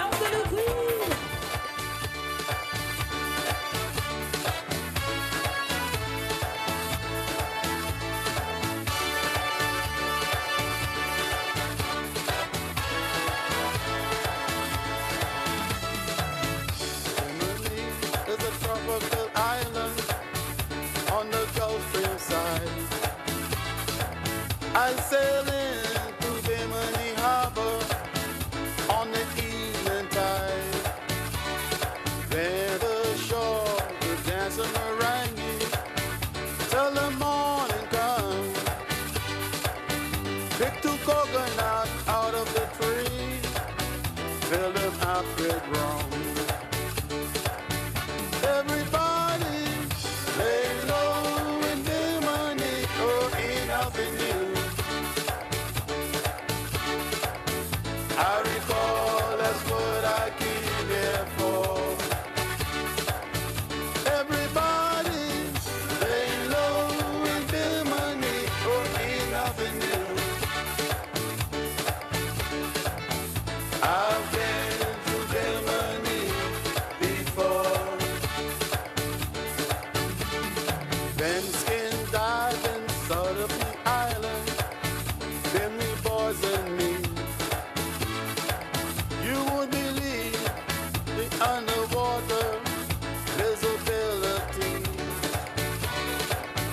Danse le Queen. Is a tropical island on the Gulf Stream side. I sail into Bimini Harbor on the evening tide. There the shore will dance a merengue till the morning comes. Pick two coconuts out of the tree, fill them up with rum. Everybody lay low in their money, oh, ain't nothing new. I recall that's what I came here for. Everybody lay low in their money, oh, ain't nothing new. I've been to Germany before. Then skin diving, sort of the island, Bimini boys and me. You would believe the underwater visibility.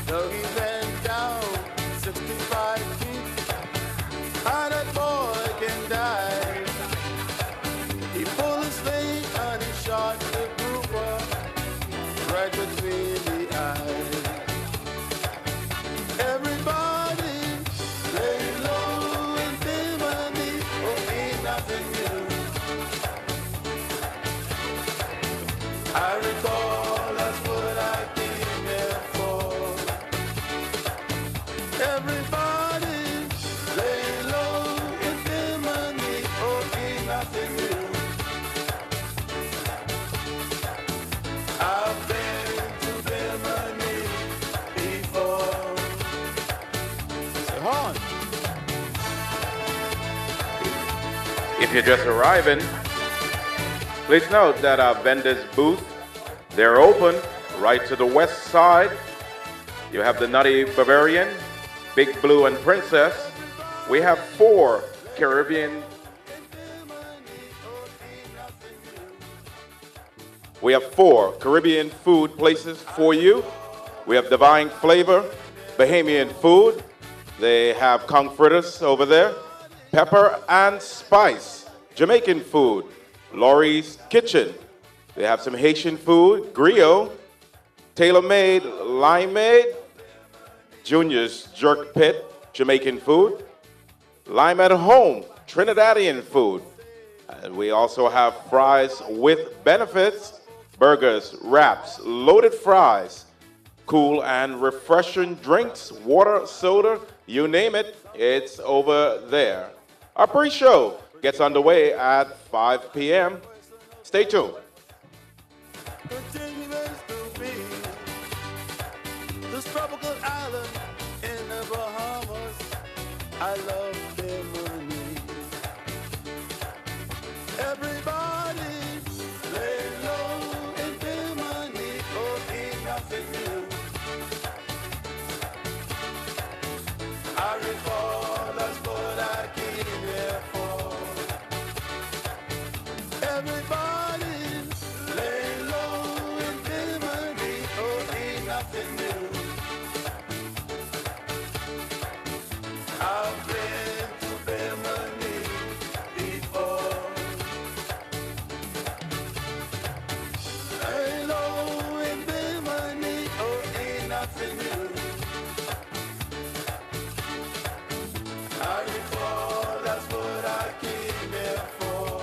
Though he went down 65 feet, how that boy can dive. He pulled his leg and he shot the grouper right between the eyes. Everybody lay low in Bimini, oh, ain't nothing new. I recall that's what I came here for. Everybody lay low in Bimini, oh, ain't nothing new. I've been to Bimini before. Say, hon. If you're just arriving, please note that our vendors booth, they're open right to the west side. You have the Nutty Bavarian, Big Blue and Princess. We have 4 Caribbean. We have 4 Caribbean food places for you. We have Divine Flavor, Bahamian Food. They have Kung Fritters over there. Pepper and Spice, Jamaican Food. Laurie's Kitchen. They have some Haitian food, Griot, Tailor-Made, Limeade, Junior's Jerk Pit, Jamaican food, Lime at Home, Trinidadian food. And we also have fries with benefits, burgers, wraps, loaded fries, cool and refreshing drinks, water, soda, you name it, it's over there. Our pre-show gets underway at 5 p.m. Stay tuned. Continuous to be this tropical island in the Bahamas. I love Bimini. Everybody lay low in Bimini, oh, ain't nothing new. I recall that's what I came here for. Everybody lay low in Bimini, oh, ain't nothing new. I've been to Bimini before. Lay low in Bimini, oh, ain't nothing new. I recall that's what I came here for.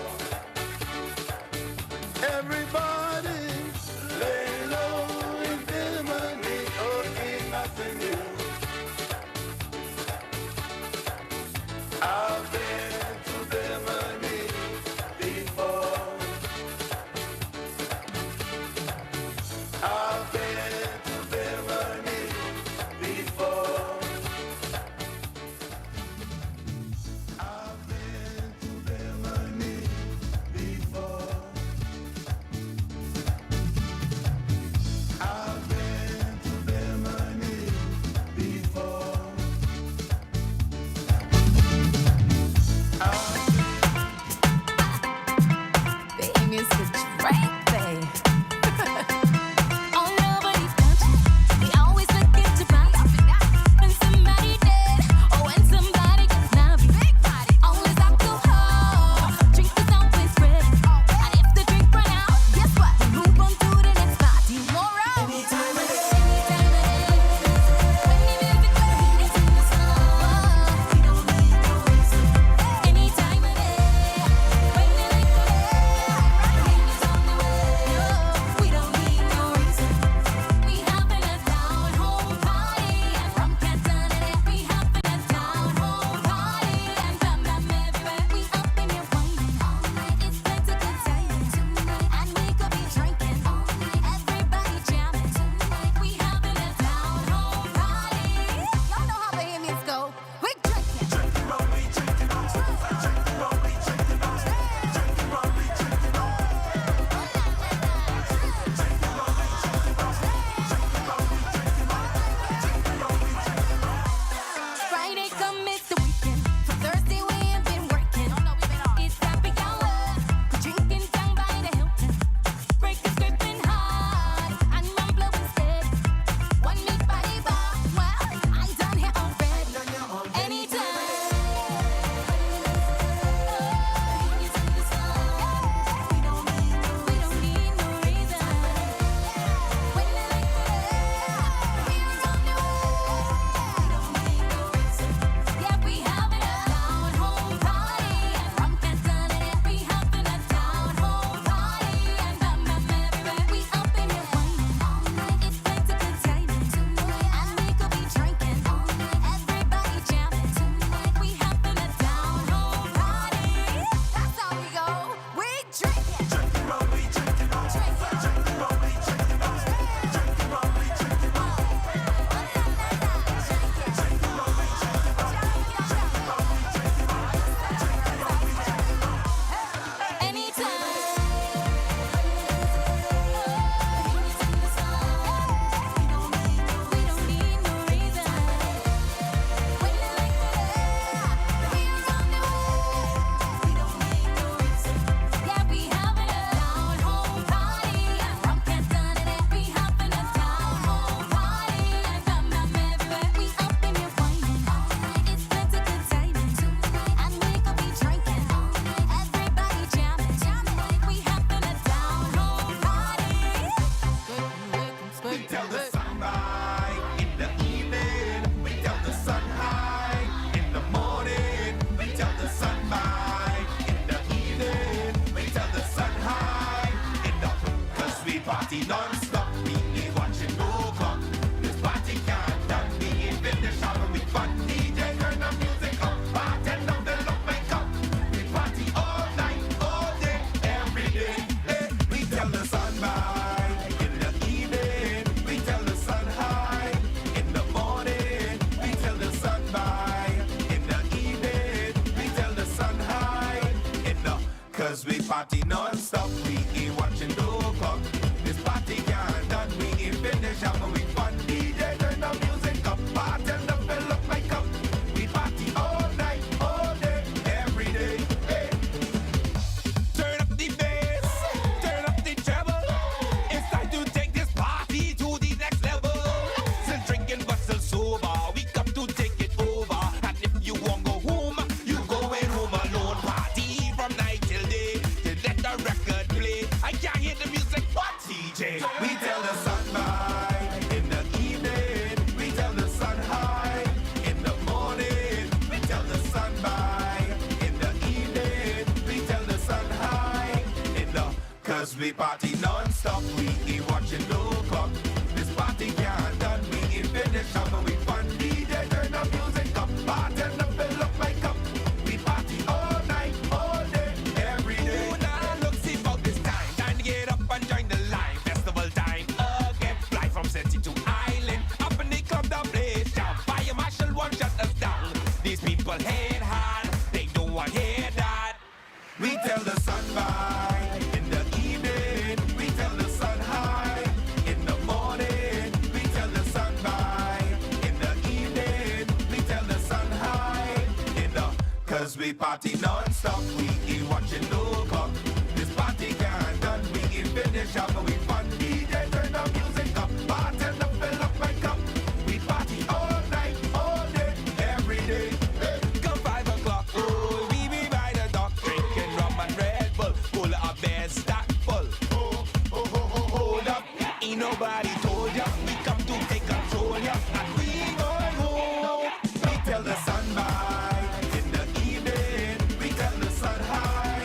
party non-stop. We ain't watching no clock. This party can't done. We ain't finished having we fun. DJ turn the music up. Bartender fill up my cup. We party all night, all day, every day. Hey, we tell the sun bye in the evening. We tell the sun hi in the morning. We tell the sun bye in the evening. We tell the sun hi in the. Cause we party non-stop. We ain't watching no clock. This party can't done. We ain't finished having we fun. DJ turn the music up. Bartender fill up my cup. We party all night, all day, every day. Hey. Turn up the bass, turn up the treble. It's time to take this party to the next level. Still drinking but still sober. We come to take it over. And if you won't go home, you going home alone. Party from night till day. Till let the record play. I can't hear the music, but DJ. We tell the sun bye in the evening. We tell the sun hi in the morning. We tell the sun bye in the evening. We tell the sun hi in the. Cause we party non-stop. We ain't watching no clock. This party can't done. We ain't finished having we fun. DJ turn the music up. Bartender fill up my cup. We party all night, all day, every day. Ooh, now look, see about this time. Time to get up and join the line. Festival time again. Fly from city to island. Up in the club, the place down. Fire marshal won't shut us down. These people head hard. They don't want to hear that. We tell the sun bye in the evening. We tell the sun hi in the morning. We tell the sun bye in the evening. We tell the sun hi in the. Cause we party non-stop. We ain't watching no clock. This party can't done. We ain't finished having we fun. DJ turn the music up. Bartender fill up my cup. We party all night, all day, every day. Hey. Come 5 o'clock, oh, we be by the dock, drinking rum and Red Bull. Pull up bed stack full. Hold up, ain't nobody told ya. We come to take control ya, and we going home. We tell the sun bye in the evening. We tell the sun hi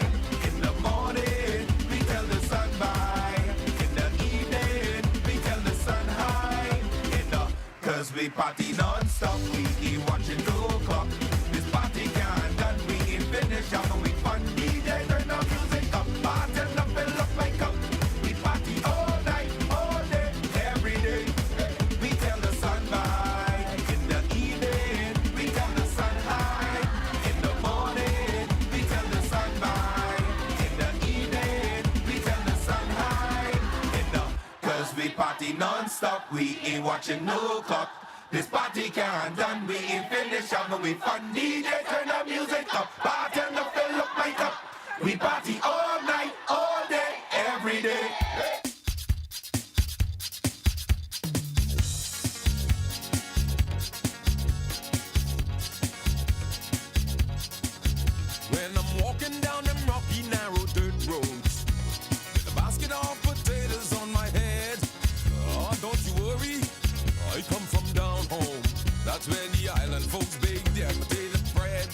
in the morning. We tell the sun bye in the evening. We tell the sun hi in the. Cause we party non-stop. We ain't watching no clock. This party can't done. We ain't finished having we fun. DJ turn the music up. Bartender fill up my cup. We party all night, all day, every day. We tell the sun bye in the evening. We tell the sun hi in the morning. We tell the sun bye in the evening. We tell the sun hi in the. Cause we party non-stop. We ain't watching no clock. This party can't done. We ain't finished having we fun. DJ turn the music up. Bartender fill up my cup. We party all night, all day, every day. When I'm walking down them rocky, narrow dirt roads with a basket of potatoes on my head. Oh, don't you worry, I come from down home. That's where the island folks bake their potato bread.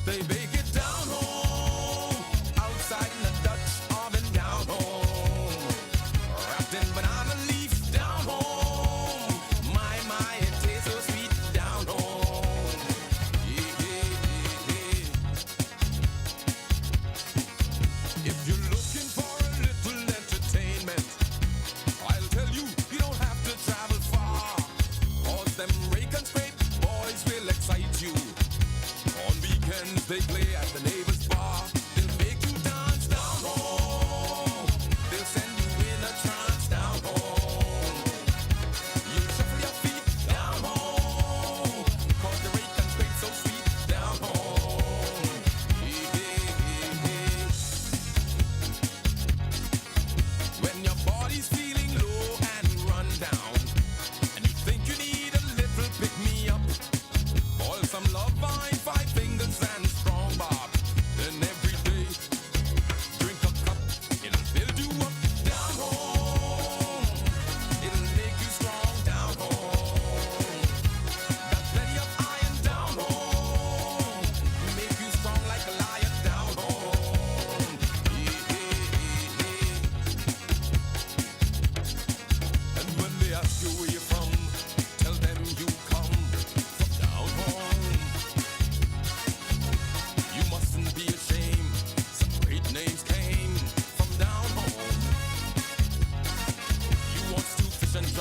They bake it down home, outside in the Dutch oven down home.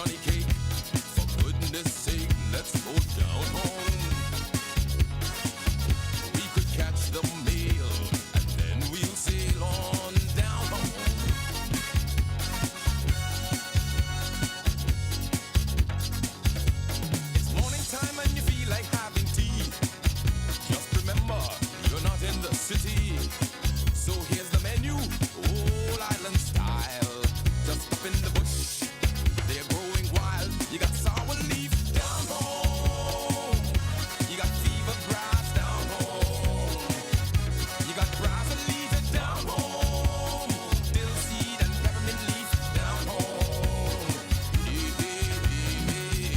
Johnny Cake. For goodness sake, let's go down home. We could catch the mail and then we'll sail on down home. It's morning time and you feel like having tea. Just remember, you're not in the city. So here's the menu, old island style. Just up in the bush, they're growing wild. You got sour leaf down home. You got fever grass down home. You got grass and leaf down home. Dill seed and peppermint leaf down home. Hey, hey, hey, hey.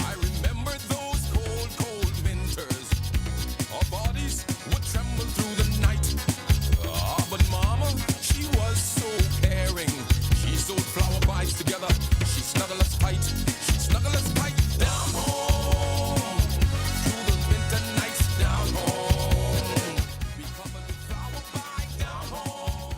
I remember those cold, cold winters. Our bodies would tremble through the night. Ah, but Mama, she was so caring. She sewed flower pies together. She snuggled us tight. She snuggled us tight down home. Through the winter nights down home. We covered with flower pie down home.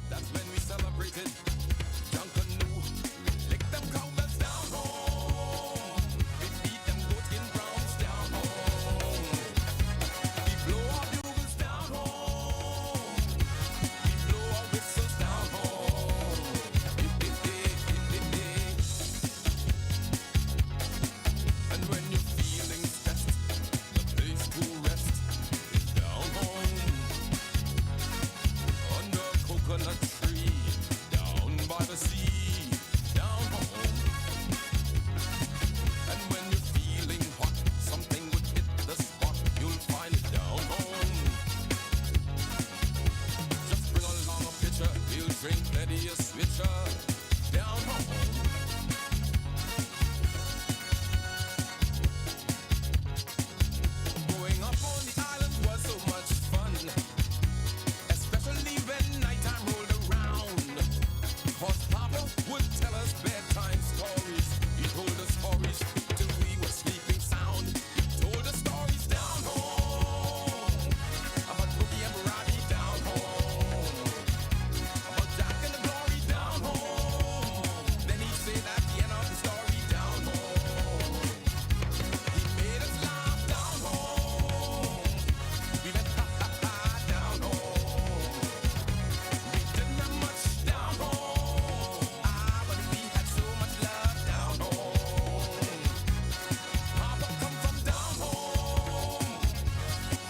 That's when we celebrated. Junk canoe, we licked them cowbells down home. We beat them goatskin browns down home. We blow our bugles down home. We blow our whistles down home. And when you're feeling stressed, the place to rest is down home. Under a coconut tree, down by the sea, down home. And when you're feeling hot, something would hit the spot, you'll find it down home. Just bring along a pitcher, we'll drink plenty of switcher, down home. Growing up on the island was so much fun. Especially when nighttime rolled around. Cause Papa would tell us bedtime stories. He told us stories till we were sleeping sound. He told us stories down home. About Boogie and Barati down home. About Jack and the Glory down home. Then he'd say at the end of the story down home. He made us laugh down home. We went ha ha ha down home. We didn't have much down home. Ah, but we had so much love down home. Papa come from down home.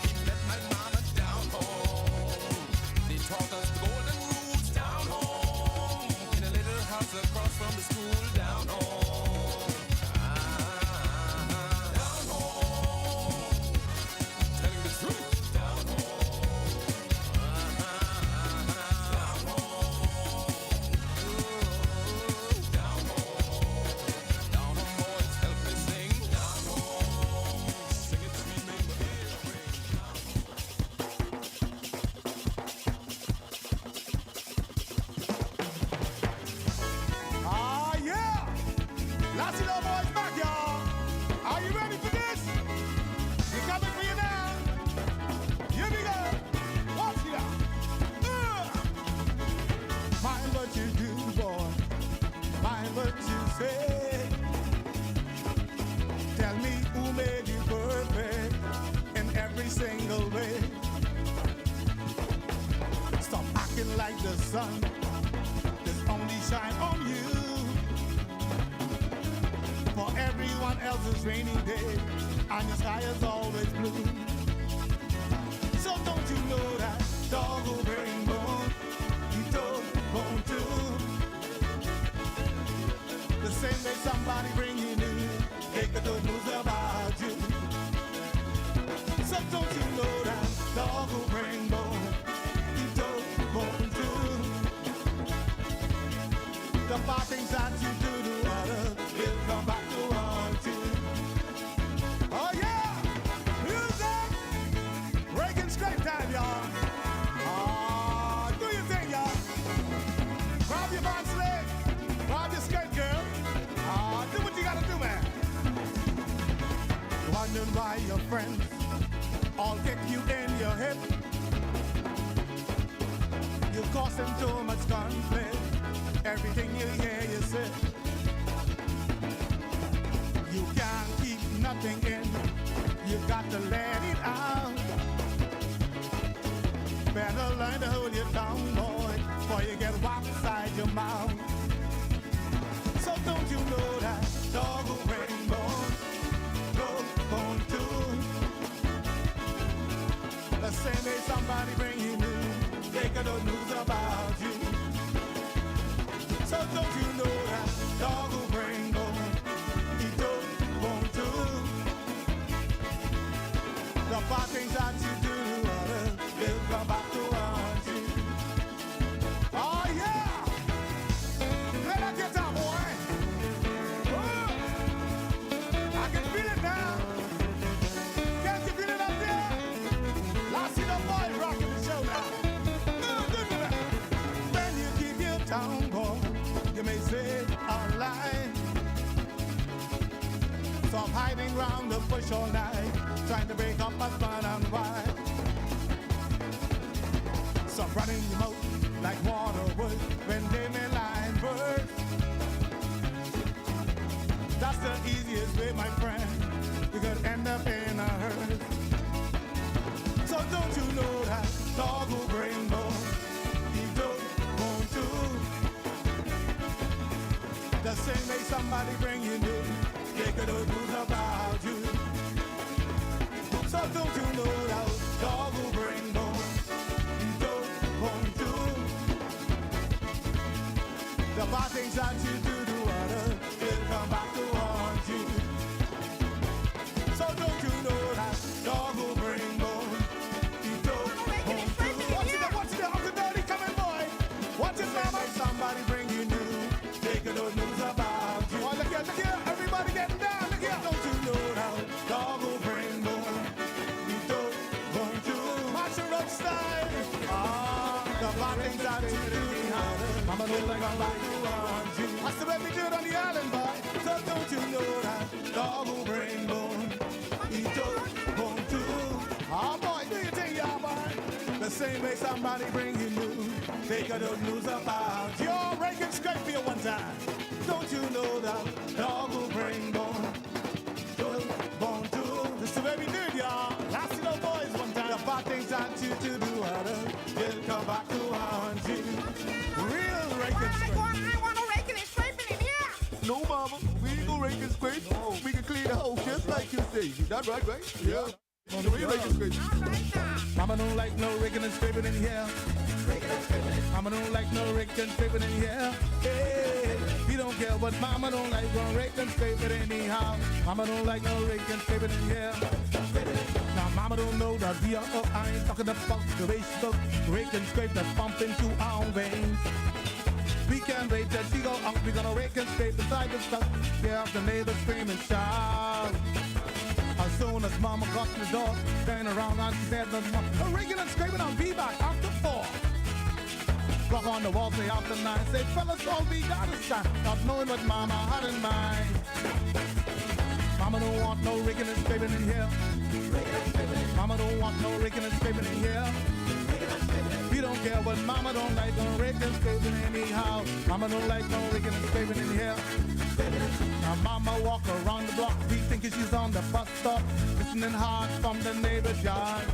He met my mama down home. They taught us the golden rules down home. In a little house across from the school down home. Down home. Telling the truth down home. Down home. Down home. Down home, boys, help me sing. Down home. Sing it to me, make my ears ring. Ah, yeah! Lassie little boys back, y'all. Are you ready for this? We coming for you now. Here we go. Watch it out. Mind what you do, boy. Mind what you say. Tell me who made you perfect in every single way. Stop acting like the sun. There's only shine on you. For everyone else's rainy day, and your sky is always blue. So don't you know that dog will bring bone, he told bone too. The same way somebody bring you news, they could do news about you. So don't you know that dog will bring bone, he told bone too. The bad things that you do to others will come back to haunt you. Oh yeah! Music! Breaking straight time, y'all. friends all kick you in your hip. You cause them too much conflict. Everything you hear, you say. You can't keep nothing in. You got to let it out. Better learn to hold your tongue, boy, before you get whopped inside your mouth. So don't you know that dog will bring bone, bone too. The same way somebody bring you news, they got the news about you. So don't you know that dog will bring bone, he don't bone too. The bad things that you do to others, they'll come back to haunt you. Oh yeah! Let her get up, boy! Oh, I can feel it now! Can't you feel it up there? I see the boys rocking the show now. Good for that. When you keep your tongue, boy, you may say a lie. Stop hiding round the bush all night, trying to break up husband and wife. Stop running your mouth like water would when they may line burst. That's the easiest way, my friend. You could end up in a hearse. So don't you know that dog will bring bone, he don't want to. The same way somebody bring you news, they could have news about you. So don't you know that dog will bring bone, he don't want to. The bad things that you do to others, they'll come back to haunt you. So don't you know that dog will bring bone, he don't want to. Watch it, Uncle Dirty coming, boy. Watch it, mama. Somebody bring you news, they could have news about you. Oh, look here, everybody getting down, look here. Don't you know that dog will bring bone, he don't want to. March your road style. The bad things that you do, mama don't like I'm back to haunt you. That's the way we do it on the island, boy. So don't you know that dog will bring bone, he don't want to. Oh boy, do you think y'all, boy? The same way somebody bring you news, they got the news about you. Rake and scrape for you one time. Don't you know that dog will bring bone, bone too. This is the way we do it, y'all. Last little boys one time. The bad things that you do to others, they'll come back to haunt you. Real rake and scrape. I want to rake and scraping in here. No, mama, we ain't gonna rake and scrape. We can clean the house just like you say. That's right, right? Yeah. So we rake and scrape. All right now. Mama don't like no raking and scraping in here. Mama don't like no raking and scraping in here. Hey, he don't care, but mama don't like no raking and scraping anyhow. Mama don't like no raking and scraping in here. Now mama don't know that we are I ain't talking about the way she goes. Rake and scrape that's pumping through our veins. We can't wait till she go out. We gonna rake and scrape beside the stuff. Yeah, the neighbors scream and shout. As soon as mama got to the door, turned around and she said nothing more. Raking and scraping on be back after 4. Clock on the wall, say after 9. Say, fellas, all we got is time. Not knowing what mama had in mind. Mama don't want no raking and scraping in here. Mama don't want no raking and scraping in here. We don't care what mama don't like no raking and scraping anyhow. Mama don't like no raking and scraping in here. Now mama walk around the block, we thinking she's on the bus stop, listening hard from the neighbor's yard.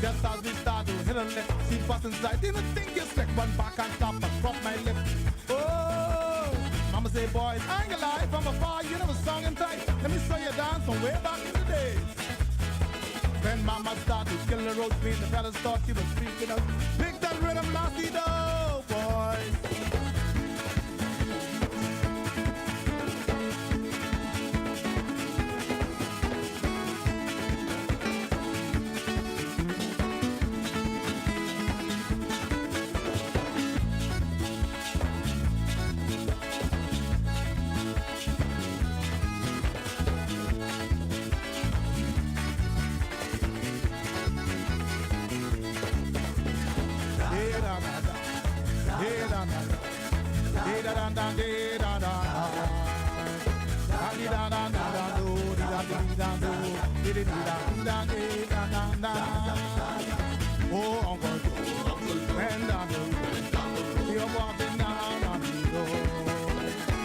Just as we start to hit a lip, she busts inside. Didn't think you slick, one back and stop and drop my lip. Oh, mama say, boys, I ain't gonna lie, from afar you never sung and tight. Let me show you dance from way back in the days. When mama started to kill the roast beef, the fellas thought she was freaking out. Pick that rhythm, nasty dough, boys. Oh, Uncle Joe, and Uncle Joe, you're walking down on the road.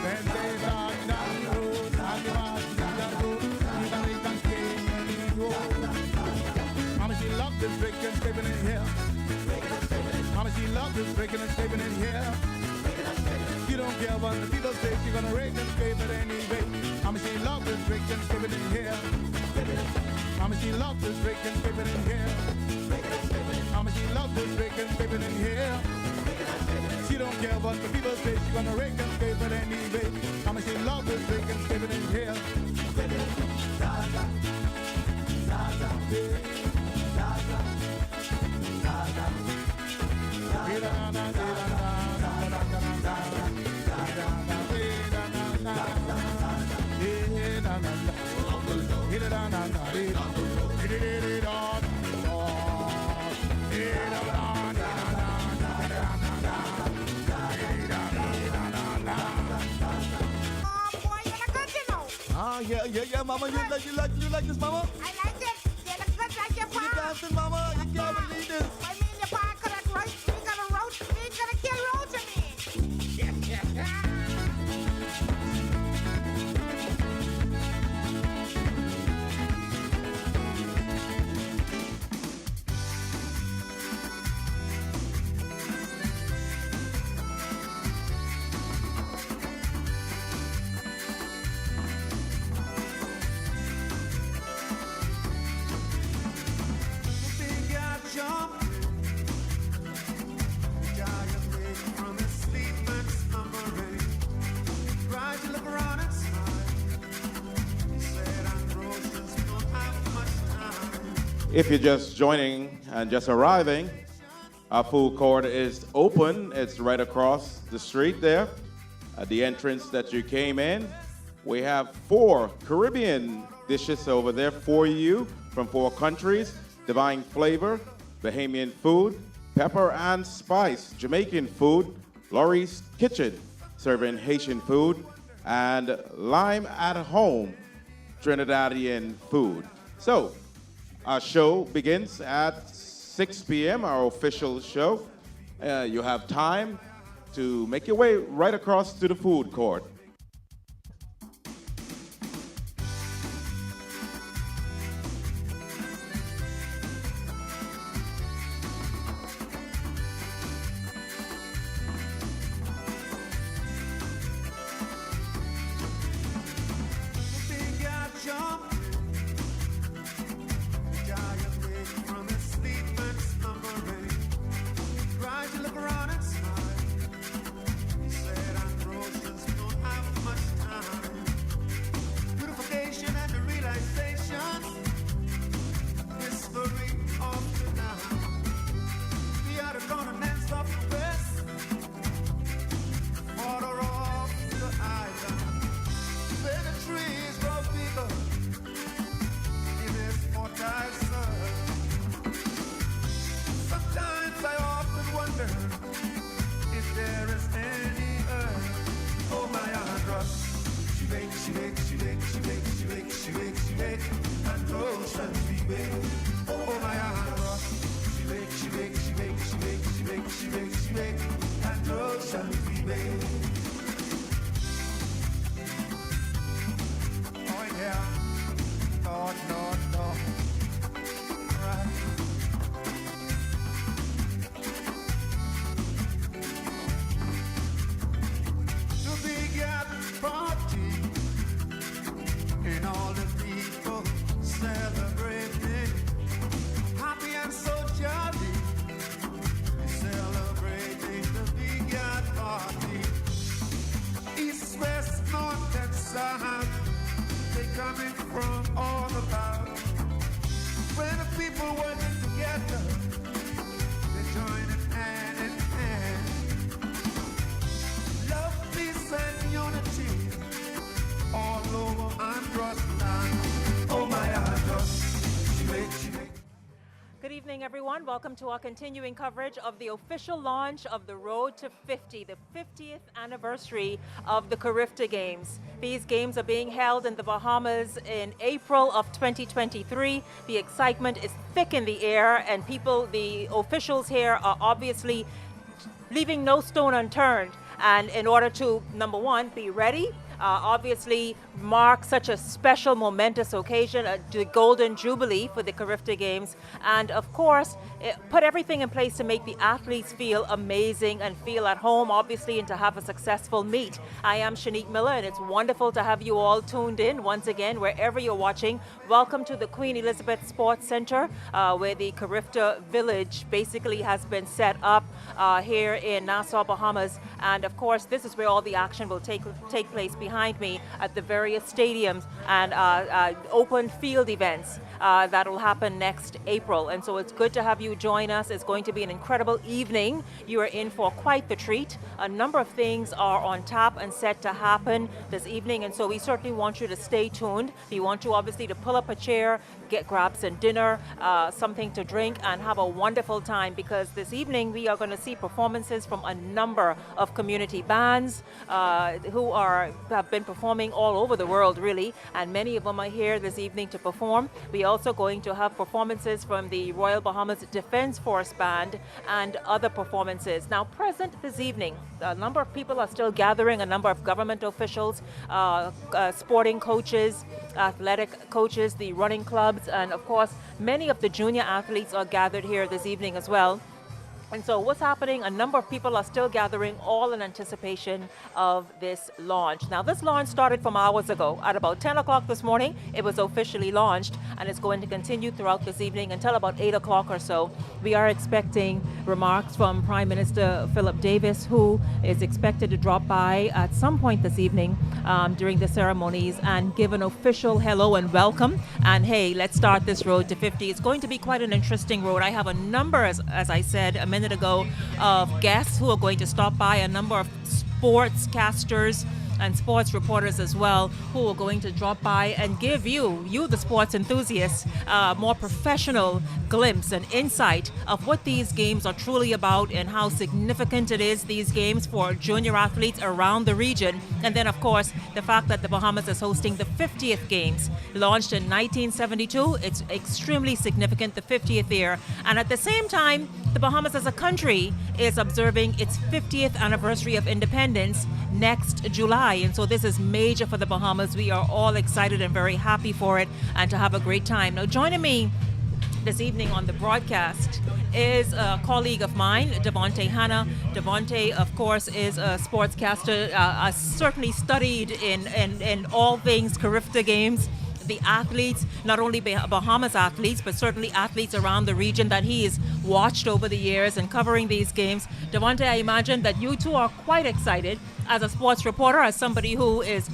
When they start down the road, and you are down the road, you can make that game when you go. Mama, she loves this breaking and scraping in here. Mama, she loves this breaking and scraping in here. You don't care what the people say, she's gonna rake and scrape it anyway. Mama, she loves this breaking and scraping in here. Mama, she loves this breaking and scraping in here. Mama, she loves this break and scraping in here. She don't care what the people say, she's gonna rake and scrape it anyway. Mama, she loves this break and scraping in here. Zaza, Zaza, Zaza, yeah, mama, you like this, mama? I like it. You look good like your You pa. dancing, mama? You can't believe this. I mean, your pa could have roast. He gonna roast. He gonna kill roast me. If you're just joining and just arriving, our food court is open. It's right across the street there at the entrance that you came in. We have 4 Caribbean dishes over there for you from 4 countries: Divine Flavor, Bahamian Food, Pepper and Spice, Jamaican Food, Laurie's Kitchen, serving Haitian food, and Lime at Home, Trinidadian food. So, our show begins at 6 p.m., our official show. You have time to make your way right across to the food court. And all the people celebrating. evening, everyone. Welcome to our continuing coverage of the official launch of the Road to 50, the 50th anniversary of the Carifta Games. These games are being held in the Bahamas in April of 2023. The excitement is thick in the air, and the officials here are obviously leaving no stone unturned. And in order to, number one, be ready, obviously mark such a special, momentous occasion, the Golden Jubilee for the Carifta Games, and of course, put everything in place to make the athletes feel amazing and feel at home, obviously, and to have a successful meet. I am Shanique Miller, and it's wonderful to have you all tuned in once again, wherever you're watching. Welcome to the Queen Elizabeth Sports Center, where the Carifta Village basically has been set up here in Nassau, Bahamas. And of course, this is where all the action will take place behind me at the various stadiums and open field events that will happen next April. And so it's good to have you join us. It's going to be an incredible evening. You are in for quite the treat. A number of things are on tap and set to happen this evening, and so we certainly want you to stay tuned. We want you obviously to pull up a chair, grab some dinner, something to drink, and have a wonderful time, because this evening we are going to see performances from a number of community bands who have been performing all over the world, really, and many of them are here this evening to perform. We are also going to have performances from the Royal Bahamas Defense Force Band and other performances. Now, present this evening, a number of people are still gathering, a number of government officials, sporting coaches, athletic coaches, the running clubs, and of course, many of the junior athletes are gathered here this evening as well. And so what's happening? A number of people are still gathering, all in anticipation of this launch. Now, this launch started from hours ago. At about 10 o'clock this morning, it was officially launched, and it's going to continue throughout this evening until about 8 o'clock or so. We are expecting remarks from Prime Minister Philip Davis, who is expected to drop by at some point this evening during the ceremonies and give an official hello and welcome. And hey, let's start this road to 50. It's going to be quite an interesting road. I have a number, as I said a minute ago, of guests who are going to stop by, a number of sports casters and sports reporters as well, who are going to drop by and give you the sports enthusiasts, more professional glimpse and insight of what these games are truly about and how significant it is, these games, for junior athletes around the region. And then, of course, the fact that the Bahamas is hosting the 50th Games, launched in 1972. It's extremely significant, the 50th year. And at the same time, the Bahamas as a country is observing its 50th anniversary of independence next July. And so this is major for the Bahamas. We are all excited and very happy for it and to have a great time. Now, joining me this evening on the broadcast is a colleague of mine, Devonte Hanna. Devonte, of course, is a sportscaster, certainly studied in all things Carifta Games. The athletes, not only Bahamas athletes, but certainly athletes around the region that he has watched over the years and covering these games. Devonte, I imagine that you two are quite excited as a sports reporter, as somebody who is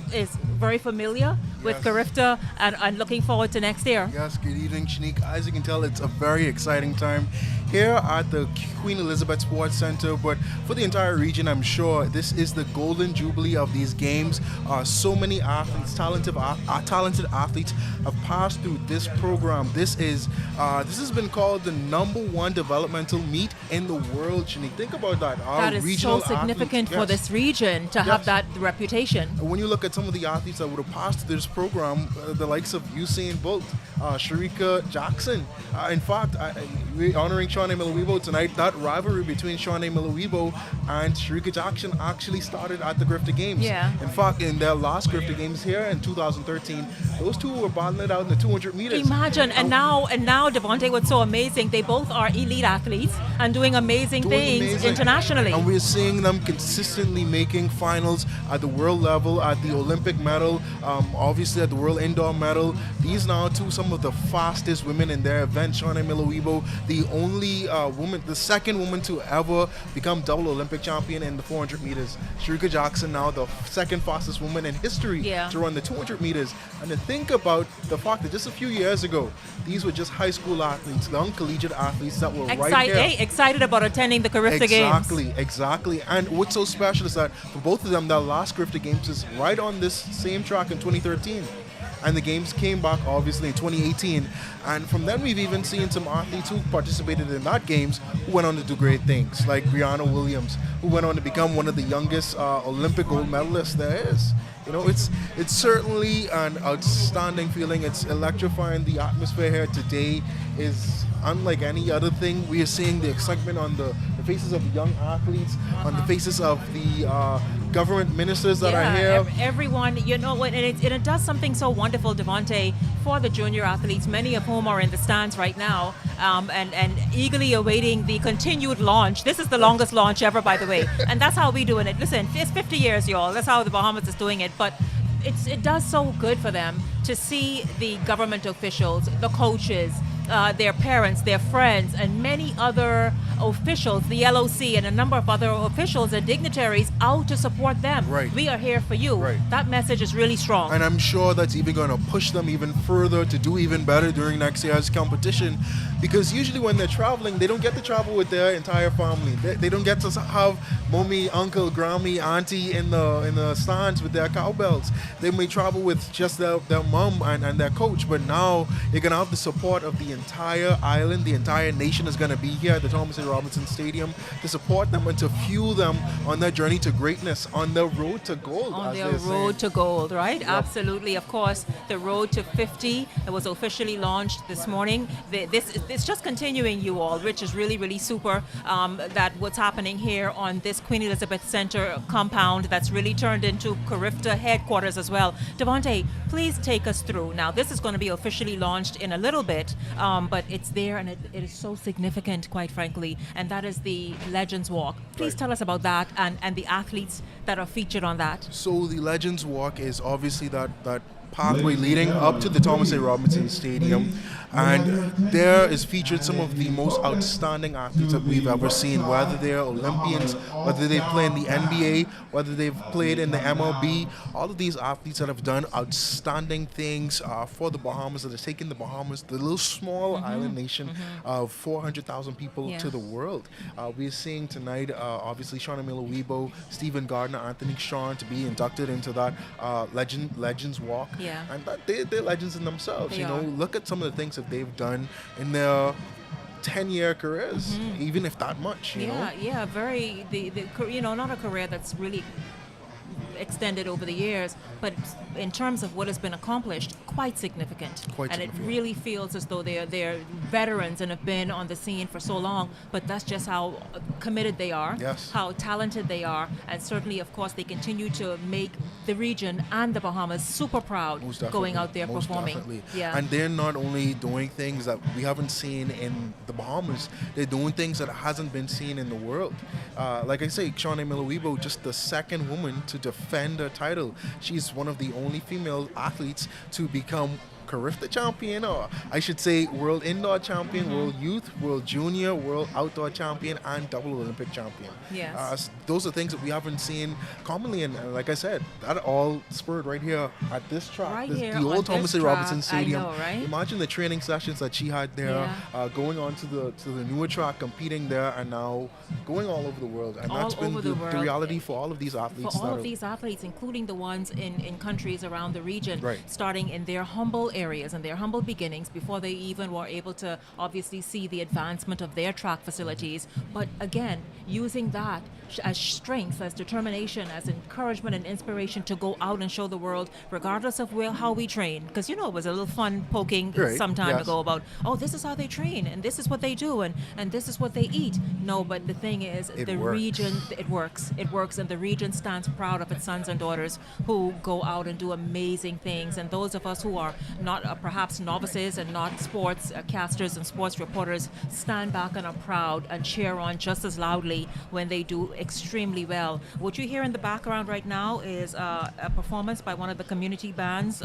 very familiar with Carifta and looking forward to next year. Yes, good evening, Shanique. As you can tell, it's a very exciting time here at the Queen Elizabeth Sports Center, but for the entire region, I'm sure this is the golden jubilee of these games. So many athletes, talented athletes have passed through this program. This has been called the #1 developmental meet in the world, Shanique. Think about that. That is so significant for this region to have that reputation. When you look at some of the athletes that would have passed through this program, the likes of Usain Bolt, Sharika Jackson. In fact, we're honoring Shawnee Miller-Weebo tonight. That rivalry between Shawnee Miller-Weebo and Sharika Jackson actually started at the Carifta Games. Yeah. In fact, in their last Carifta Games here in 2013, those two were battling it out in the 200 meters. Imagine, and now, Devonte, what's so amazing, they both are elite athletes and doing amazing things internationally. And we're seeing them consistently making finals at the world level, at the Olympic medal, obviously at the world indoor medal. These now two, some of the fastest women in their event. Shawnee Miller-Weebo, the only woman, the second woman to ever become double Olympic champion in the 400 meters. Sharika Jackson, now the second fastest woman in history to run the 200 meters. And to think about the fact that just a few years ago, these were just high school athletes, young collegiate athletes that were right here. Excited about attending the Carifta Games. Exactly. And what's so special is that for both of them, their last Carifta Games is right on this same track in 2013. and the games came back obviously in 2018. And from then we've even seen some athletes who participated in that games who went on to do great things, like Brianna Williams, who went on to become one of the youngest Olympic gold medalists there is. You know, it's certainly an outstanding feeling. It's electrifying. The atmosphere here today is unlike any other thing. We are seeing the excitement on the faces of the young athletes, on the faces of the government ministers that are here. Everyone, you know, and it does something so wonderful, Devontae, for the junior athletes, many of whom are in the stands right now, and eagerly awaiting the continued launch. This is the longest launch ever, by the way, and that's how we doing it. Listen, it's 50 years, y'all. That's how the Bahamas is doing it, but it does so good for them to see the government officials, the coaches, their parents, their friends, and many other officials, the LOC and a number of other officials and dignitaries out to support them. Right. We are here for you. Right. That message is really strong. And I'm sure that's even going to push them even further to do even better during next year's competition, because usually when they're traveling, they don't get to travel with their entire family. They don't get to have mommy, uncle, grammy, auntie in the stands with their cowbells. They may travel with just their mom and their coach, but now you're going to have the support of the entire island. The entire nation is going to be here at the Thomas A. Robinson Stadium to support them and to fuel them on their journey to greatness, on their road to gold. On their road to gold, right? Yep. Absolutely. Of course, the road to 50 was officially launched this morning. It's just continuing, you all, which is really, really super, that what's happening here on this Queen Elizabeth Center compound that's really turned into Carifta headquarters as well. Devontae, please take us through. Now, this is going to be officially launched in a little bit, but it's there and it is so significant, quite frankly, and that is the Legends Walk. Please tell us about that and the athletes that are featured on that. So the Legends Walk is obviously that pathway leading up to the Thomas A. Robinson Stadium, and there is featured some of the most outstanding athletes that we've ever seen, whether they're Olympians, whether they play in the NBA, whether they've played in the MLB. All of these athletes that have done outstanding things for the Bahamas, that have taken the Bahamas, the little small island nation of 400,000 people, to the world. We're seeing tonight, obviously, Shauna Miller-Weibo, Stephen Gardner, Anthony Shawn to be inducted into that Legends Walk. Yeah. And they're legends in themselves. They you know, are. look at some of the things that they've done in their 10-year careers, even if that much. You know? Yeah, very. Not a career that's really extended over the years, but in terms of what has been accomplished, quite significant. It really feels as though they're veterans and have been on the scene for so long, but that's just how committed they are, how talented they are, and certainly, of course, they continue to make the region and the Bahamas super proud going out there performing. Definitely. Yeah. And they're not only doing things that we haven't seen in the Bahamas, they're doing things that hasn't been seen in the world. Like I say, Shauna Miller-Weibo, just the second woman to defend her title. She's one of the only female athletes to become Carifta champion, or I should say world indoor champion, world youth, world junior, world outdoor champion, and double Olympic champion. Yes. Those are things that we haven't seen commonly, and like I said, that all spurred right here at this track, the old Thomas A. Robinson Stadium. I know, right? Imagine the training sessions that she had there, going on to the newer track, competing there, and now going all over the world. And All that's been over the the world. reality for all of these athletes. For all of these athletes, including the ones in countries around the region, Right. starting in their humble areas and their humble beginnings before they even were able to obviously see the advancement of their track facilities. But again, using that as strength, as determination, as encouragement and inspiration to go out and show the world, regardless of how we train. Because, it was a little fun poking some time ago about, this is how they train, and this is what they do, and this is what they eat. No, but the thing is, region, it works. It works, and the region stands proud of its sons and daughters who go out and do amazing things. And those of us who are not perhaps novices and not sports casters and sports reporters stand back and are proud and cheer on just as loudly when they do extremely well. What you hear in the background right now is a performance by one of the community bands.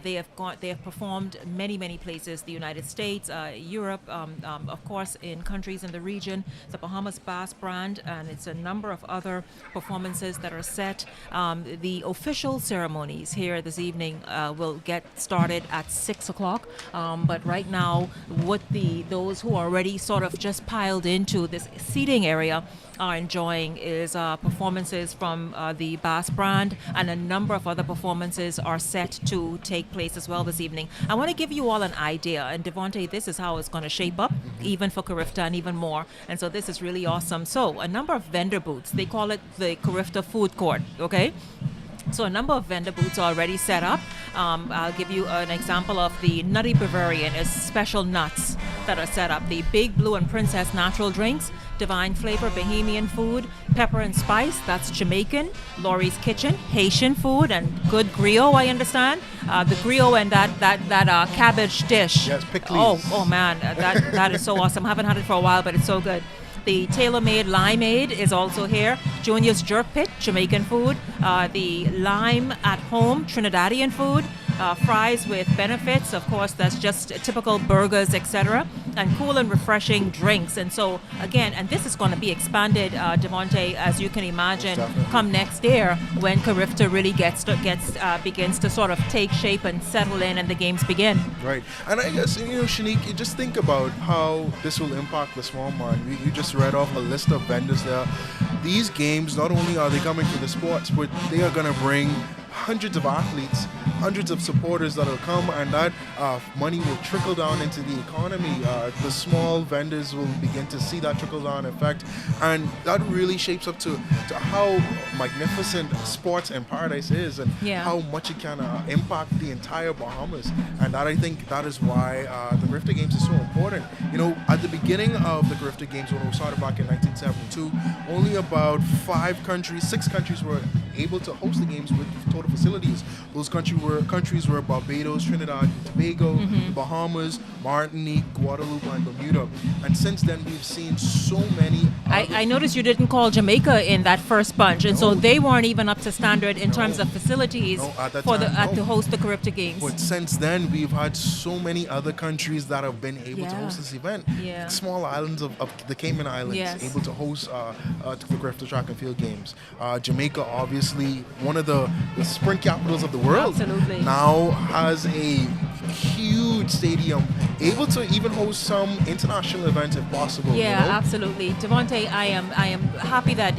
They have performed many places: the United States, Europe, of course, in countries in the region, the Bahamas Bass Brand, and it's a number of other performances that are set. The official ceremonies here this evening will get started at 6 o'clock. But right now, what those who are already sort of just piled into this seating area are enjoying is performances from the Bass Brand, and a number of other performances are set to take place as well this evening. I want to give you all an idea, and Devontae, this is how it's going to shape up, even for Carifta and even more. And so this is really awesome. So a number of vendor booths, they call it the Carifta Food Court, okay? So a number of vendor booths are already set up. I'll give you an example of the Nutty Bavarian is special nuts that are set up. The Big Blue and Princess natural drinks, Divine Flavor Bahamian food, Pepper and Spice, that's Jamaican, Laurie's Kitchen, Haitian food, and good griot, I understand. The griot and that cabbage dish. Yes, pickles. Oh man, that is so awesome. Haven't had it for a while, but it's so good. The tailor-made limeade is also here. Junior's Jerk Pit, Jamaican food. The Lime at Home, Trinidadian food. Fries with benefits, of course, that's just typical burgers, etc. And cool and refreshing drinks. And so, again, and this is going to be expanded, Devontae, as you can imagine, come next year when Carifta really begins to sort of take shape and settle in and the games begin. Right. And I guess, Shanique, you just think about how this will impact the small man. You just read off a list of vendors there. These games, not only are they coming for the sports, but they are going to bring hundreds of athletes, hundreds of supporters that will come, and that money will trickle down into the economy. The small vendors will begin to see that trickle down effect, and that really shapes up to how magnificent sports in paradise is, and how much it can impact the entire Bahamas. And that, I think, that is why the Carifta Games is so important. At the beginning of the Carifta Games, when we started back in 1972, only about 6 countries were able to host the games with total facilities. Those countries were Barbados, Trinidad and Tobago, the Bahamas, Martinique, Guadeloupe, and Bermuda. And since then, we've seen so many. I noticed you didn't call Jamaica in that first bunch, and so they weren't even up to standard in terms of facilities to host the Carifta Games. But since then, we've had so many other countries that have been able to host this event. Small islands of the Cayman Islands able to host the Carifta Track and Field Games. Jamaica, obviously, one of the sprint capitals of the world, now has a huge stadium, able to even host some international events if possible. Absolutely. Devontae, I am happy that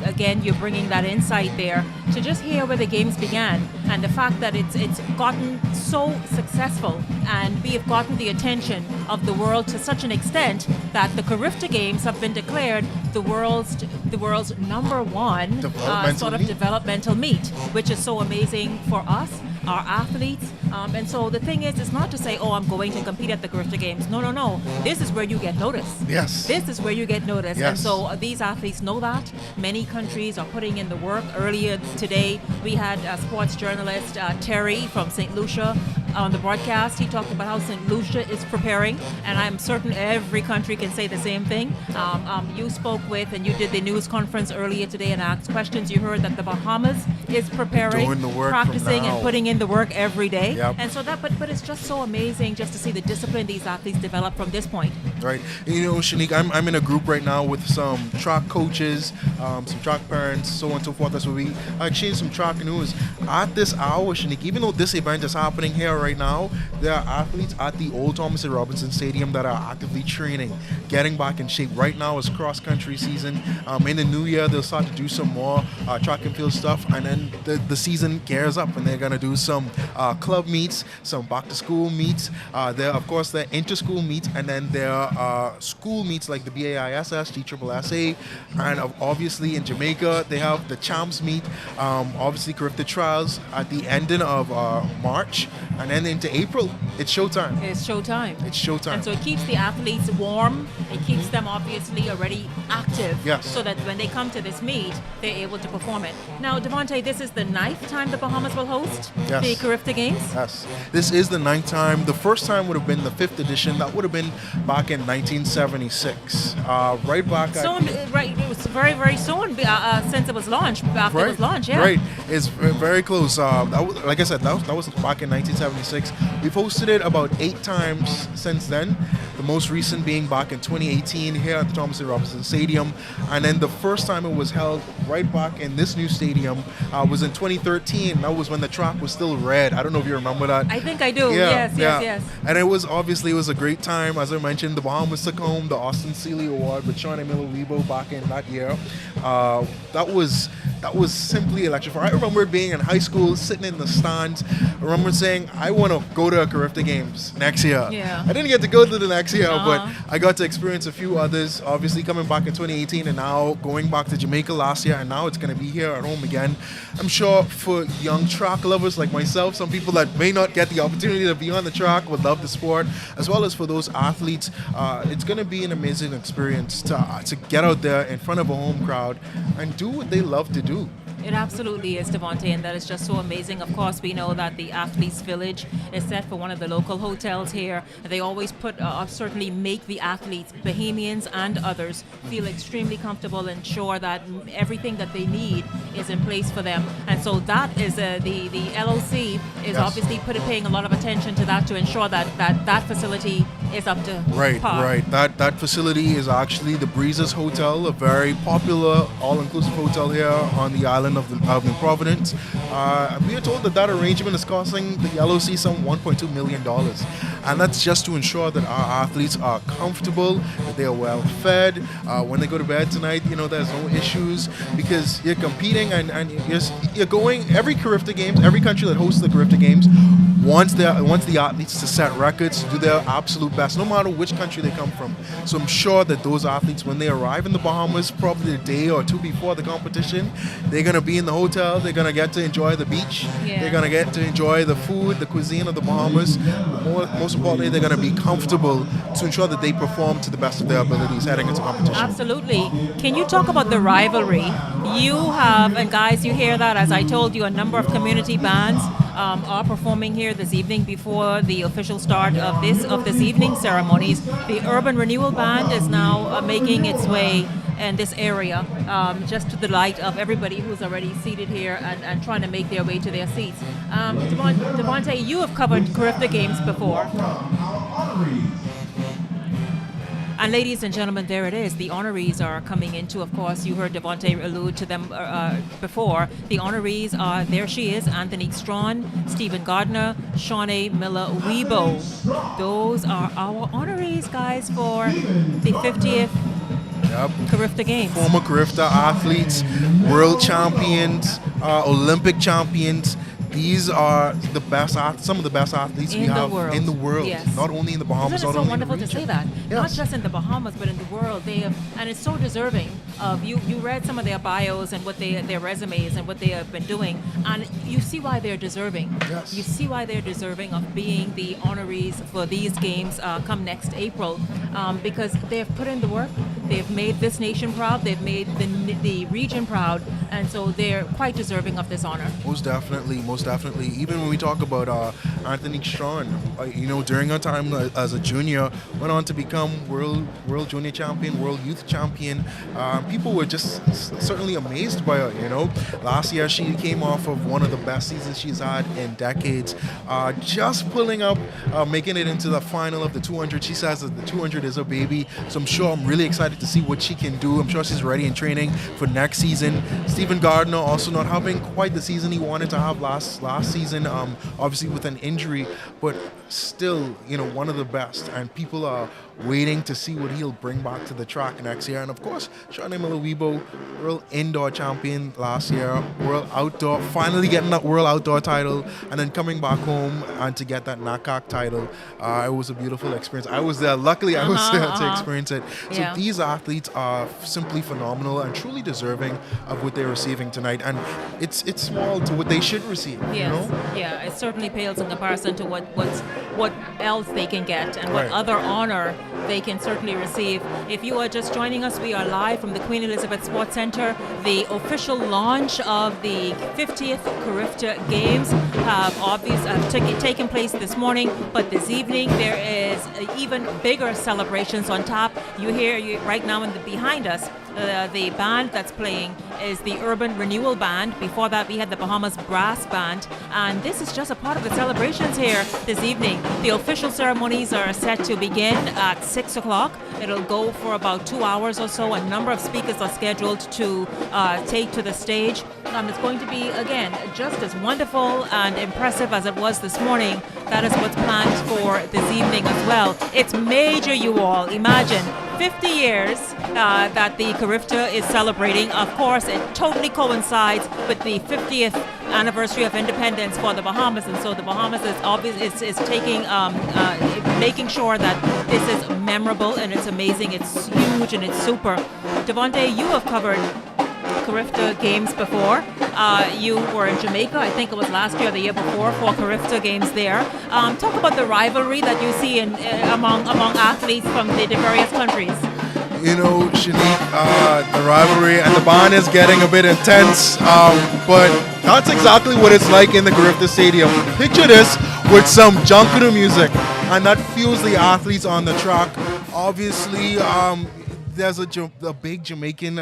again you're bringing that insight there to just hear where the games began and the fact that it's gotten so successful, and we have gotten the attention of the world to such an extent that the Carifta Games have been declared the world's number one developmental meet, which is so amazing for us, our athletes. And so the thing is, it's not to say, I'm going to compete at the Carifta Games. No. This is where you get noticed. Yes. This is where you get noticed. Yes. And so these athletes know that. Many countries are putting in the work. Earlier today, we had sports journalist Terry from St. Lucia on the broadcast. He talked about how St. Lucia is preparing, and I'm certain every country can say the same thing. You spoke with, and you did the news conference earlier today and asked questions. You heard that the Bahamas is preparing, doing the work, practicing and putting in the work every day. Yep. And so but it's just so amazing just to see the discipline these athletes develop from this point. Right. Shanique, I'm in a group right now with some track coaches, some track parents, so on and so forth. That's where we exchange some track news. At this hour, Shanique, even though this event is happening here right now, there are athletes at the Old Thomas and Robinson Stadium that are actively training, getting back in shape. Right now is cross-country season. In the new year, they'll start to do some more track and field stuff, and then the season gears up, and they're going to do some club meets, some back-to-school meets. There, of course, there are inter-school meets, and then there are school meets like the BAISS, GSSSA, and obviously in Jamaica, they have the Champs meet, obviously Carifta Trials at the ending of March, and then into April, it's showtime. It's showtime. It's showtime. And so it keeps the athletes warm. It keeps them obviously already active. Yes. So that when they come to this meet, they're able to perform it. Now, Devontae, this is the 9th time the Bahamas will host the Carifta Games? Yes. This is the 9th time. The first time would have been the 5th edition. That would have been back in 1976. Right back it was very, very soon since it was launched. After it was launched, Right. It's very close. Like I said, that was back in 1976. We've hosted it about 8 times since then. The most recent being back in 2018 here at the Thomas and Robinson Stadium. And then the first time it was held right back in this new stadium was in 2013. That was when the track was still red. I don't know if you remember that. I think I do. Yes. And it was a great time. As I mentioned, the Bahamas took home the Austin Seeley Award with Shawnee Miller Weibo back in that year. That was that was simply electrifying. I remember being in high school, sitting in the stands. I remember saying, I want to go to a Carifta Games next year. Yeah. I didn't get to go to the next year, but Uh-huh. I got to experience a few others, obviously coming back in 2018 and now going back to Jamaica last year, and now it's going to be here at home again. I'm sure for young track lovers like myself, some people that may not get the opportunity to be on the track would love the sport, as well as for those athletes, it's going to be an amazing experience to get out there in front of a home crowd and do what they love to do. It absolutely is, Devontae, and that is just so amazing. Of course, we know that the Athletes Village is set for one of the local hotels here. They always certainly make the athletes, Bahamians and others, feel extremely comfortable and sure that everything that they need is in place for them. And so that is the LOC is Yes. obviously paying a lot of attention to that to ensure that facility is up to Right, par. right. That facility is actually the Breezes Hotel, a very popular all-inclusive hotel here on the island of New Providence. We are told that arrangement is costing the LOC some $1.2 million. And that's just to ensure that our athletes are comfortable, that they are well fed. When they go to bed tonight, there's no issues because you're competing and you're going, every Carifta Games, every country that hosts the Carifta Games wants the athletes to set records, to do their absolute best, no matter which country they come from. So I'm sure that those athletes, when they arrive in the Bahamas, probably a day or two before the competition, they're going to be in the hotel, they're going to get to enjoy the beach, Yeah. they're going to get to enjoy the food, the cuisine of the Bahamas. Most importantly, they're going to be comfortable to ensure that they perform to the best of their abilities heading into competition. Absolutely. Can you talk about the rivalry? You have, and guys, you hear that, as I told you, a number of community bands are performing here this evening before the official start of this evening's ceremonies. The Urban Renewal Band is now making its way in this area, just to the delight of everybody who's already seated here and trying to make their way to their seats. Devontae, you have covered Carifta Games before. And ladies and gentlemen, there it is. The honorees are coming into, of course, you heard Devontae allude to them before. The honorees are, there she is, Anthony Strawn, Stephen Gardner, Shawnee Miller-Weibo. Those are our honorees, guys, for the 50th Yep. Carifta Games. Former Carifta athletes, world champions, Olympic champions. These are the best, some of the best athletes we have in the world. Yes. Not only in the Bahamas, Isn't it not so only wonderful in the to say region. that? Not Yes. just in the Bahamas, but in the world. They have, and it's so deserving of you. You read some of their bios and their resumes and what they have been doing, and you see why they're deserving. Yes. You see why they're deserving of being the honorees for these games come next April, because they have put in the work. They've made this nation proud. They've made the region proud, and so they're quite deserving of this honor. Most definitely, most definitely. Even when we talk about Anthony Strawn, during her time as a junior, went on to become world junior champion, world youth champion. People were just certainly amazed by her. Last year she came off of one of the best seasons she's had in decades, just pulling up, making it into the final of the 200. She says that the 200 is her baby, so I'm really excited to see what she can do. I'm sure she's ready in training for next season. Stephen Gardner also not having quite the season he wanted to have last season, obviously with an injury, but still, one of the best, and people are waiting to see what he'll bring back to the track next year. And of course, Shawnee Miller-Weibo, world indoor champion last year, world outdoor, finally getting that world outdoor title, and then coming back home and to get that NACAC title. It was a beautiful experience. I was there. Luckily, I was there to experience it. So Yeah. these athletes are simply phenomenal and truly deserving of what they're receiving tonight. And it's small to what they should receive. Yes, yeah, it certainly pales in comparison to what else they can get and what Right. other honor they can certainly receive. If you are just joining us, we are live from the Queen Elizabeth Sports Center. The official launch of the 50th Carifta Games have taken place this morning, but this evening there is even bigger celebrations on top. You hear right now behind us. The band that's playing is the Urban Renewal Band. Before that, we had the Bahamas Brass Band. And this is just a part of the celebrations here this evening. The official ceremonies are set to begin at 6 o'clock. It'll go for about 2 hours or so. A number of speakers are scheduled to take to the stage. It's going to be, again, just as wonderful and impressive as it was this morning. That is what's planned for this evening as well. It's major, you all. Imagine 50 years that the Carifta is celebrating. Of course, it totally coincides with the 50th anniversary of independence for the Bahamas, and so the Bahamas is taking, making sure that this is memorable and it's amazing. It's huge and it's super. Devontae, you have covered Carifta Games before. You were in Jamaica, I think it was last year or the year before, for Carifta Games there. Talk about the rivalry that you see among athletes from the various countries. You know, Shanique, the rivalry and the bond is getting a bit intense, but that's exactly what it's like in the Carifta Stadium. Picture this with some Junkanu music, and that fuels the athletes on the track. Obviously, there's a big Jamaican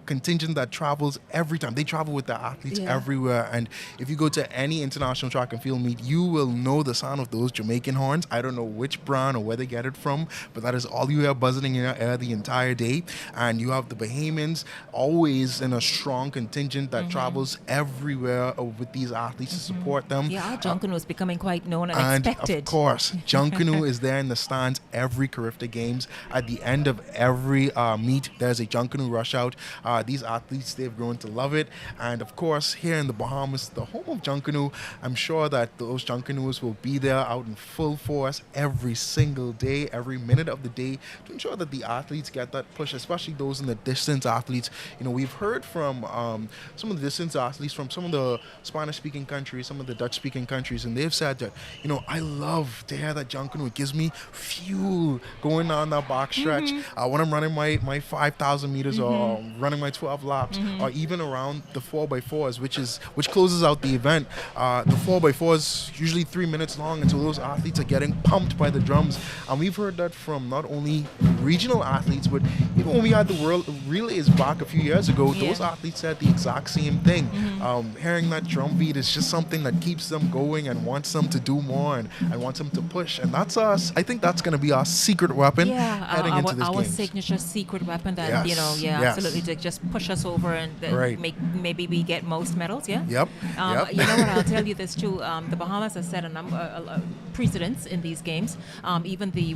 contingent that travels every time. They travel with the athletes everywhere. And if you go to any international track and field meet, you will know the sound of those Jamaican horns. I don't know which brand or where they get it from, but that is all you hear buzzing in your ear the entire day. And you have the Bahamians always in a strong contingent that travels everywhere with these athletes to support them. Yeah, Junkanu is becoming quite known and expected. Of course, Junkanu is there in the stands every Carifta Games. At the end of every meet, there's a Junkanu rush out. These athletes, they've grown to love it. And of course, here in the Bahamas, the home of Junkanu, I'm sure that those Junkanus will be there out in full force every single day, every minute of the day, to ensure that the athletes get that push, especially those in the distance athletes. You know, we've heard from some of the distance athletes from some of the Spanish-speaking countries, some of the Dutch-speaking countries, and they've said that, you know, I love to hear that Junkanu. It gives me fuel going on that back stretch. When I'm running my 5,000 meters or running my 12 laps, or even around the 4x4s, which closes out the event. The 4x4 is usually 3 minutes long, and so those athletes are getting pumped by the drums. And we've heard that from not only regional athletes, but even when we had the World Relays back a few years ago, those athletes said the exact same thing. Hearing that drum beat is just something that keeps them going and wants them to do more and wants them to push. And that's us. I think that's going to be our secret weapon heading into this game. Our signature secret weapon that, absolutely, to just push us over and maybe we get most medals, Yep. You know what, I'll tell you this too, the Bahamas has set a number precedents in these games, even the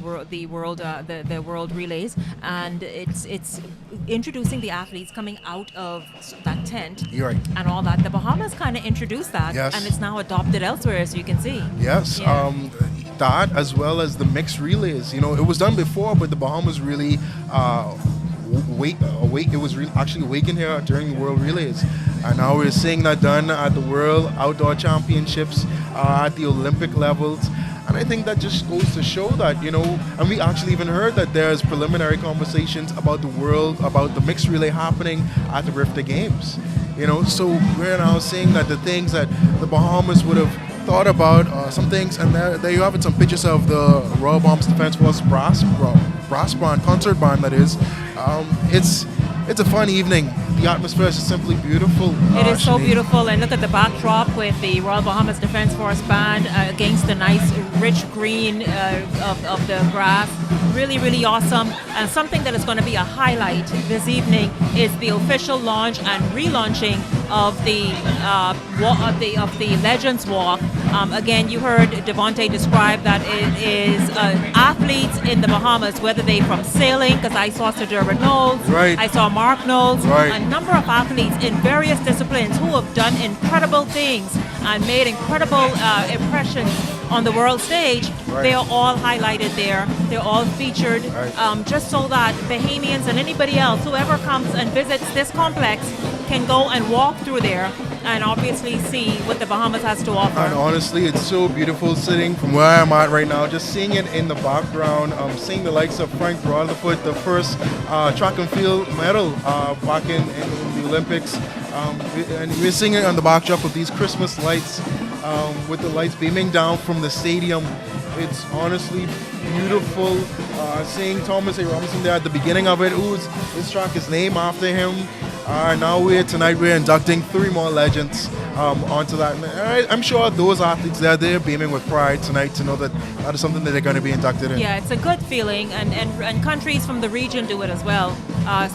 world relays, and it's introducing the athletes coming out of that tent. You're right. And all that. The Bahamas kind of introduced that, and it's now adopted elsewhere, as you can see. Yes. That as well as the mixed relays. You know, it was done before, but the Bahamas really it was actually awakened here during the World Relays, and now we're seeing that done at the World Outdoor Championships, at the Olympic levels. And I think that just goes to show that, you know, and we actually even heard that there's preliminary conversations about the mixed relay happening at the Carifta Games. You know, so we're now seeing that the things that the Bahamas would have thought about, some things, and there you have it, some pictures of the Royal Bahamas Defense Force brass band, concert band that is. It's a fun evening. The atmosphere is simply beautiful. It is so beautiful, and look at the backdrop with the Royal Bahamas Defense Force band against the nice rich green of the grass. Really, really awesome. And something that is going to be a highlight this evening is the official launch and relaunching of the Legends Walk. Again, you heard Devontae describe that it is athletes in the Bahamas, whether they from sailing, because I saw Sir Dermot Knowles, I saw Mark Knowles, a number of athletes in various disciplines who have done incredible things and made incredible impressions on the world stage. They are all highlighted there. They're all featured, just so that Bahamians and anybody else, whoever comes and visits this complex, can go and walk through there and obviously see what the Bahamas has to offer. And honestly, it's so beautiful sitting from where I'm at right now, just seeing it in the background, seeing the likes of Frank Broadfoot, the first track and field medal back in the Olympics. And we're seeing it on the backdrop of these Christmas lights, with the lights beaming down from the stadium. It's honestly beautiful. Seeing Thomas A. Robinson there at the beginning of it. This track is named after him. Now we're inducting 3 more legends onto that. And I'm sure those athletes they're beaming with pride tonight to know that that is something that they're going to be inducted in. Yeah, it's a good feeling, and countries from the region do it as well.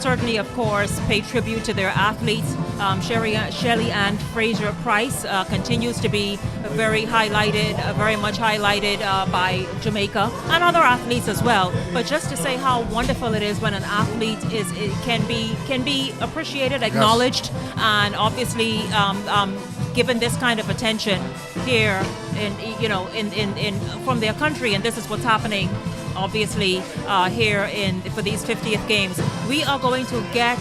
Certainly, of course, pay tribute to their athletes. Shelly Ann Fraser Price continues to be very much highlighted by Jamaica and other athletes as well. But just to say how wonderful it is when an athlete can be appreciated, acknowledged, and obviously given this kind of attention here in from their country, and this is what's happening obviously here for these 50th games. We are going to get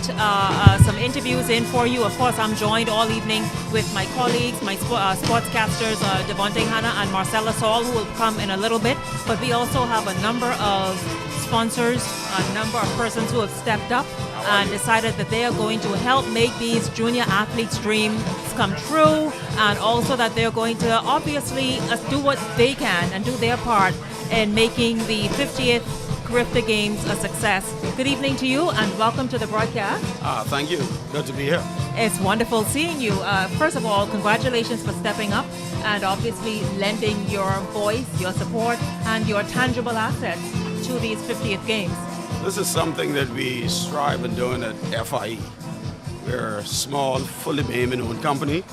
some interviews in for you. Of course, I'm joined all evening with my colleagues, my sportscasters, Devontae Hanna and Marcella Saul, who will come in a little bit. But we also have a number of sponsors, a number of persons who have stepped up and decided that they are going to help make these junior athletes' dreams come true, and also that they're going to obviously do what they can and do their part in making the 50th Carifta Games a success. Good evening to you and welcome to the broadcast. Thank you. Good to be here. It's wonderful seeing you. First of all, congratulations for stepping up and obviously lending your voice, your support, and your tangible assets to these 50th Games. This is something that we strive in doing at FIE. We're a small, fully Bahamian-owned company,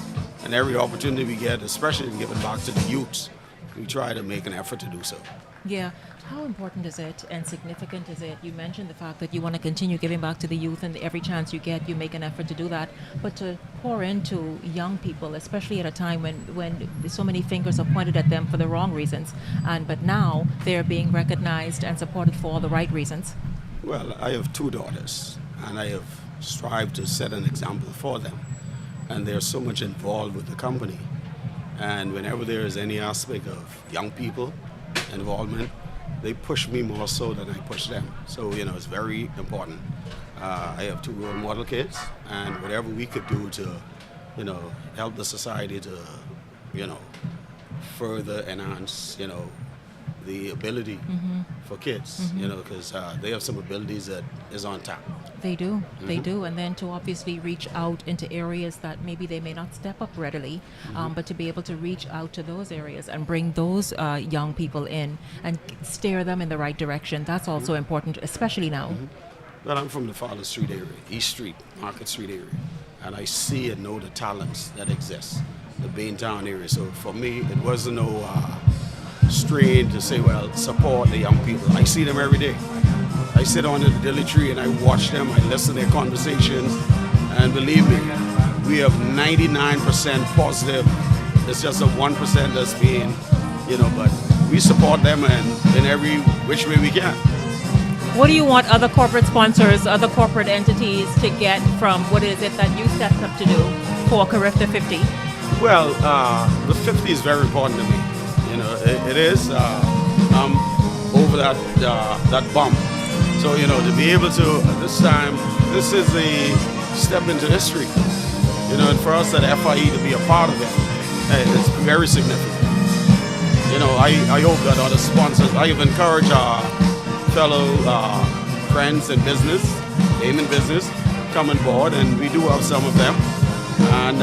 and every opportunity we get, especially giving back to the youths, we try to make an effort to do so. Yeah. How important is it and significant is it? You mentioned the fact that you want to continue giving back to the youth, and every chance you get, you make an effort to do that. But to pour into young people, especially at a time when so many fingers are pointed at them for the wrong reasons, but now they're being recognized and supported for all the right reasons. Well, I have 2 daughters, and I have strived to set an example for them. And they're so much involved with the company. And whenever there is any aspect of young people involvement, they push me more so than I push them. So, it's very important. I have 2 role model kids, and whatever we could do to, help the society to, further enhance, the ability for kids, because they have some abilities that is on tap. They do, they do. And then to obviously reach out into areas that maybe they may not step up readily, but to be able to reach out to those areas and bring those young people in and steer them in the right direction. That's also important, especially now. Well, I'm from the Fowler Street area, East Street, Market Street area, and I see and know the talents that exist, the Baintown area. So for me, it wasn't no strain to say, well, support the young people. I see them every day. I sit under the dilly tree and I watch them, I listen to their conversations, and believe me, we have 99% positive. It's just a 1% that's being, but we support them and in every which way we can. What do you want other corporate sponsors, other corporate entities to get from what is it that you stepped up to do for Carifta 50? Well, the 50 is very important to me. It is. I'm over that bump. So, to be able to, at this time, this is a step into history. And for us at FIE to be a part of it, it's very significant. I hope that other sponsors, I have encouraged our fellow friends in business, aim in business, come on board, and we do have some of them. And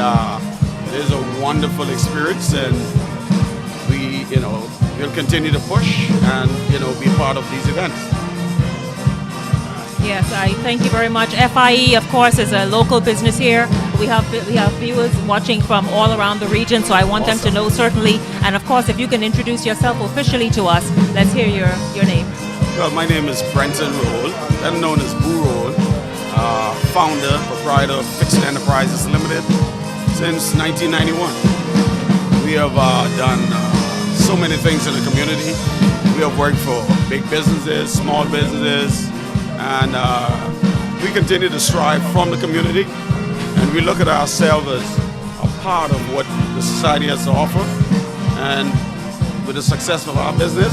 it is a wonderful experience, and we'll continue to push and, be part of these events. Yes, I thank you very much. FIE, of course, is a local business here. We have viewers watching from all around the region, so I want them to know certainly. And of course, if you can introduce yourself officially to us, let's hear your name. Well, my name is Brenton Roll, better known as Boo Roll, founder, proprietor of Fixed Enterprises Limited since 1991. We have done so many things in the community. We have worked for big businesses, small businesses, and we continue to strive from the community, and we look at ourselves as a part of what the society has to offer. And with the success of our business,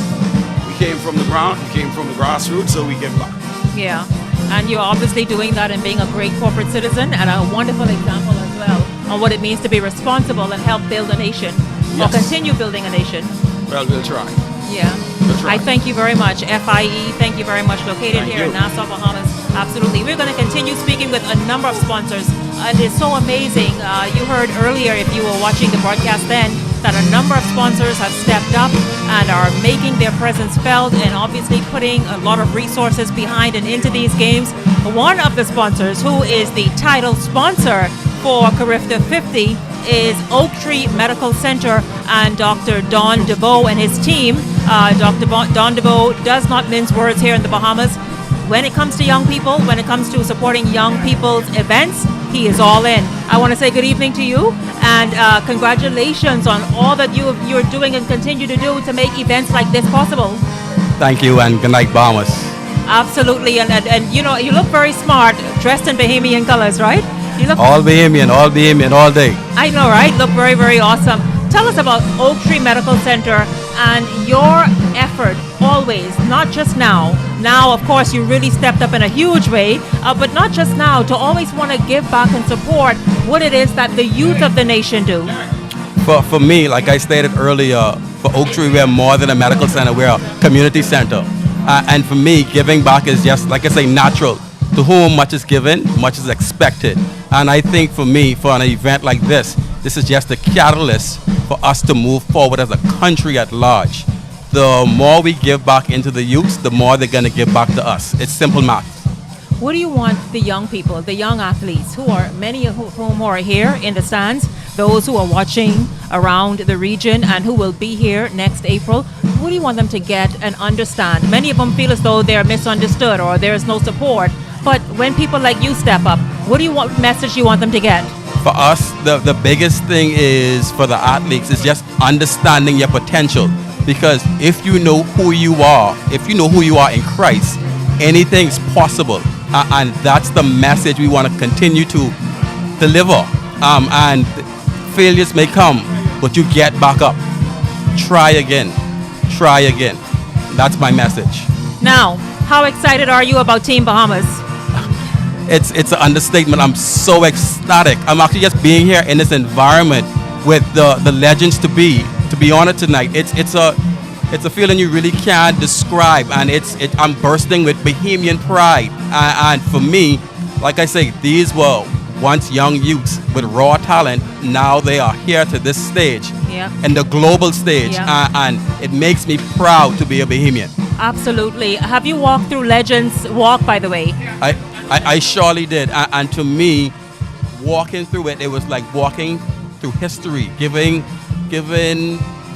we came from the ground, we came from the grassroots, so we give back. Yeah, and you're obviously doing that and being a great corporate citizen and a wonderful example as well on what it means to be responsible and help build a nation, or continue building a nation. Well, we'll try. Yeah. We'll try. I thank you very much. FIE, thank you very much. Located here in Nassau, Bahamas. Absolutely. We're going to continue speaking with a number of sponsors. And it's so amazing. You heard earlier, if you were watching the broadcast then, that a number of sponsors have stepped up and are making their presence felt and obviously putting a lot of resources behind and into these games. One of the sponsors, who is the title sponsor for Carifta 50, is Oak Tree Medical Center and Dr. Don DeVoe and his team. Dr. Don DeVoe does not mince words here in the Bahamas. When it comes to young people, when it comes to supporting young people's events, he is all in. I want to say good evening to you and congratulations on all that you're doing and continue to do to make events like this possible. Thank you, and good night, Bahamas. Absolutely, and you know, you look very smart, dressed in Bahamian colors, right? You look All Bahamian, all day. I know, right? Look very, very awesome. Tell us about Oak Tree Medical Center and your effort always, not just now. Now, of course, you really stepped up in a huge way, but not just now, to always want to give back and support what it is that the youth of the nation do. For me, like I stated earlier, for Oak Tree, we're more than a medical center, we're a community center. And for me, giving back is just, like I say, natural. To whom much is given, much is expected. And I think for me, for an event like this is just a catalyst for us to move forward as a country at large. The more we give back into the youth, the more they're going to give back to us. It's simple math. What do you want the young people, the young athletes, who are many of whom are here in the stands, those who are watching around the region and who will be here next April, what do you want them to get and understand? Many of them feel as though they're misunderstood or there's no support. But when people like you step up, what do you want message you want them to get? For us, the biggest thing is for the athletes is just understanding your potential. Because if you know who you are, in Christ, anything's possible. And that's the message we want to continue to deliver. And failures may come, but you get back up. Try again. That's my message. Now, how excited are you about Team Bahamas? It's an understatement. I'm so ecstatic. I'm actually just being here in this environment with the legends to be honored tonight. It's a feeling you really can't describe, and I'm bursting with Bahamian pride. And for me, like I say, these were once young youths with raw talent. Now they are here to this stage, and the global stage, and it makes me proud to be a Bahamian. Absolutely. Have you walked through Legends Walk, by the way? I surely did, and to me, walking through it was like walking through history, giving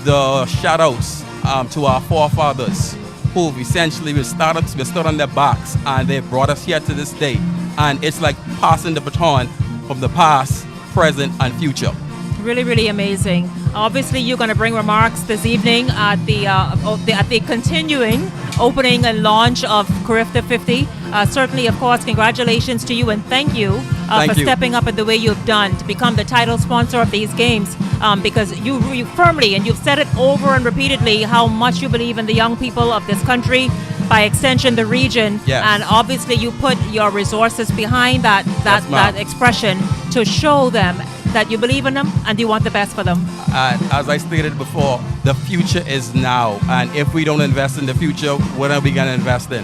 the shout outs to our forefathers who essentially we stood on their backs and they brought us here to this day, and it's like passing the baton from the past, present and future. Really, really amazing. Obviously, you're going to bring remarks this evening at the continuing opening and launch of Carifta 50. Certainly, of course, congratulations to you and thank you for stepping up in the way you've done to become the title sponsor of these games. Because you firmly, and you've said it over and repeatedly, how much you believe in the young people of this country, by extension the region, and obviously you put your resources behind that expression to show them that you believe in them and you want the best for them. As I stated before, the future is now, and if we don't invest in the future, what are we going to invest in?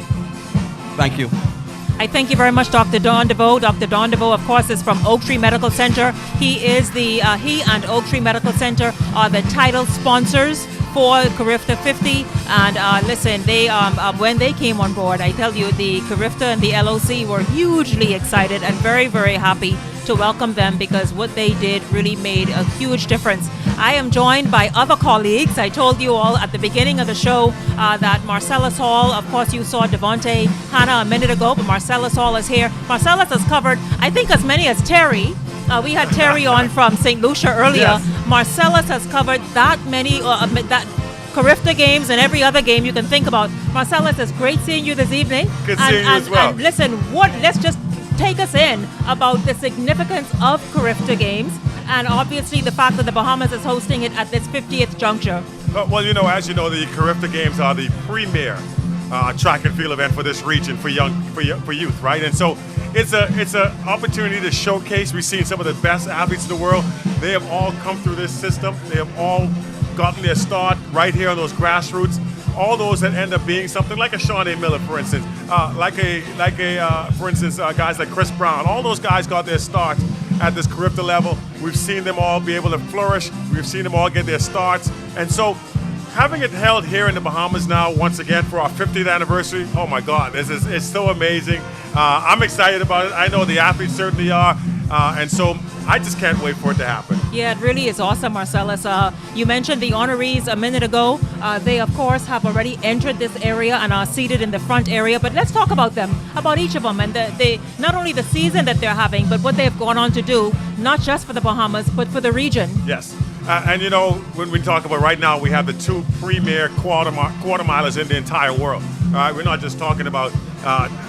Thank you. I thank you very much, Dr. Don DeVoe. Dr. Don DeVoe, of course, is from Oak Tree Medical Center. He and Oak Tree Medical Center are the title sponsors for Carifta 50. And listen, they when they came on board, I tell you, the Carifta and the LOC were hugely excited and very, very happy to welcome them, because what they did really made a huge difference. I am joined by other colleagues. I told you all at the beginning of the show that Marcellus Hall, of course you saw Devontae Hannah a minute ago, but Marcellus Hall is here. Marcellus has covered, I think, as many as Terry. We had Terry on from St. Lucia earlier. Yes. Marcellus has covered that many, that Carifta games and every other game you can think about. Marcellus, it's great seeing you this evening. Good seeing you as well. And listen, let's just take us in about the significance of Carifta Games and obviously the fact that the Bahamas is hosting it at this 50th juncture. Well, as you know, the Carifta Games are the premier track and field event for this region for youth, right? And so it's an opportunity to showcase. We've seen some of the best athletes in the world. They have all come through this system. They have all gotten their start right here on those grassroots. all those that end up being something like a Sean A. Miller, for instance, for instance, guys like Chris Brown. All those guys got their starts at this Carifta level. We've seen them all be able to flourish. We've seen them all get their starts. And so having it held here in the Bahamas now, once again, for our 50th anniversary, oh my God, it's so amazing. I'm excited about it. I know the athletes certainly are. And so I just can't wait for it to happen. Yeah, it really is awesome, Marcellus. You mentioned the honorees a minute ago. They, of course, have already entered this area and are seated in the front area. But let's talk about them, about each of them, and not only the season that they're having, but what they've gone on to do, not just for the Bahamas, but for the region. Yes. And you know, when we talk about right now, we have the two premier quarter milers in the entire world. We're not just talking about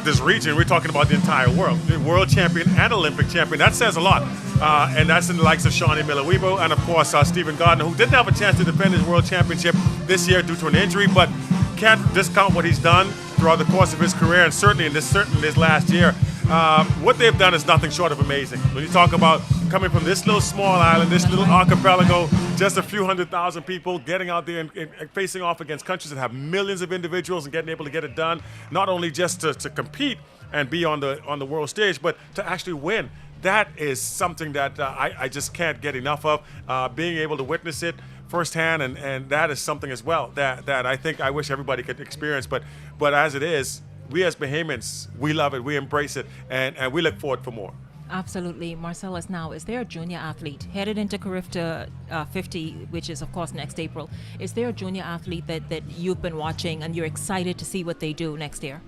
this region, we're talking about the entire world. The world champion and Olympic champion. That says a lot. And that's in the likes of Shawnee Miller-Weebo and, of course, Stephen Gardner, who didn't have a chance to defend his world championship this year due to an injury, but can't discount what he's done throughout the course of his career, and certainly in this last year. What they've done is nothing short of amazing. When you talk about coming from this little small island, this little archipelago, just a few 100,000 people, getting out there and facing off against countries that have millions of individuals and getting able to get it done, not only just to compete and be on the world stage, but to actually win. That is something that I just can't get enough of, being able to witness it firsthand, and that is something as well that I wish everybody could experience. But as it is, we as Bahamians, we love it, we embrace it, and we look forward for more. Absolutely. Marcellus, now, is there a junior athlete headed into Carifta 50, which is, of course, next April? Is there a junior athlete that you've been watching and you're excited to see what they do next year?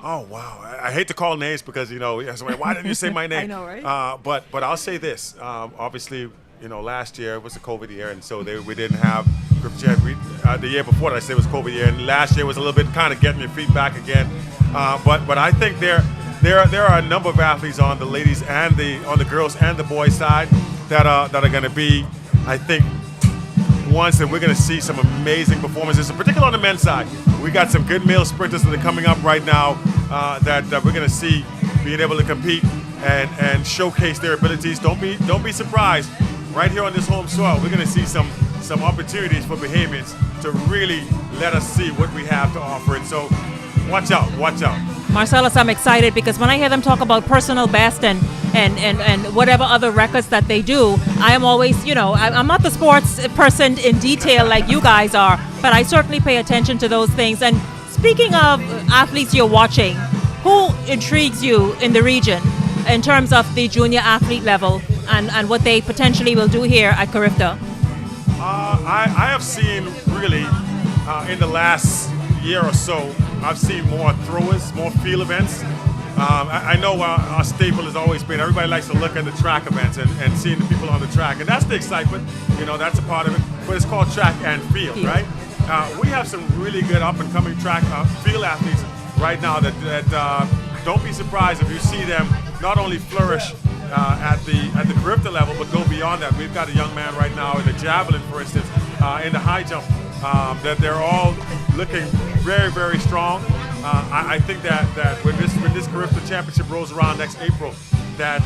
Oh, wow. I hate to call names because, you know, why didn't you say my name? I know, right? But I'll say this. Obviously, you know, last year was a COVID year, and so we didn't have the year before that, I say, was COVID year, and last year was a little bit kind of getting your feet back again. But I think there are a number of athletes on the ladies and on the girls and the boys side that are going to be, I think, ones that we're going to see some amazing performances, particularly on the men's side. We got some good male sprinters that are coming up right now that we're going to see being able to compete and showcase their abilities. Don't be surprised. Right here on this home soil, we're going to see some opportunities for Bahamians to really let us see what we have to offer. And so, watch out. Marcellus, I'm excited because when I hear them talk about personal best and whatever other records that they do, I am always, you know, I'm not the sports person in detail like you guys are, but I certainly pay attention to those things. And speaking of athletes you're watching, who intrigues you in the region in terms of the junior athlete level and what they potentially will do here at Carifta? I have seen really in the last year or so, I've seen more throwers, more field events. I know our staple has always been everybody likes to look at the track events and seeing the people on the track, and that's the excitement. You know, that's a part of it. But it's called track and field, right? We have some really good up-and-coming track field athletes right now that don't be surprised if you see them not only flourish at the Carifta level, but go beyond that. We've got a young man right now in the javelin, for instance, in the high jump, that they're all looking very, very strong. I think that when this Carifta Championship rolls around next April, that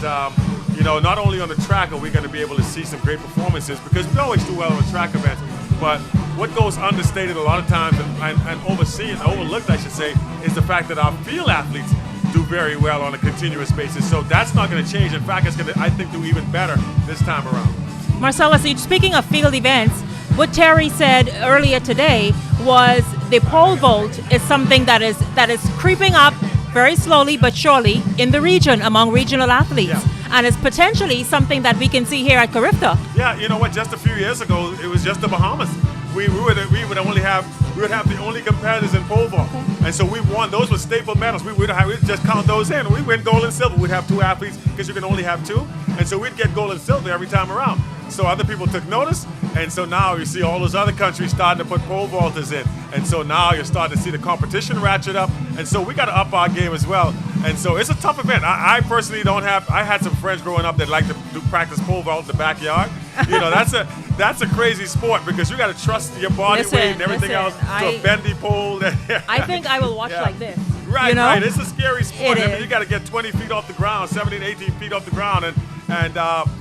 you know, not only on the track are we going to be able to see some great performances, because we always do well on track events, but what goes understated a lot of times and overlooked, I should say, is the fact that our field athletes do very well on a continuous basis. So that's not going to change. In fact, it's going to, I think, do even better this time around. Marcellus, speaking of field events, what Terry said earlier today was the pole vault is something that is creeping up very slowly but surely in the region among regional athletes. Yeah. And it's potentially something that we can see here at Carifta. Yeah, you know what? Just a few years ago, it was just the Bahamas. We would have the only competitors in pole vault, and so we won. Those were staple medals. We'd just count those in. We win gold and silver. We'd have two athletes because you can only have two, and so we'd get gold and silver every time around. So other people took notice, and so now you see all those other countries starting to put pole vaulters in, and so now you're starting to see the competition ratchet up, and so we got to up our game as well. And so it's a tough event. I personally don't have. I had some friends growing up that like to do practice pole vault in the backyard. You know, that's a crazy sport because you got to trust your body weight and everything else to a bendy pole. I think I will watch like this. Right, you know? right. It's a scary sport. It I mean, is. you got to get 20 feet off the ground, 17, 18 feet off the ground, and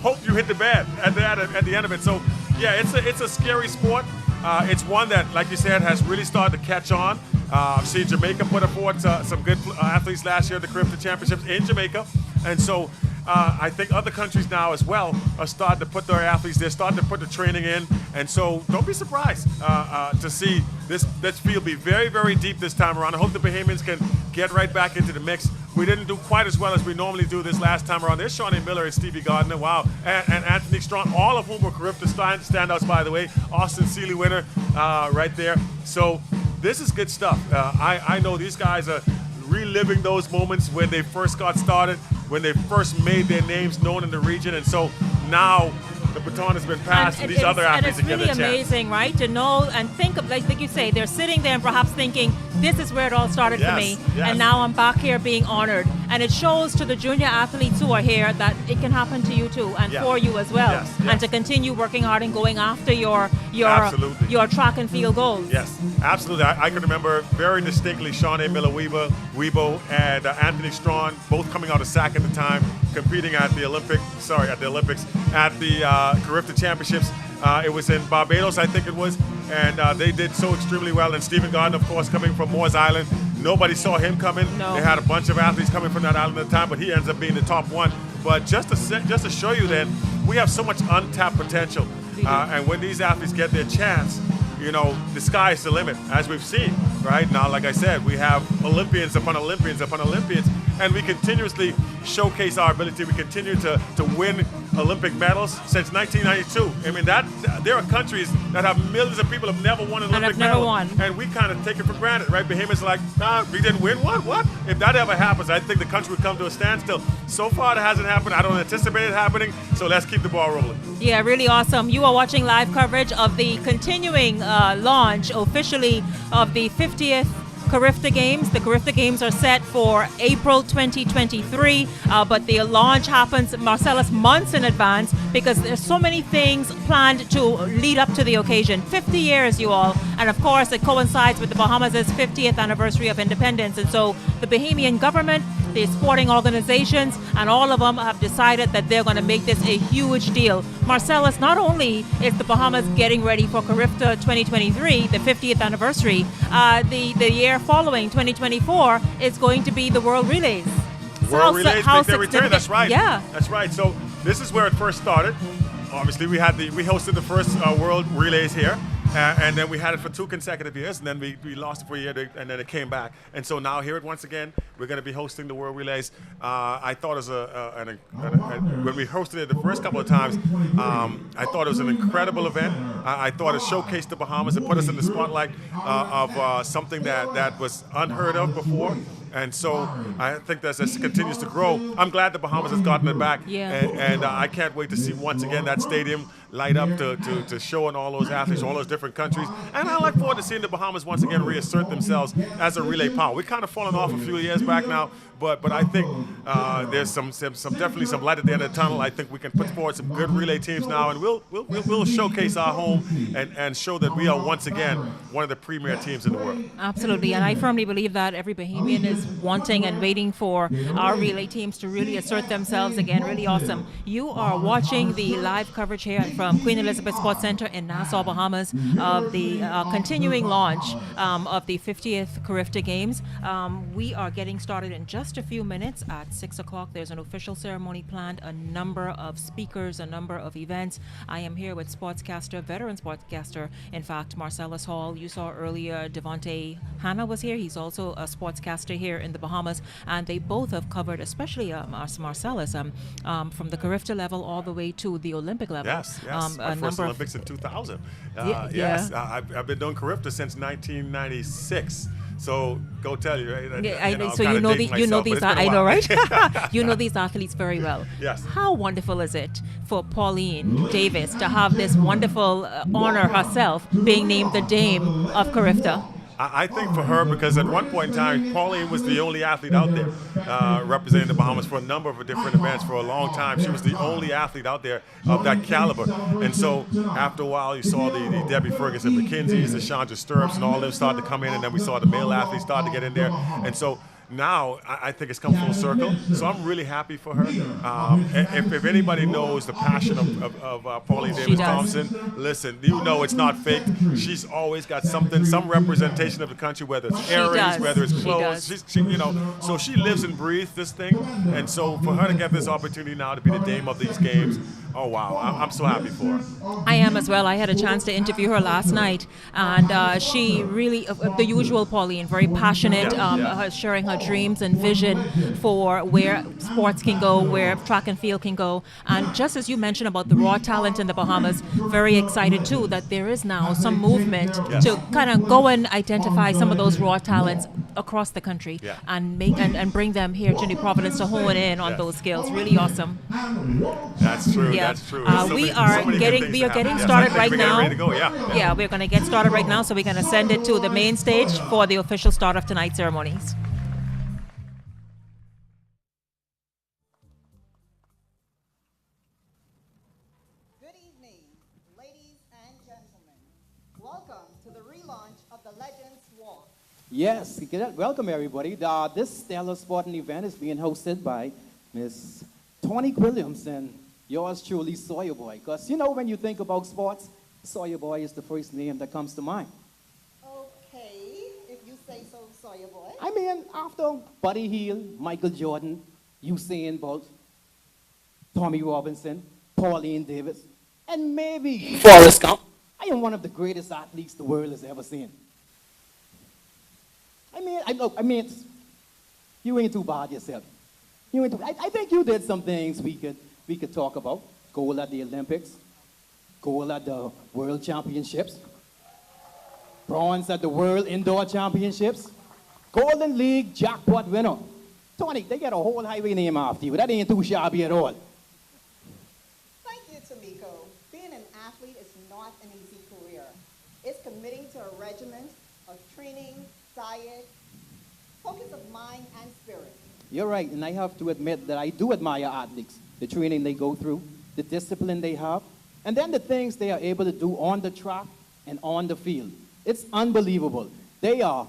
hope you hit the bed at the end of it. So, yeah, it's a scary sport. it's one that, like you said, has really started to catch on. I've seen Jamaica put forward some good athletes last year at the Carifta Championships in Jamaica. And so I think other countries now as well are starting to put their athletes, they're starting to put the training in. And so don't be surprised to see this field be very, very deep this time around. I hope the Bahamians can get right back into the mix. We didn't do quite as well as we normally do this last time around. There's Shawnee Miller and Stevie Gardner, wow, and Anthony Strong, all of whom were Carifta standouts, by the way. Austin Seeley winner right there. So this is good stuff. I know these guys are reliving those moments when they first got started, when they first made their names known in the region, and so now the baton has been passed, and these other athletes are getting a chance. And it's really amazing, right, to know and think of, like you say, they're sitting there and perhaps thinking, this is where it all started for me, and now I'm back here being honored. And it shows to the junior athletes who are here that it can happen to you too, and for you as well, and to continue working hard and going after your track and field goals. Yes, absolutely. I can remember very distinctly Shawnee Miller Weibo and Anthony Strong, both coming out of SAC at the time, competing at the Olympics, at the Carifta Championships. It was in Barbados, I think it was, and they did so extremely well. And Stephen Gardner, of course, coming from Moores Island. Nobody saw him coming. No. They had a bunch of athletes coming from that island at the time, but he ends up being the top one. But just to show you then, we have so much untapped potential. And when these athletes get their chance, you know, the sky is the limit, as we've seen, right? Now, like I said, we have Olympians upon Olympians upon Olympians, and we continuously showcase our ability. We continue to win Olympic medals since 1992. I mean, there are countries that have millions of people have never won an Olympic medal. And we kind of take it for granted, right? Bahamians are like, nah, we didn't win one? What? If that ever happens, I think the country would come to a standstill. So far, it hasn't happened. I don't anticipate it happening, so let's keep the ball rolling. Yeah, really awesome. You are watching live coverage of the continuing launch officially of the 50th Carifta Games. The Carifta Games are set for April 2023, but the launch happens, Marcellus, months in advance because there's so many things planned to lead up to the occasion. 50 years, you all, and of course it coincides with the Bahamas' 50th anniversary of independence, and so the Bahamian government, the sporting organizations, and all of them have decided that they're going to make this a huge deal. Marcellus, not only is the Bahamas getting ready for Carifta 2023, the 50th anniversary, the year following, 2024, is going to be the World Relays. World Relays make their return, that's right. Yeah. That's right. So this is where it first started. Obviously, we hosted the first World Relays here. And then we had it for 2 consecutive years, and then we lost it for a year, and then it came back. And so now here it once again, we're going to be hosting the World Relays. I thought it was when we hosted it the first couple of times, I thought it was an incredible event. I thought it showcased the Bahamas and put us in the spotlight of something that was unheard of before. And so I think that as this continues to grow, I'm glad the Bahamas has gotten it back. Yeah. And I can't wait to see once again that stadium light up to showing all those athletes, all those different countries. And I look forward to seeing the Bahamas once again reassert themselves as a relay power. We've kind of fallen off a few years back now, but I think there's some definitely some light at the end of the tunnel. I think we can put forward some good relay teams now, and we'll showcase our home and show that we are once again one of the premier teams in the world. Absolutely, and I firmly believe that every Bahamian is wanting and waiting for our relay teams to really assert themselves again. Really awesome. You are watching the live coverage here from Queen Elizabeth Sports Center in Nassau, Bahamas, of the continuing launch of the 50th Carifta Games. We are getting started in just a few minutes at 6 o'clock. There's an official ceremony planned, a number of speakers, a number of events. I am here with sportscaster, veteran sportscaster, in fact, Marcellus Hall. You saw earlier Devontae Hanna was here. He's also a sportscaster here in the Bahamas, and they both have covered, especially Marcellus, from the Carifta level all the way to the Olympic level. Yes. My first Olympics in 2000. Yes, I've been doing Carifta since 1996. So go tell you, right? So you know these. I know, right? You know these athletes very well. Yes. How wonderful is it for Pauline Davis to have this wonderful honor herself, being named the Dame of Carifta? I think for her, because at one point in time, Pauline was the only athlete out there representing the Bahamas for a number of different events for a long time. She was the only athlete out there of that caliber. And so after a while, you saw the Debbie Ferguson McKenzie's, the Chandra Stirrups, and all of them started to come in, and then we saw the male athletes start to get in there. And so now I think it's come full circle. So I'm really happy for her. If anybody knows the passion of Pauline Davis Thompson, listen, you know it's not fake. She's always got something, some representation of the country, whether it's earrings, whether it's clothes. She, you know, so she lives and breathes this thing. And so for her to get this opportunity now to be the dame of these games, oh wow, I'm so happy for her. I am as well. I had a chance to interview her last night, and she really, the usual Pauline, very passionate, sharing her dreams and vision for where sports can go, where track and field can go. And just as you mentioned about the raw talent in the Bahamas, very excited too that there is now some movement to kind of go and identify some of those raw talents across the country and make and bring them here to New Providence to hone in on those skills. Really awesome. That's true. Yeah. That's true. We are getting started right now. Ready to go, yeah, we're going to get started right now, so we're going to send it to the main stage for the official start of tonight's ceremonies. Good evening, ladies and gentlemen. Welcome to the relaunch of the Legends Walk. Yes, welcome everybody. This stellar sporting event is being hosted by Miss Tony Williams and yours truly, Sawyer Boy. Because you know, when you think about sports, Sawyer Boy is the first name that comes to mind. Okay, if you say so, Sawyer Boy. I mean, after Buddy Hield, Michael Jordan, Usain Bolt, Tommy Robinson, Pauline Davis, and maybe Forrest Gump, I am one of the greatest athletes the world has ever seen. I mean, you ain't too bad yourself. I think you did some things we could talk about. Gold at the Olympics, gold at the World Championships, bronze at the World Indoor Championships, Golden League jackpot winner. Tony, they get a whole highway name after you. That ain't too shabby at all. Thank you, Tamiko. Being an athlete is not an easy career. It's committing to a regimen of training, diet, focus of mind and spirit. You're right, and I have to admit that I do admire athletes, the training they go through, the discipline they have, and then the things they are able to do on the track and on the field. It's unbelievable. They are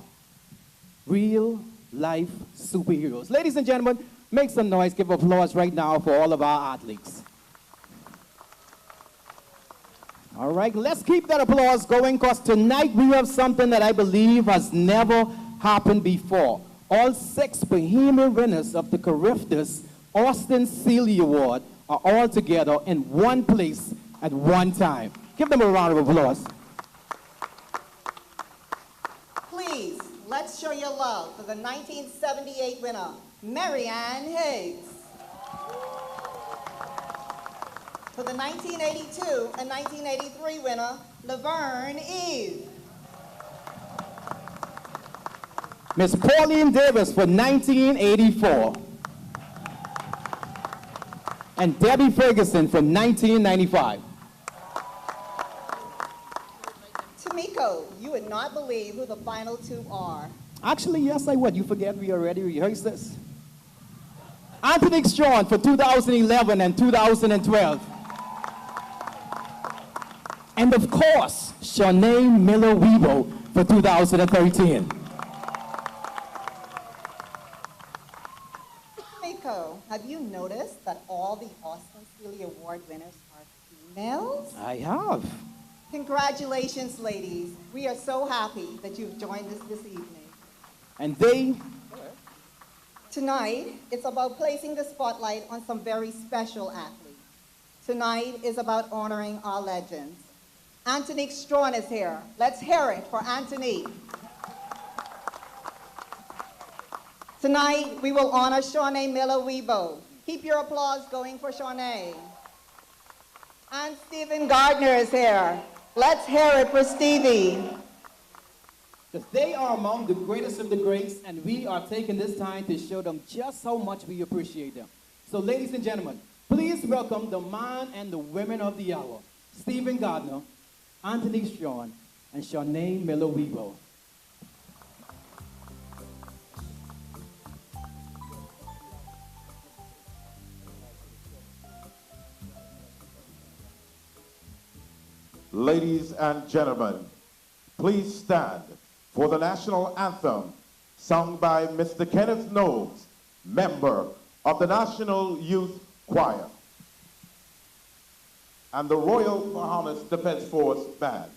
real-life superheroes. Ladies and gentlemen, make some noise, give applause right now for all of our athletes. All right, let's keep that applause going, because tonight we have something that I believe has never happened before. All 6 Bohemian winners of the Carifta's Austin Seeley Award are all together in one place at one time. Give them a round of applause. Please, let's show your love for the 1978 winner, Marianne Higgs. For the 1982 and 1983 winner, Laverne Eve. Miss Pauline Davis for 1984. And Debbie Ferguson for 1995. Tamiko, you would not believe who the final 2 are. Actually, yes, I would. You forget we already rehearsed this. Anthony Strawn for 2011 and 2012. And of course, Shanae Miller-Weibo for 2013. Tamiko, have you noticed that all the Austin Seeley Award winners are females? I have. Congratulations, ladies. We are so happy that you've joined us this evening. And they... Tonight, it's about placing the spotlight on some very special athletes. Tonight is about honoring our legends. Antonique Strawn is here. Let's hear it for Antonique. Tonight, we will honor Shanae Miller-Weibo. Keep your applause going for Shanae. And Stephen Gardner is here. Let's hear it for Stevie. Because they are among the greatest of the greats, and we are taking this time to show them just how much we appreciate them. So ladies and gentlemen, please welcome the man and the women of the hour, Stephen Gardner, Anthony Strawn, and Shanae Miller-Weibo. Ladies and gentlemen, please stand for the national anthem, sung by Mr. Kenneth Knowles, member of the National Youth Choir, and the Royal Bahamas Defense Force Band.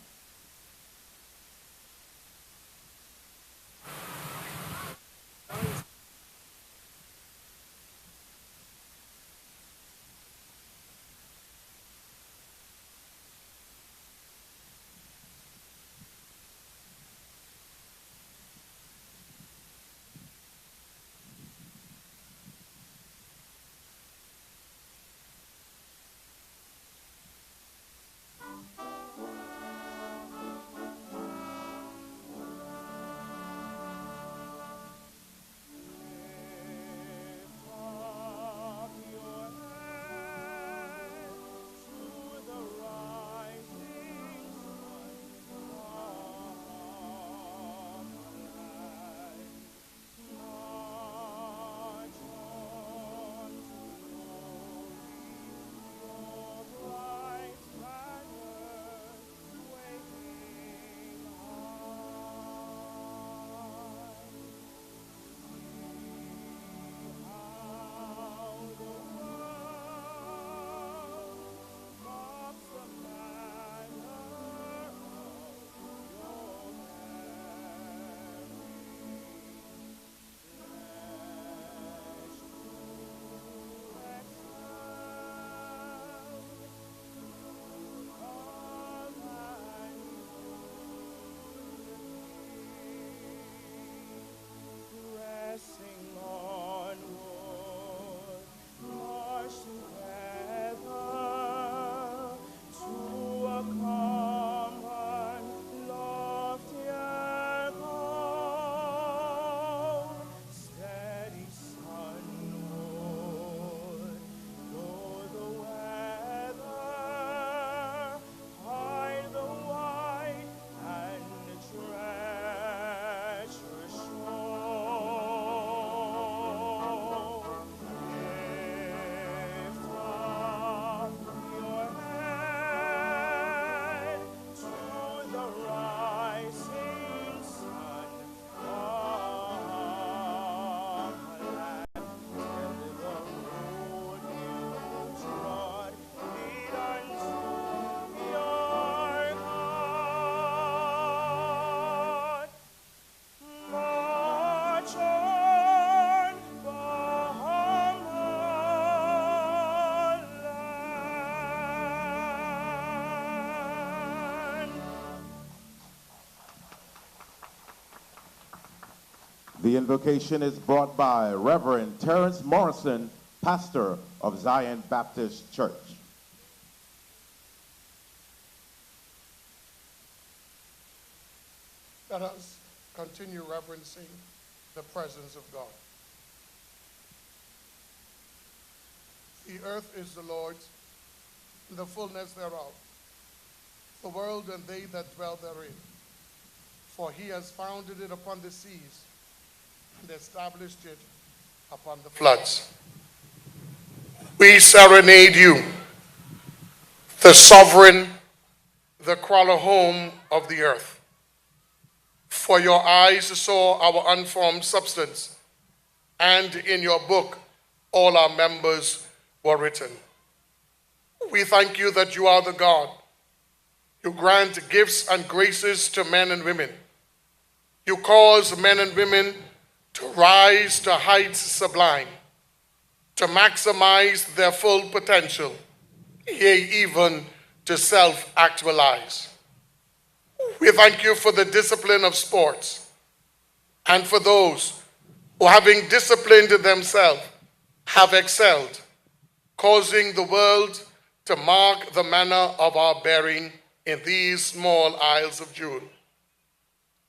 The invocation is brought by Reverend Terrence Morrison, pastor of Zion Baptist Church. Let us continue reverencing the presence of God. The earth is the Lord's, and the fullness thereof, the world and they that dwell therein. For he has founded it upon the seas, and established it upon the floods. We serenade you, the sovereign, the crawler home of the earth. For your eyes saw our unformed substance, and in your book all our members were written. We thank you that you are the God. You grant gifts and graces to men and women. You cause men and women to rise to heights sublime, to maximize their full potential, yea, even to self-actualize. We thank you for the discipline of sports, and for those who, having disciplined themselves, have excelled, causing the world to mark the manner of our bearing in these small isles of June.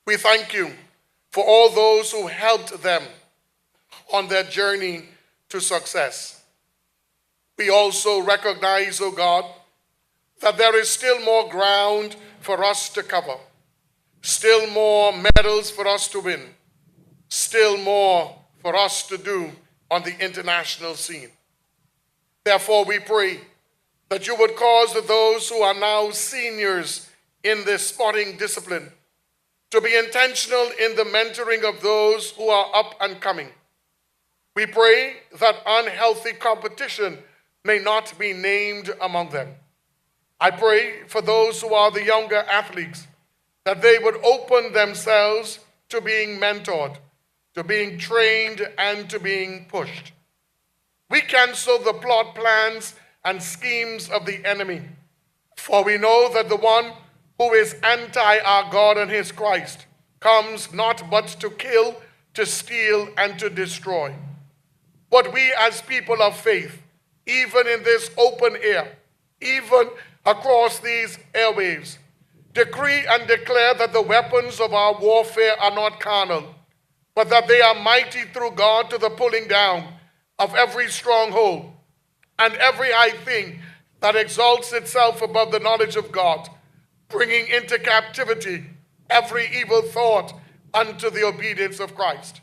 We thank you for all those who helped them on their journey to success. We also recognize, O God, that there is still more ground for us to cover, still more medals for us to win, still more for us to do on the international scene. Therefore, we pray that you would cause those who are now seniors in this sporting discipline to be intentional in the mentoring of those who are up and coming. We pray that unhealthy competition may not be named among them. I pray for those who are the younger athletes, that they would open themselves to being mentored, to being trained, and to being pushed. We cancel the plot plans and schemes of the enemy, for we know that the one who is anti our God and his Christ comes not but to kill, to steal, and to destroy. But we as people of faith, even in this open air, even across these airwaves, decree and declare that the weapons of our warfare are not carnal, but that they are mighty through God to the pulling down of every stronghold and every high thing that exalts itself above the knowledge of God, bringing into captivity every evil thought unto the obedience of Christ.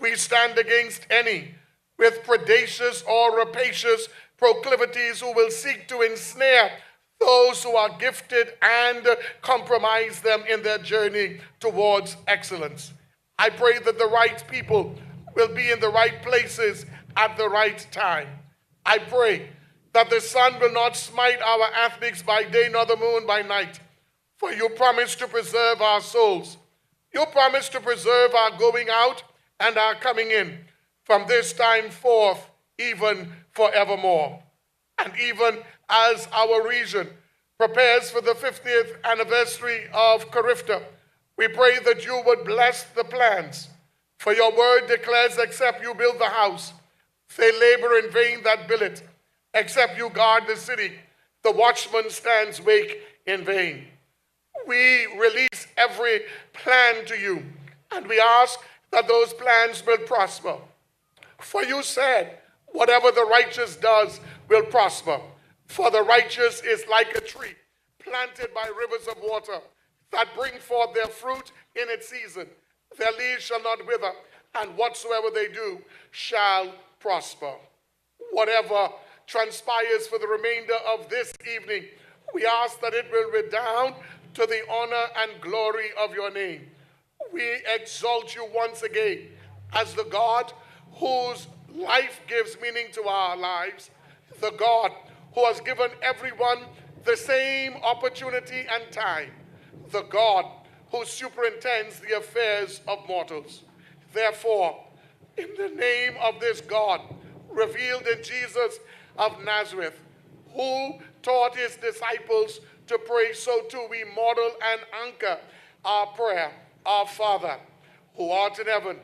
We stand against any with predacious or rapacious proclivities who will seek to ensnare those who are gifted and compromise them in their journey towards excellence. I pray that the right people will be in the right places at the right time. I pray that the sun will not smite our athletes by day nor the moon by night, for you promise to preserve our souls. You promise to preserve our going out and our coming in from this time forth, even forevermore. And even as our region prepares for the 50th anniversary of Carifta, we pray that you would bless the plans. For your word declares, except you build the house, they labor in vain that build it. Except you guard the city, the watchman stands wake in vain. We release every plan to you, and we ask that those plans will prosper. For you said, whatever the righteous does will prosper. For the righteous is like a tree planted by rivers of water that bring forth their fruit in its season. Their leaves shall not wither, and whatsoever they do shall prosper. Whatever transpires for the remainder of this evening, we ask that it will redound to the honor and glory of your name. We exalt you once again as the God whose life gives meaning to our lives, the God who has given everyone the same opportunity and time, the God who superintends the affairs of mortals. Therefore, in the name of this God, revealed in Jesus of Nazareth, who taught his disciples to pray, so too we model and anchor our prayer. Our Father, who art in heaven,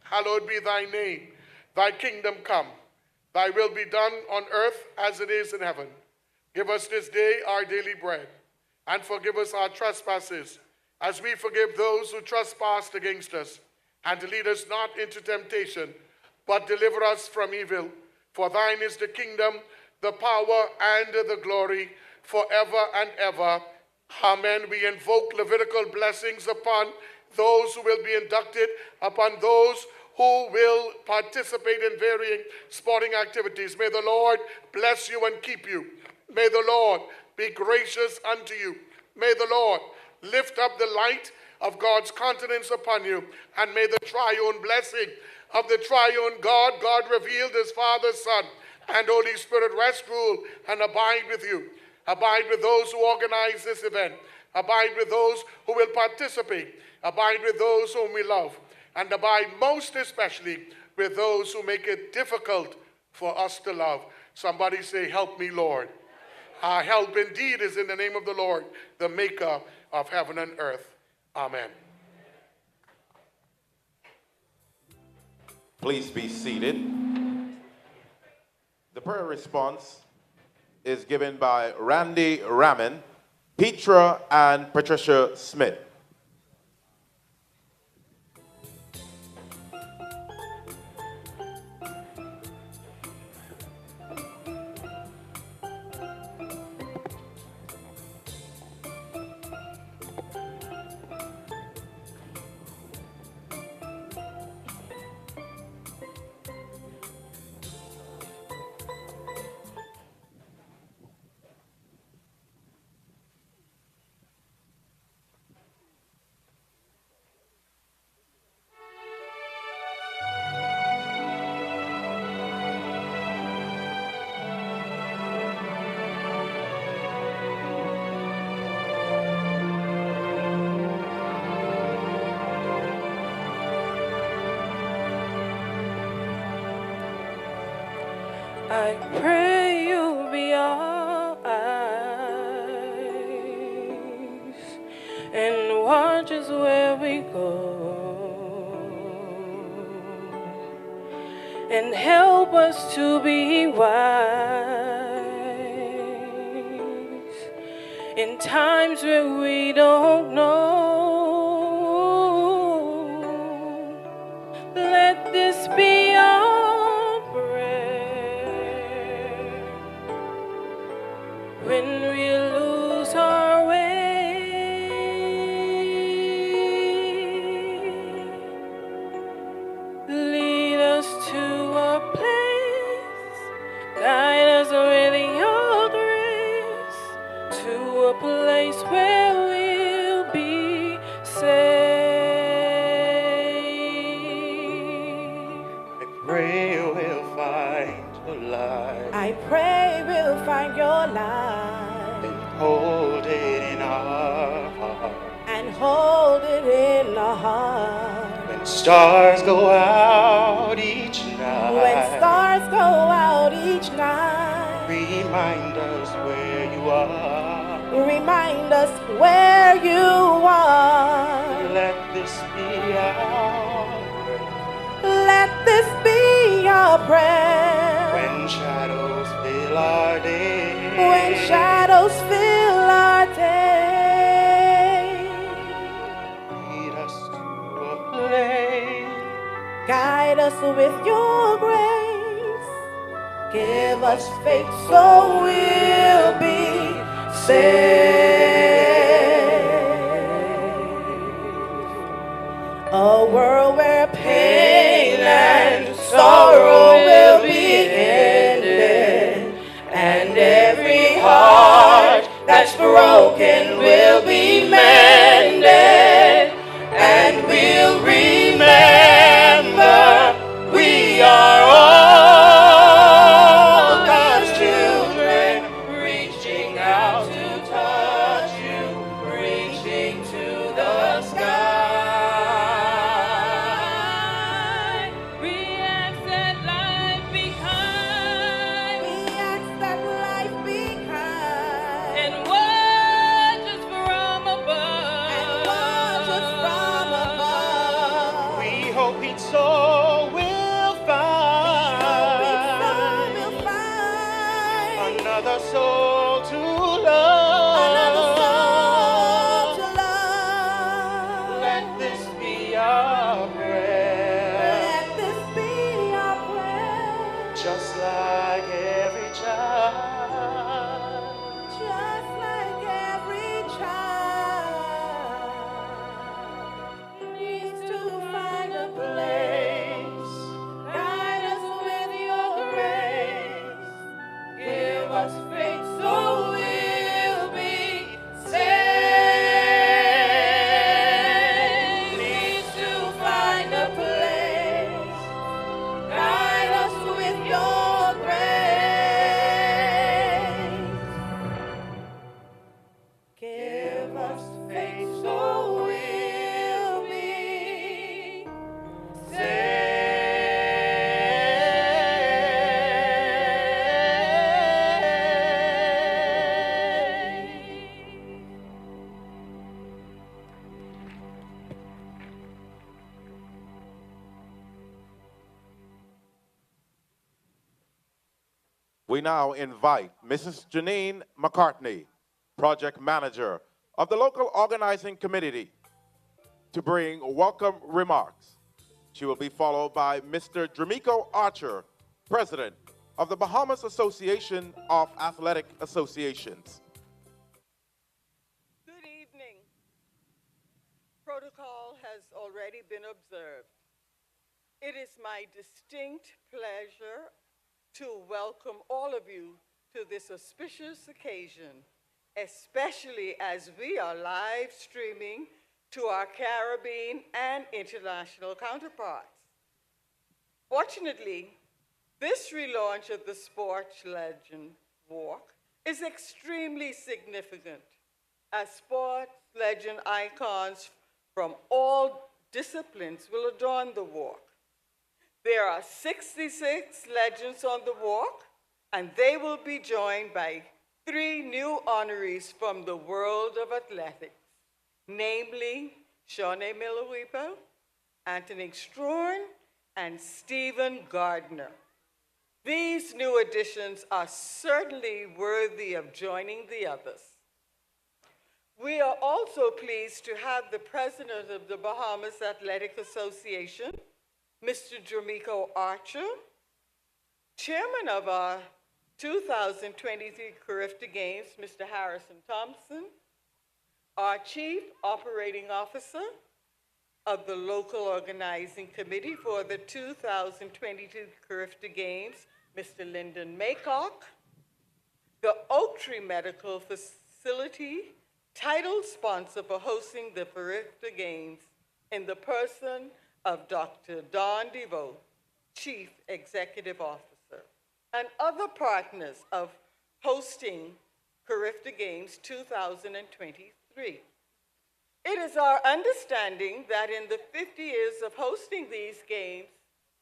hallowed be thy name. Thy kingdom come. Thy will be done on earth as it is in heaven. Give us this day our daily bread, and forgive us our trespasses, as we forgive those who trespass against us. And lead us not into temptation, but deliver us from evil. For thine is the kingdom, the power, and the glory, forever and ever. Amen. We invoke Levitical blessings upon those who will be inducted, upon those who will participate in varying sporting activities. May the Lord bless you and keep you. May the Lord be gracious unto you. May the Lord lift up the light of God's countenance upon you, and may the triune blessing of the triune God, God revealed as Father, Son, and Holy Spirit, rest, rule, and abide with you. Abide with those who organize this event. Abide with those who will participate. Abide with those whom we love. And abide most especially with those who make it difficult for us to love. Somebody say, help me, Lord. Our help indeed is in the name of the Lord, the maker of heaven and earth. Amen. Please be seated. The prayer response is given by Randy Raman, Petra, and Patricia Smith. I pray you'll be our eyes and watch us where we go and help us to be wise in times where we don't know. Let this be our prayer when we lose our way. Lead us to a place, guide us with your grace, to a place where we'll be safe. Pray we'll find your light I pray we'll find your light and hold it in our heart. and hold it in our heart. When stars go out each night, When stars go out each night, remind us where you are. remind us where you are. Let this be our Let this be our prayer. when shadows fill our day. When shadows fill our day. Lead us to a place. Guide us with your grace. Give us faith so we'll be a world where pain and sorrow will be ended, and every heart that's broken will be mended, and we'll remember we are all God's children, reaching out to touch you, reaching to the sky. We ask that life be kind. We ask that life be kind. And watch us from above. And watch us from above. We hope each soul will find. Another soul to love. Another soul to love. Let this be our prayer. Let this be our prayer. Just like every child. Just like every child needs to find a place. Guide us with your grace. Give us faith so we'll be safe. Needs to find a place. Guide us with your grace. Give us faith so we'll be We now invite Mrs. Janine McCartney, project manager of the local organizing committee, to bring welcome remarks. She will be followed by Mr. Dramico Archer, president of the Bahamas Association of Athletic Associations. Good evening. Protocol has already been observed. It is my distinct pleasure to welcome all of you to this auspicious occasion, especially as we are live streaming to our Caribbean and international counterparts. Fortunately, this relaunch of the Sports Legend Walk is extremely significant, as sports legend icons from all disciplines will adorn the walk. There are 66 legends on the walk, and they will be joined by 3 new honorees from the world of athletics, namely Shawnee Miller-Weeper, Anthony Strawn, and Stephen Gardner. These new additions are certainly worthy of joining the others. We are also pleased to have the president of the Bahamas Athletic Association, Mr. Jermico Archer, chairman of our 2023 Carifta Games, Mr. Harrison Thompson, our chief operating officer of the local organizing committee for the 2022 Carifta Games, Mr. Lyndon Maycock, the Oak Tree Medical Facility, title sponsor for hosting the Carifta Games, in the person of Dr. Don DeVoe, Chief Executive Officer, and other partners of hosting Carifta Games 2023. It is our understanding that in the 50 years of hosting these games,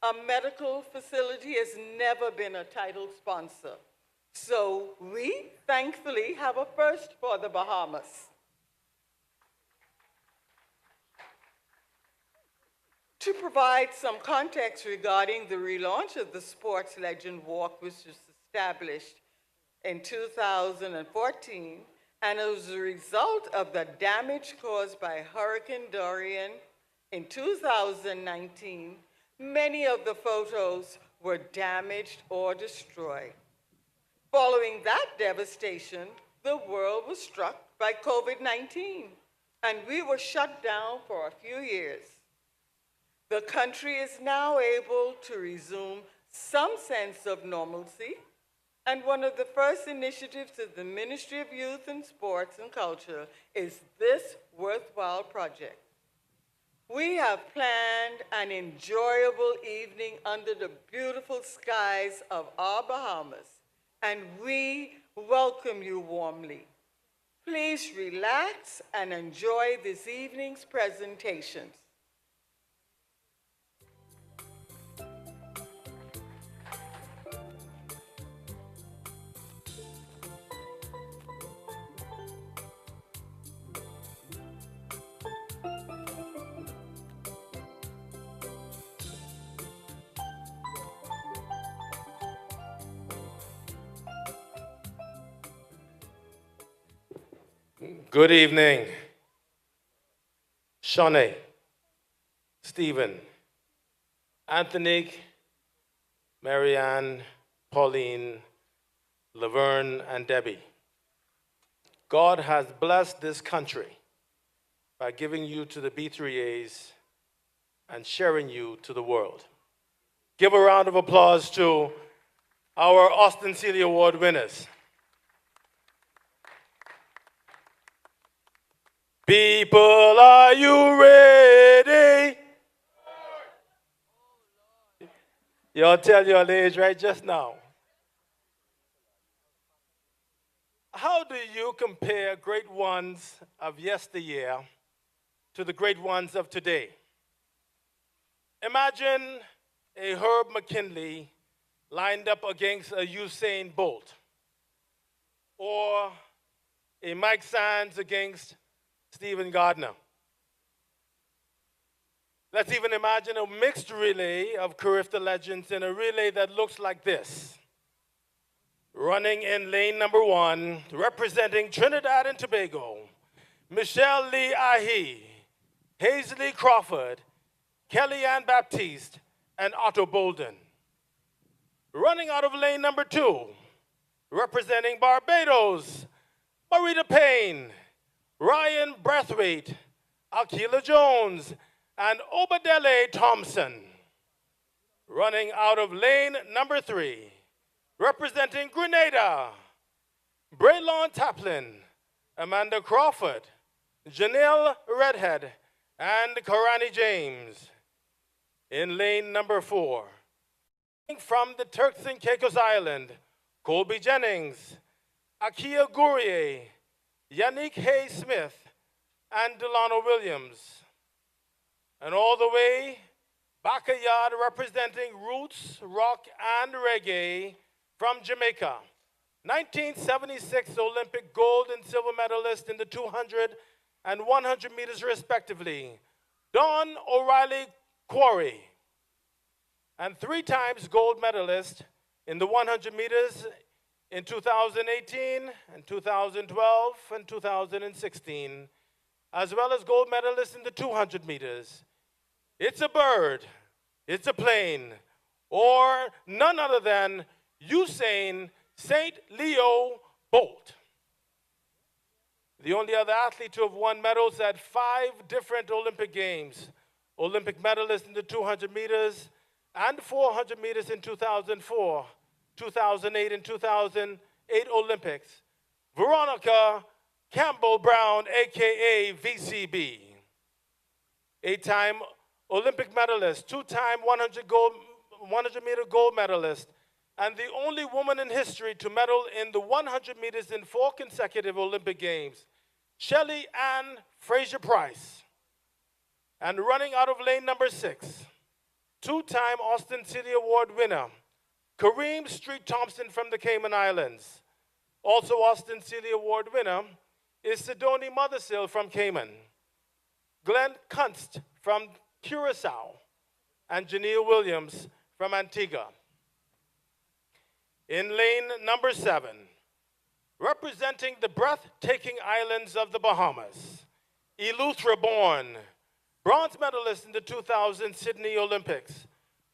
a medical facility has never been a title sponsor. So we thankfully have a first for the Bahamas. To provide some context regarding the relaunch of the Sports Legend Walk, which was established in 2014, and as a result of the damage caused by Hurricane Dorian in 2019, many of the photos were damaged or destroyed. Following that devastation, the world was struck by COVID-19, and we were shut down for a few years. The country is now able to resume some sense of normalcy, and one of the first initiatives of the Ministry of Youth and Sports and Culture is this worthwhile project. We have planned an enjoyable evening under the beautiful skies of our Bahamas, and we welcome you warmly. Please relax and enjoy this evening's presentations. Good evening, Shawnee, Stephen, Anthony, Marianne, Pauline, Laverne, and Debbie. God has blessed this country by giving you to the B3As and sharing you to the world. Give a round of applause to our Austin Seeley Award winners. People, are you ready? Y'all tell your age right just now. How do you compare great ones of yesteryear to the great ones of today? Imagine a Herb McKinley lined up against a Usain Bolt, or a Mike Sands against Stephen Gardner. Let's even imagine a mixed relay of Carifta legends in a relay that looks like this. Running in lane number 1, representing Trinidad and Tobago, Michelle Lee Ahi, Hazley Crawford, Kellyanne Baptiste, and Otto Bolden. Running out of lane number 2, representing Barbados, Marita Payne, Ryan Brathwaite, Akila Jones, and Obadele Thompson. Running out of lane number 3, representing Grenada, Braylon Taplin, Amanda Crawford, Janelle Redhead, and Karani James. In lane number 4, from the Turks and Caicos Island, Colby Jennings, Akia Gourier, Yannick Hay-Smith, and Delano Williams. And all the way, backyard representing roots, rock, and reggae, from Jamaica, 1976 Olympic gold and silver medalist in the 200 and 100 meters respectively, Don O'Reilly Quarry, and 3 times gold medalist in the 100 meters in 2018 and 2012 and 2016, as well as gold medalist in the 200 meters. It's a bird, it's a plane, or none other than Usain St. Leo Bolt. The only other athlete to have won medals at 5 different Olympic Games, Olympic medalist in the 200 meters and 400 meters in 2004, 2008 and 2008 Olympics, Veronica Campbell Brown, AKA VCB. 8-time Olympic medalist, 2-time 100-meter gold medalist, and the only woman in history to medal in the 100 meters in 4 consecutive Olympic Games, Shelley Ann Fraser-Price. And running out of lane number 6, 2-time Austin City Award winner, Kareem Street Thompson from the Cayman Islands. Also Austin City Award winner is Sidonie Mothersill from Cayman, Glenn Kunst from Curacao, and Janelle Williams from Antigua. In lane number 7, representing the breathtaking islands of the Bahamas, Eleuthera Bourne, bronze medalist in the 2000 Sydney Olympics,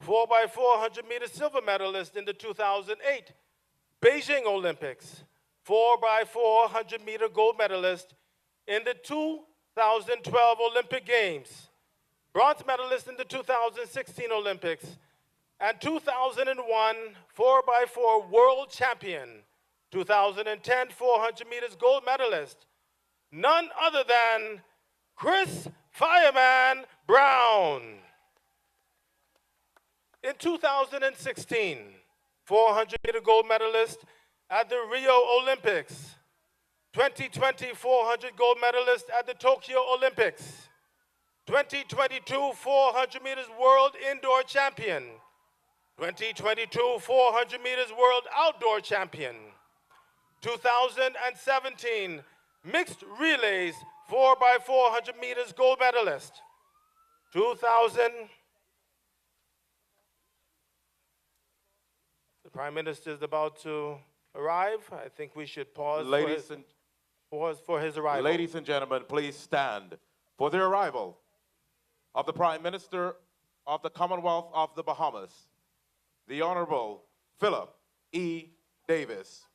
4x400 meter silver medalist in the 2008 Beijing Olympics, 4x400 meter gold medalist in the 2012 Olympic Games, bronze medalist in the 2016 Olympics, and 2001 4x4 world champion, 2010 400 meters gold medalist, none other than Chris Fireman Brown. In 2016, 400 meter gold medalist at the Rio Olympics, 2020 400 gold medalist at the Tokyo Olympics, 2022 400 meters world indoor champion, 2022 400 meters world outdoor champion, 2017 mixed relays 4x400 meters gold medalist, 2000. The Prime Minister is about to arrive. I think we should pause for his arrival. Ladies and gentlemen, please stand for the arrival of the Prime Minister of the Commonwealth of the Bahamas, the Honorable Philip E. Davis.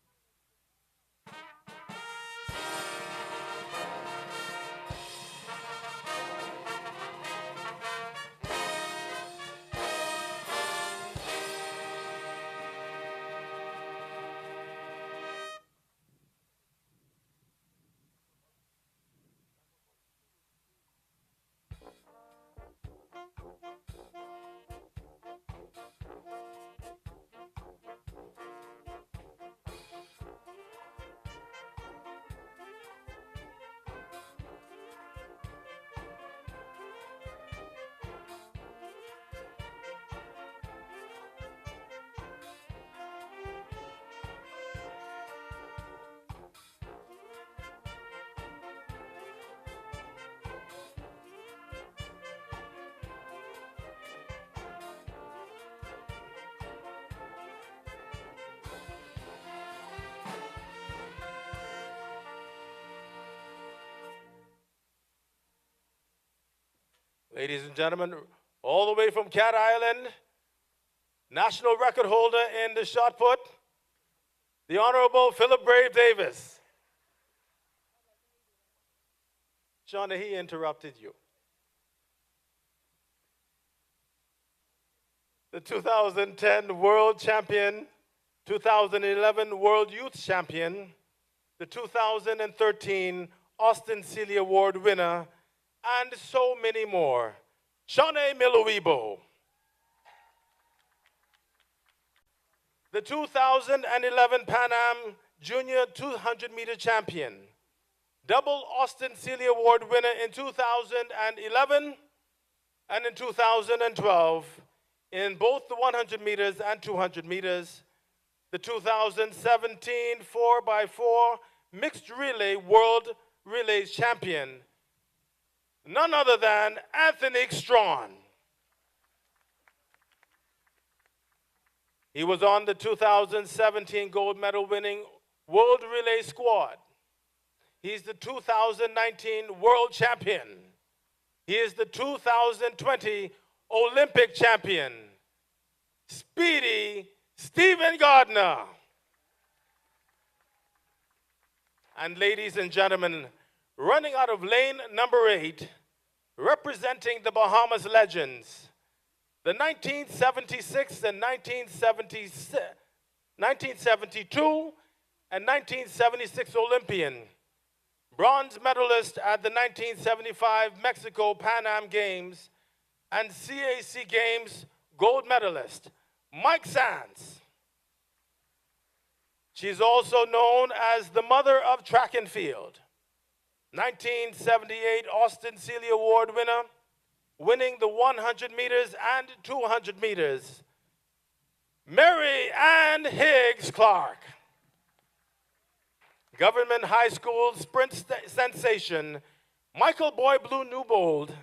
Ladies and gentlemen, all the way from Cat Island, national record holder in the shot put, the Honorable Philip Brave Davis. Shauna, he interrupted you. The 2010 World Champion, 2011 World Youth Champion, the 2013 Austin Seeley Award winner, and so many more. Shawnee Milowibo. The 2011 Pan Am Junior 200-meter champion, double Austin Seeley Award winner in 2011 and in 2012 in both the 100 meters and 200 meters, the 2017 4x4 Mixed Relay World Relays Champion, none other than Anthony Strawn. He was on the 2017 gold medal winning World Relay Squad. He's the 2019 World Champion. He is the 2020 Olympic Champion, Speedy Stephen Gardner. And ladies and gentlemen, running out of lane number 8, representing the Bahamas legends, the 1976 and 1972 and 1976 Olympian, bronze medalist at the 1975 Mexico Pan Am Games, and CAC Games gold medalist, Mike Sands. She's also known as the mother of track and field. 1978 Austin Seeley Award winner, winning the 100 meters and 200 meters, Mary Ann Higgs Clark. Government High School sprint sensation, Michael Boy Blue Newbold.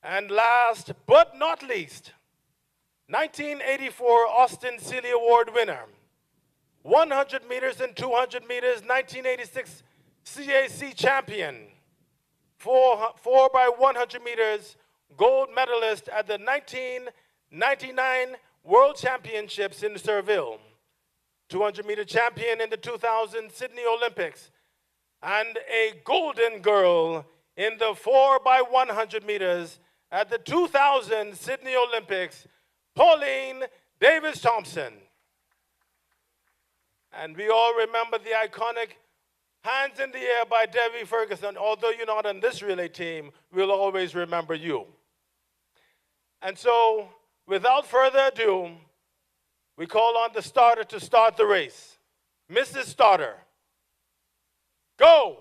And last but not least, 1984 Austin Seeley Award winner, 100 meters and 200 meters, 1986 CAC champion, 4 by 100 meters, gold medalist at the 1999 World Championships in Seville, 200-meter champion in the 2000 Sydney Olympics, and a golden girl in the 4 by 100 meters at the 2000 Sydney Olympics, Pauline Davis-Thompson. And we all remember the iconic Hands in the Air by Debbie Ferguson. Although you're not on this relay team, we'll always remember you. And so, without further ado, we call on the starter to start the race. Mrs. Starter, go!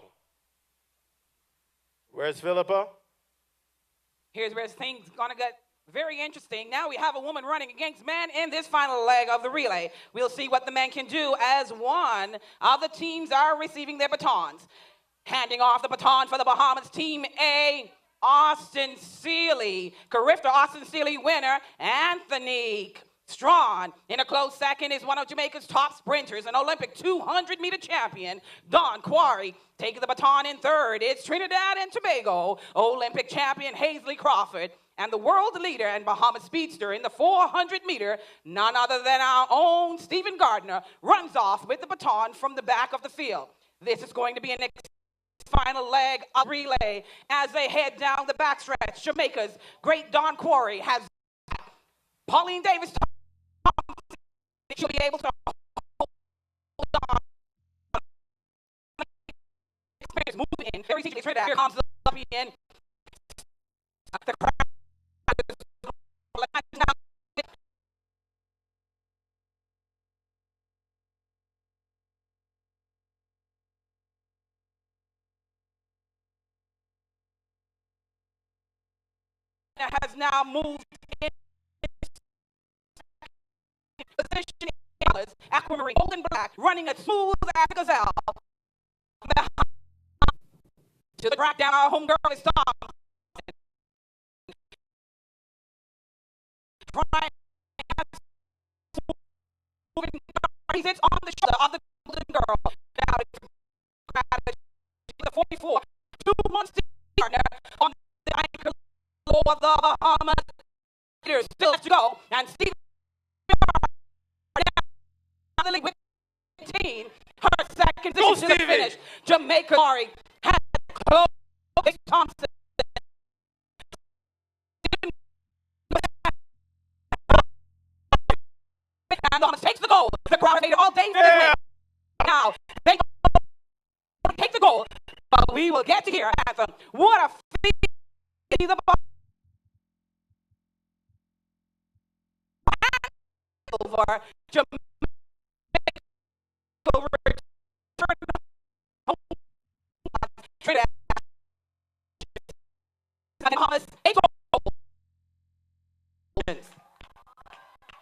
Where's Philippa? Here's where things gonna get very interesting. Now we have a woman running against men in this final leg of the relay. We'll see what the men can do as one of the teams are receiving their batons. Handing off the baton for the Bahamas Team A, Austin Seeley. Carifta Austin Seeley winner, Anthony Strawn. In a close second is one of Jamaica's top sprinters, an Olympic 200-meter champion, Don Quarry. Taking the baton in third is Trinidad and Tobago Olympic champion Hazley Crawford. And the world leader and Bahamas speedster in the 400-meter, none other than our own Stephen Gardner, runs off with the baton from the back of the field. This is going to be an final leg of relay as they head down the backstretch. Jamaica's great Don Quarry has Pauline Davis. She'll be able to hold on. Move in very easily. Here comes the Olympian. The crowd has now moved in position. Aquamarine, golden black, running as smooth as a gazelle. To the track down, our homegirl is Tom. He sits on the shoulder of the golden girl. Now the 44, 2 months partner on the anchor low of the Bahamas. There's still to go, and Steve with 18, her second position to the finish. Jamaica Mari has close Thompson. And Thomas takes the goal. The crowd made it all day for this win. Now, they take the goal, but we will get to hear an anthem. What a feat! The over Jamaica Trinidad.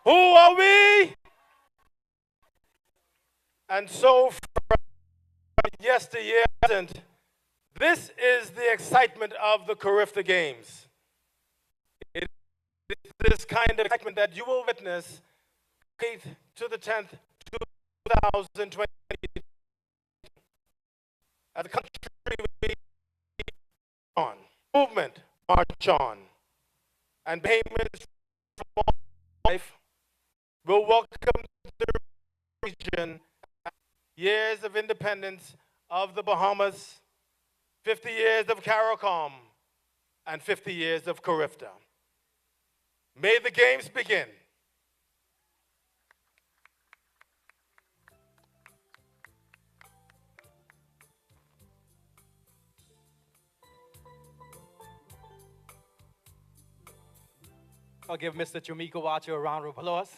Who are we? And so from yesteryear, this is the excitement of the Carifta Games. It is this kind of excitement that you will witness 8th to the 10th, 2020. As a country, we on. Movement, march on. And payments from all life will welcome the region years of independence of the Bahamas, 50 years of CARICOM, and 50 years of Carifta. May the games begin. I'll give Mr. Jamaica Watcher a round of applause.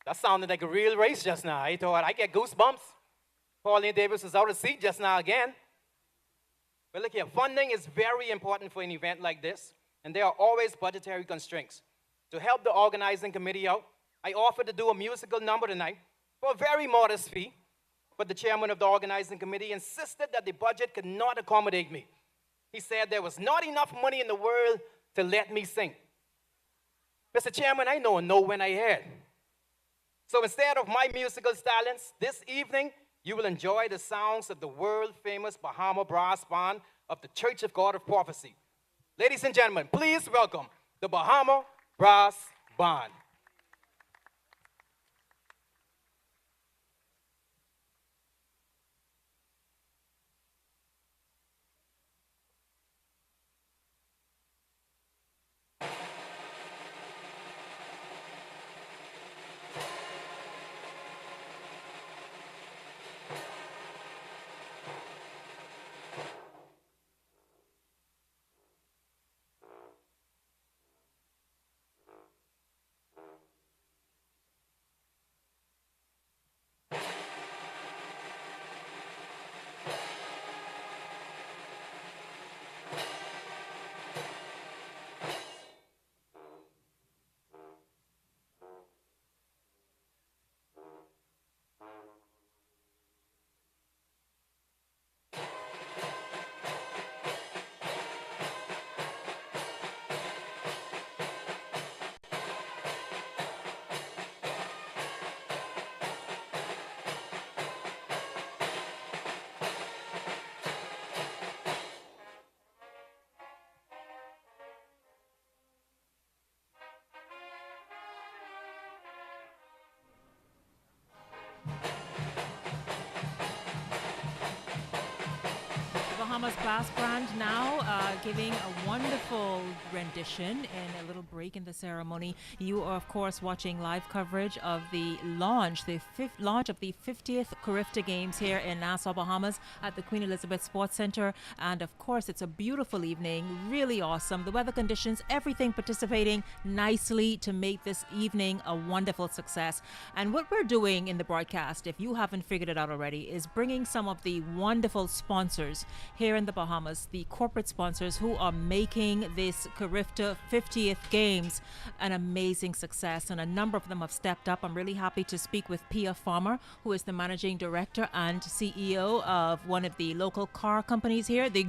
That sounded like a real race just now. I thought I get goosebumps. Pauline Davis is out of seat just now again. But look here, funding is very important for an event like this, and there are always budgetary constraints. To help the organizing committee out, I offered to do a musical number tonight for a very modest fee, but the chairman of the organizing committee insisted that the budget could not accommodate me. He said there was not enough money in the world to let me sing. Mr. Chairman, I know when I heard. So instead of my musical talents, this evening, you will enjoy the sounds of the world-famous Bahama Brass Band of the Church of God of Prophecy. Ladies and gentlemen, please welcome the Bahama Brass Band. Bahamas Brass Band now giving a wonderful rendition and a little break in the ceremony. You are, of course, watching live coverage of the launch, the fifth launch of the 50th Carifta Games here in Nassau, Bahamas at the Queen Elizabeth Sports Center. And of course, it's a beautiful evening, really awesome. The weather conditions, everything participating nicely to make this evening a wonderful success. And what we're doing in the broadcast, if you haven't figured it out already, is bringing some of the wonderful sponsors here in the Bahamas, the corporate sponsors who are making this Carifta 50th Games an amazing success, and a number of them have stepped up. I'm really happy to speak with Pia Farmer, who is the managing director and CEO of one of the local car companies here, the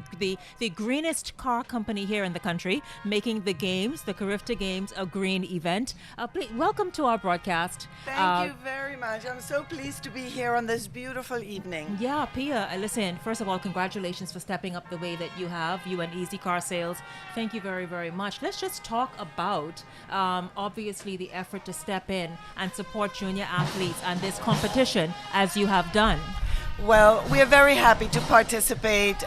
greenest car company here in the country, making the games, the Carifta Games, a green event. Please, welcome to our broadcast. Thank you very much. I'm so pleased to be here on this beautiful evening. Yeah, Pia, listen, first of all, congratulations for stepping up the way that you have, you and Easy Car Sales. Thank you very, very much. Let's just talk about, obviously, the effort to step in and support junior athletes and this competition as you have done. Well, we are very happy to participate.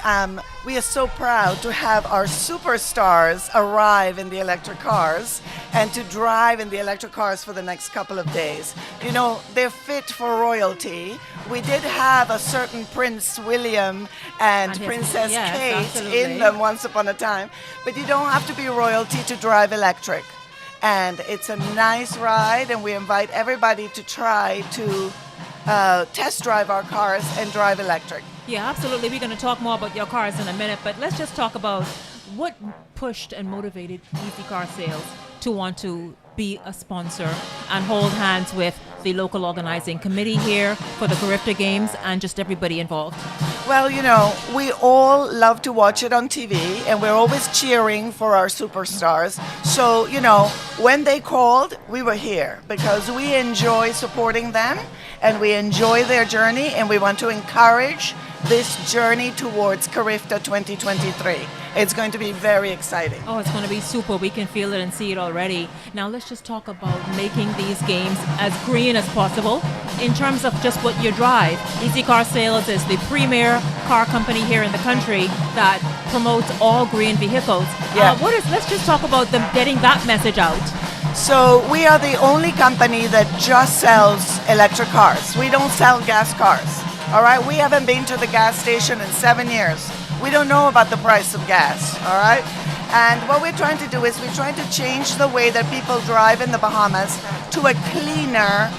We are so proud to have our superstars arrive in the electric cars and to drive in the electric cars for the next couple of days. You know, they're fit for royalty. We did have a certain Prince William and Princess Kate absolutely. in them once upon a time, but you don't have to be royalty to drive electric. And it's a nice ride, and we invite everybody to try to test drive our cars and drive electric. Yeah, absolutely. We're going to talk more about your cars in a minute, but let's just talk about what pushed and motivated Easy Car Sales to want to be a sponsor and hold hands with the local organizing committee here for the Carifta Games and just everybody involved? Well, you know, we all love to watch it on TV, and we're always cheering for our superstars. So, you know, when they called, we were here because we enjoy supporting them and we enjoy their journey, and we want to encourage this journey towards Carifta 2023. It's going to be very exciting. Oh, it's going to be super. We can feel it and see it already. Now let's just talk about making these games as green as possible in terms of just what you drive. Easy Car Sales is the premier car company here in the country that promotes all green vehicles. Yeah. Let's just talk about them getting that message out. So we are the only company that just sells electric cars. We don't sell gas cars. All right, we haven't been to the gas station in 7 years. We don't know about the price of gas, all right? And what we're trying to do is we're trying to change the way that people drive in the Bahamas to a cleaner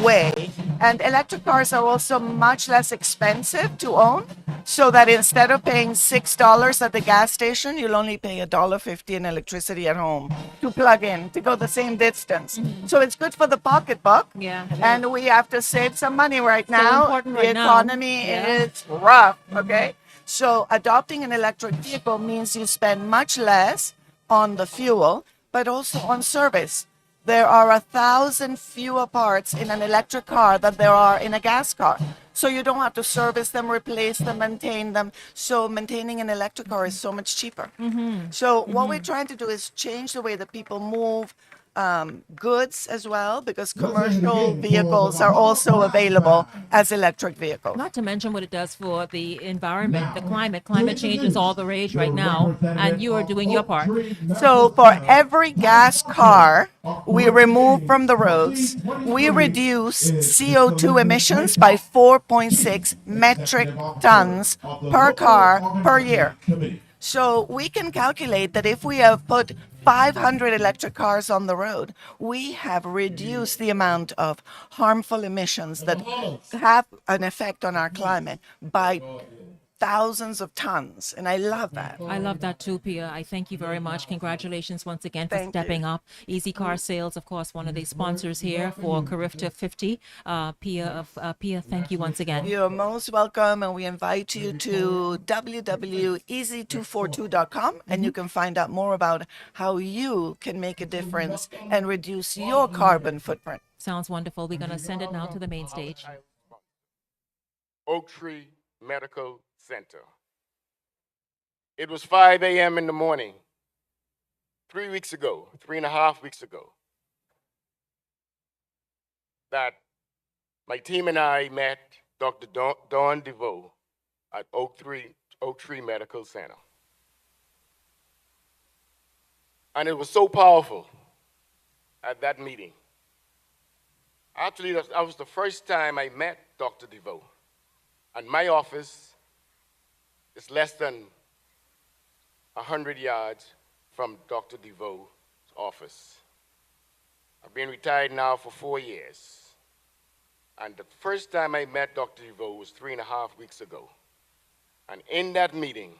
way. And electric cars are also much less expensive to own, so that instead of paying $6 at the gas station, you'll only pay $1.50 in electricity at home to plug in, to go the same distance. So it's good for the pocketbook. Yeah. And we have to save some money right now. important The right now. economy Yeah. is rough, okay? So adopting an electric vehicle means you spend much less on the fuel, but also on service. There are 1,000 fewer parts in an electric car than there are in a gas car. So you don't have to service them, replace them, maintain them. So maintaining an electric car is so much cheaper. So what we're trying to do is change the way that people move goods as well, because commercial vehicles are also available as electric vehicles. Not to mention what it does for the environment, the climate. Climate change is all the rage right now, and you are doing your part. So for every gas car we remove from the roads, we reduce CO2 emissions by 4.6 metric tons per car per year. So we can calculate that if we have put 500 electric cars on the road, we have reduced the amount of harmful emissions that have an effect on our climate by thousands of tons. And I love that. I love that too, Pia. I thank you very much. Congratulations once again for Thank stepping up. Easy Car Sales, of course, one of the sponsors here for Carifta 50. Pia, thank you once again. You're most welcome, and we invite you to www.easy242.com, and you can find out more about how you can make a difference and reduce your carbon footprint. Sounds wonderful. We're going to send it now to the main stage. Oak Tree Medical Center. It was 5 a.m. in the morning, 3 weeks ago, 3.5 weeks ago, that my team and I met Dr. Dawn DeVoe at Oak Tree Medical Center. And it was so powerful at that meeting. Actually, that was the first time I met Dr. DeVoe. And my office is less than 100 yards from Dr. DeVoe's office. I've been retired now for 4 years. And the first time I met Dr. DeVoe was 3.5 weeks ago. And in that meeting,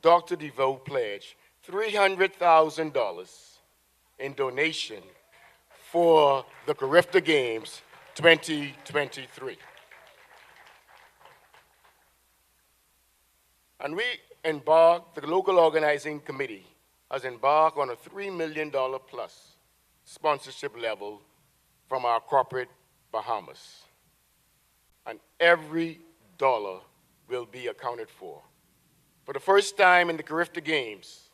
Dr. DeVoe pledged $300,000 in donation for the Carifta Games 2023. And we embarked, the local organizing committee has embarked on a $3 million plus sponsorship level from our corporate Bahamas. And every dollar will be accounted for. For the first time in the Carifta Games,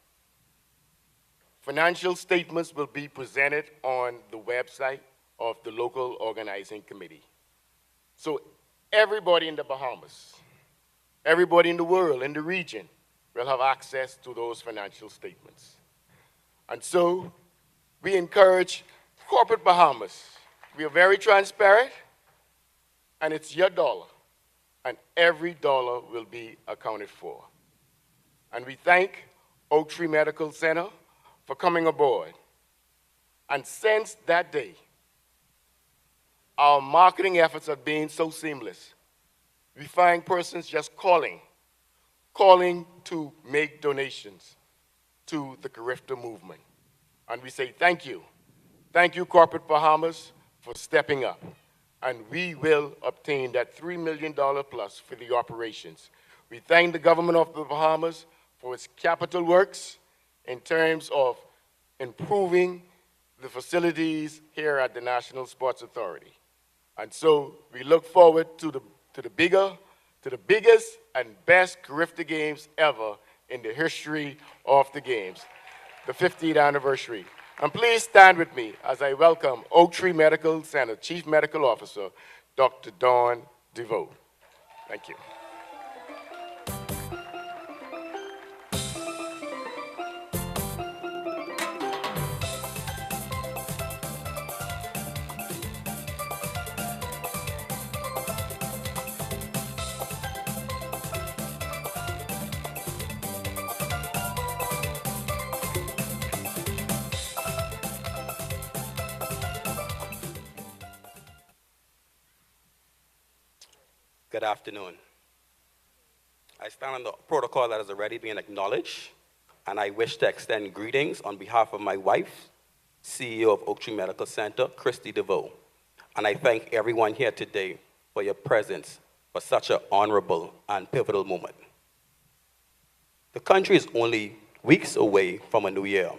financial statements will be presented on the website of the local organizing committee. So everybody in the Bahamas, everybody in the world, in the region, will have access to those financial statements. And so we encourage corporate Bahamas. We are very transparent, and it's your dollar, and every dollar will be accounted for. And we thank Oak Tree Medical Center for coming aboard. And since that day, our marketing efforts have been so seamless. We find persons just calling to make donations to the Carifta movement. And we say thank you. Thank you, Corporate Bahamas, for stepping up. And we will obtain that $3 million plus for the operations. We thank the government of the Bahamas for its capital works in terms of improving the facilities here at the National Sports Authority. And so we look forward to the biggest and best Carifta Games ever in the history of the games, the 50th anniversary. And please stand with me as I welcome Oak Tree Medical Center Chief Medical Officer, Dr. Dawn DeVoe. Thank you. Good afternoon. I stand on the protocol that has already been acknowledged, and I wish to extend greetings on behalf of my wife, CEO of Oak Tree Medical Center, Christy DeVoe. And I thank everyone here today for your presence for such an honorable and pivotal moment. The country is only weeks away from a new year,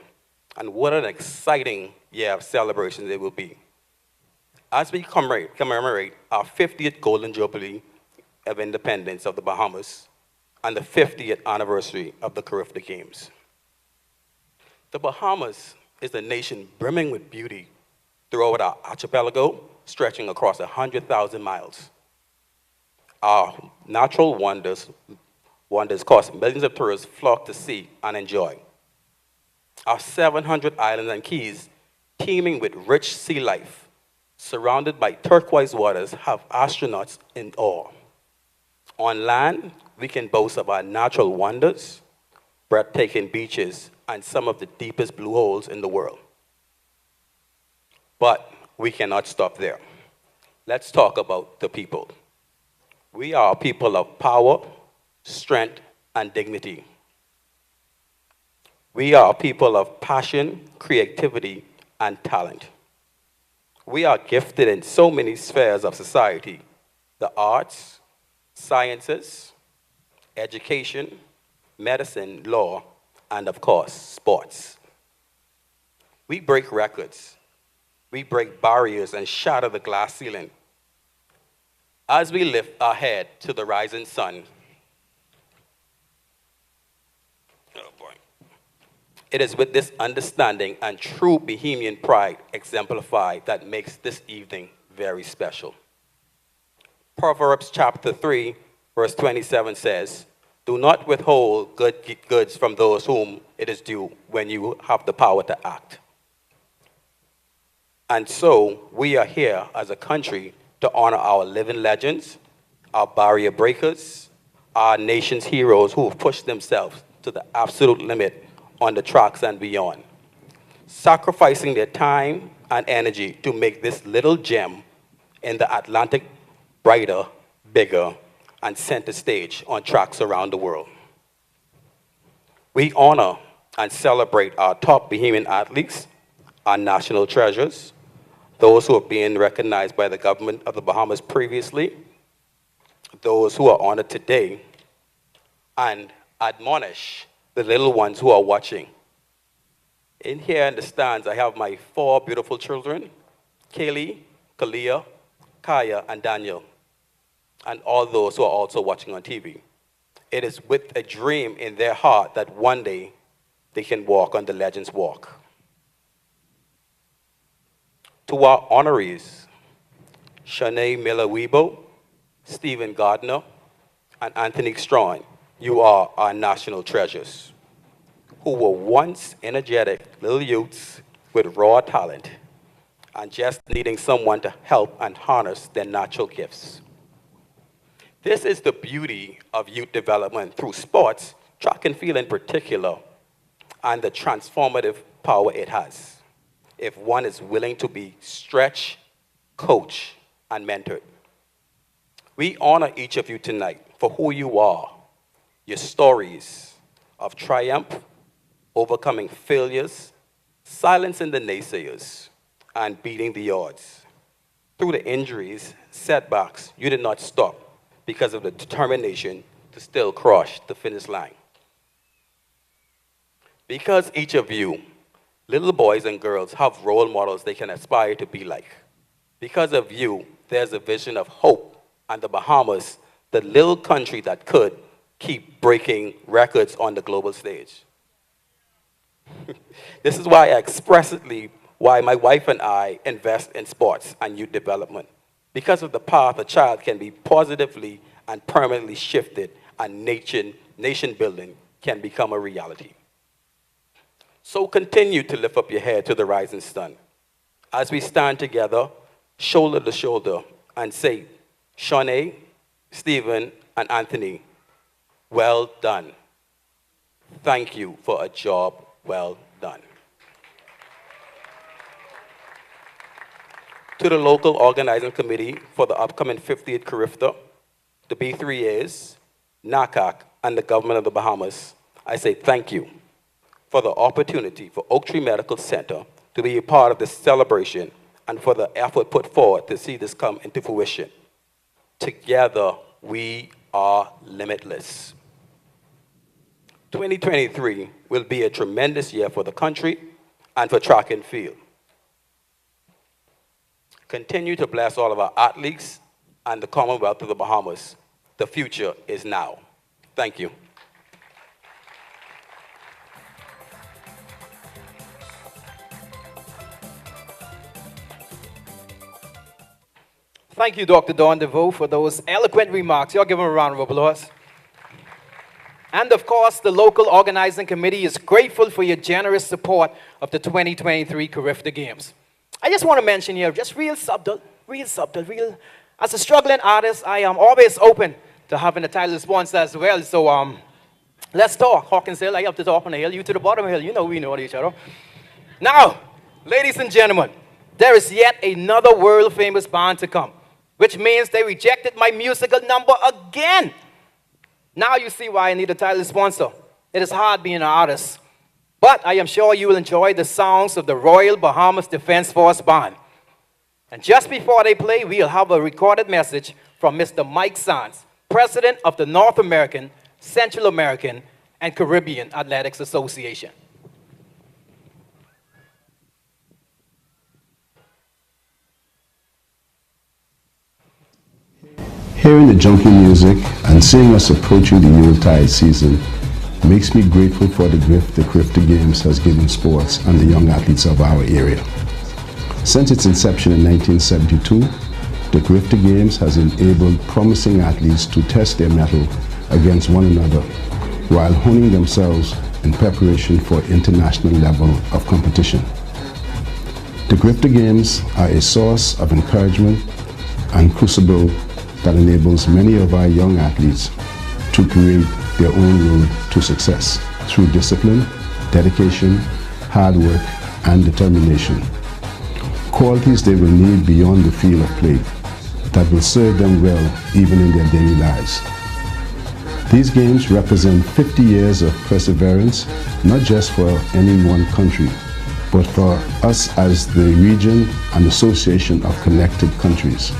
and what an exciting year of celebrations it will be. As we commemorate our 50th Golden Jubilee of independence of the Bahamas and the 50th anniversary of the Carifta Games. The Bahamas is a nation brimming with beauty throughout our archipelago, stretching across 100,000 miles. Our natural wonders cause millions of tourists flock to see and enjoy. Our 700 islands and keys, teeming with rich sea life, surrounded by turquoise waters, have astronauts in awe. On land, we can boast of our natural wonders, breathtaking beaches, and some of the deepest blue holes in the world. But we cannot stop there. Let's talk about the people. We are a people of power, strength, and dignity. We are a people of passion, creativity, and talent. We are gifted in so many spheres of society: the arts, sciences, education, medicine, law, and of course, sports. We break records. We break barriers and shatter the glass ceiling. As we lift our head to the rising sun, it is with this understanding and true Bohemian pride exemplified that makes this evening very special. Proverbs chapter 3, verse 27 says, "Do not withhold goods from those whom it is due when you have the power to act." And so we are here as a country to honor our living legends, our barrier breakers, our nation's heroes who have pushed themselves to the absolute limit on the tracks and beyond, sacrificing their time and energy to make this little gem in the Atlantic brighter, bigger, and center stage on tracks around the world. We honor and celebrate our top Bohemian athletes, our national treasures, those who are being recognized by the government of the Bahamas previously, those who are honored today, and admonish the little ones who are watching. In here in the stands, I have my 4 beautiful children, Kaylee, Kalia, Kaya, and Daniel, and all those who are also watching on TV. It is with a dream in their heart that one day they can walk on the Legends Walk. To our honorees, Shanae Miller-Weibo, Stephen Gardner, and Anthony Strawn, you are our national treasures, who were once energetic little youths with raw talent and just needing someone to help and harness their natural gifts. This is the beauty of youth development through sports, track and field in particular, and the transformative power it has if one is willing to be stretched, coached, and mentored. We honor each of you tonight for who you are, your stories of triumph, overcoming failures, silencing the naysayers, and beating the odds. Through the injuries, setbacks, you did not stop because of the determination to still cross the finish line. Because each of you, little boys and girls, have role models they can aspire to be like. Because of you, there's a vision of hope, and the Bahamas, the little country that could, keep breaking records on the global stage. This is why my wife and I invest in sports and youth development. Because of the path a child can be positively and permanently shifted, and nation building can become a reality. So continue to lift up your head to the rising sun as we stand together, shoulder to shoulder, and say, Shawnee, Stephen, and Anthony, well done. Thank you for a job well done. To the local organizing committee for the upcoming 50th Carifta, the B3As, NACAC, and the government of the Bahamas, I say thank you for the opportunity for Oak Tree Medical Center to be a part of this celebration and for the effort put forward to see this come into fruition. Together, we are limitless. 2023 will be a tremendous year for the country and for track and field. Continue to bless all of our athletes and the Commonwealth of the Bahamas. The future is now. Thank you. Thank you, Dr. Don DeVoe, for those eloquent remarks. Y'all give him a round of applause. And of course, the local organizing committee is grateful for your generous support of the 2023 Carifta Games. I just want to mention here, just real subtle, as a struggling artist, I am always open to having a title sponsor as well. So let's talk. Hawkins Hill, I up to the top of the hill, you to the bottom of the hill. You know we know each other. Now, ladies and gentlemen, there is yet another world-famous band to come, which means they rejected my musical number again. Now you see why I need a title sponsor. It is hard being an artist. But I am sure you will enjoy the songs of the Royal Bahamas Defense Force Band. And just before they play, we'll have a recorded message from Mr. Mike Sands, President of the North American, Central American, and Caribbean Athletics Association. Hearing the junkie music and seeing us approaching the Yuletide season makes me grateful for the gift the Carifta Games has given sports and the young athletes of our area. Since its inception in 1972, the Carifta Games has enabled promising athletes to test their mettle against one another while honing themselves in preparation for international level of competition. The Carifta Games are a source of encouragement and crucible that enables many of our young athletes to create their own road to success through discipline, dedication, hard work, and determination. Qualities they will need beyond the field of play that will serve them well even in their daily lives. These games represent 50 years of perseverance, not just for any one country, but for us as the region and association of connected countries.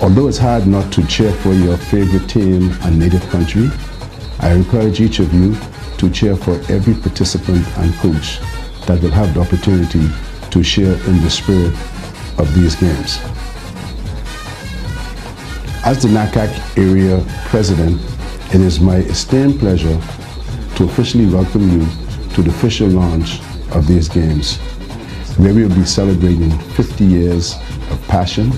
Although it's hard not to cheer for your favorite team and native country, I encourage each of you to cheer for every participant and coach that will have the opportunity to share in the spirit of these games. As the NACAC area president, it is my esteemed pleasure to officially welcome you to the official launch of these games, where we will be celebrating 50 years of passion,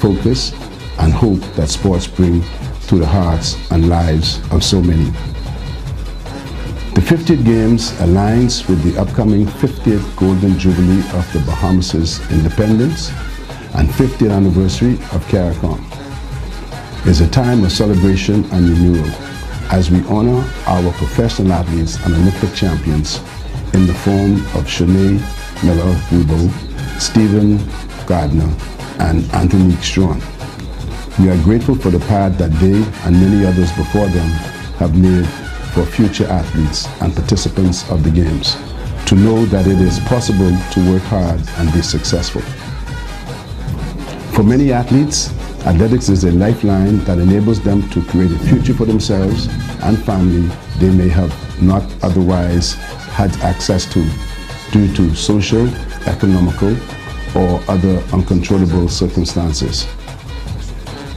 focus, and hope that sports bring to the hearts and lives of so many. The 50th Games aligns with the upcoming 50th Golden Jubilee of the Bahamas' independence and 50th anniversary of CARICOM. It's a time of celebration and renewal as we honor our professional athletes and Olympic champions in the form of Shawnee Miller-Wibo, Stephen Gardner, and Anthony Strawn. We are grateful for the path that they and many others before them have laid for future athletes and participants of the Games to know that it is possible to work hard and be successful. For many athletes, athletics is a lifeline that enables them to create a future for themselves and family they may have not otherwise had access to due to social, economical, or other uncontrollable circumstances.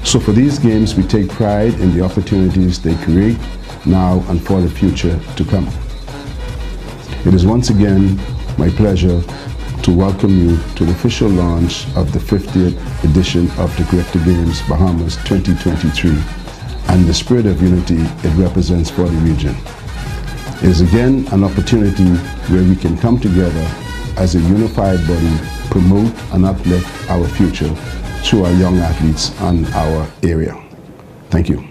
So for these games, we take pride in the opportunities they create now and for the future to come. It is once again my pleasure to welcome you to the official launch of the 50th edition of the Carifta Games Bahamas 2023 and the spirit of unity it represents for the region. It is again an opportunity where we can come together as a unified body, promote and uplift our future through our young athletes and our area. Thank you.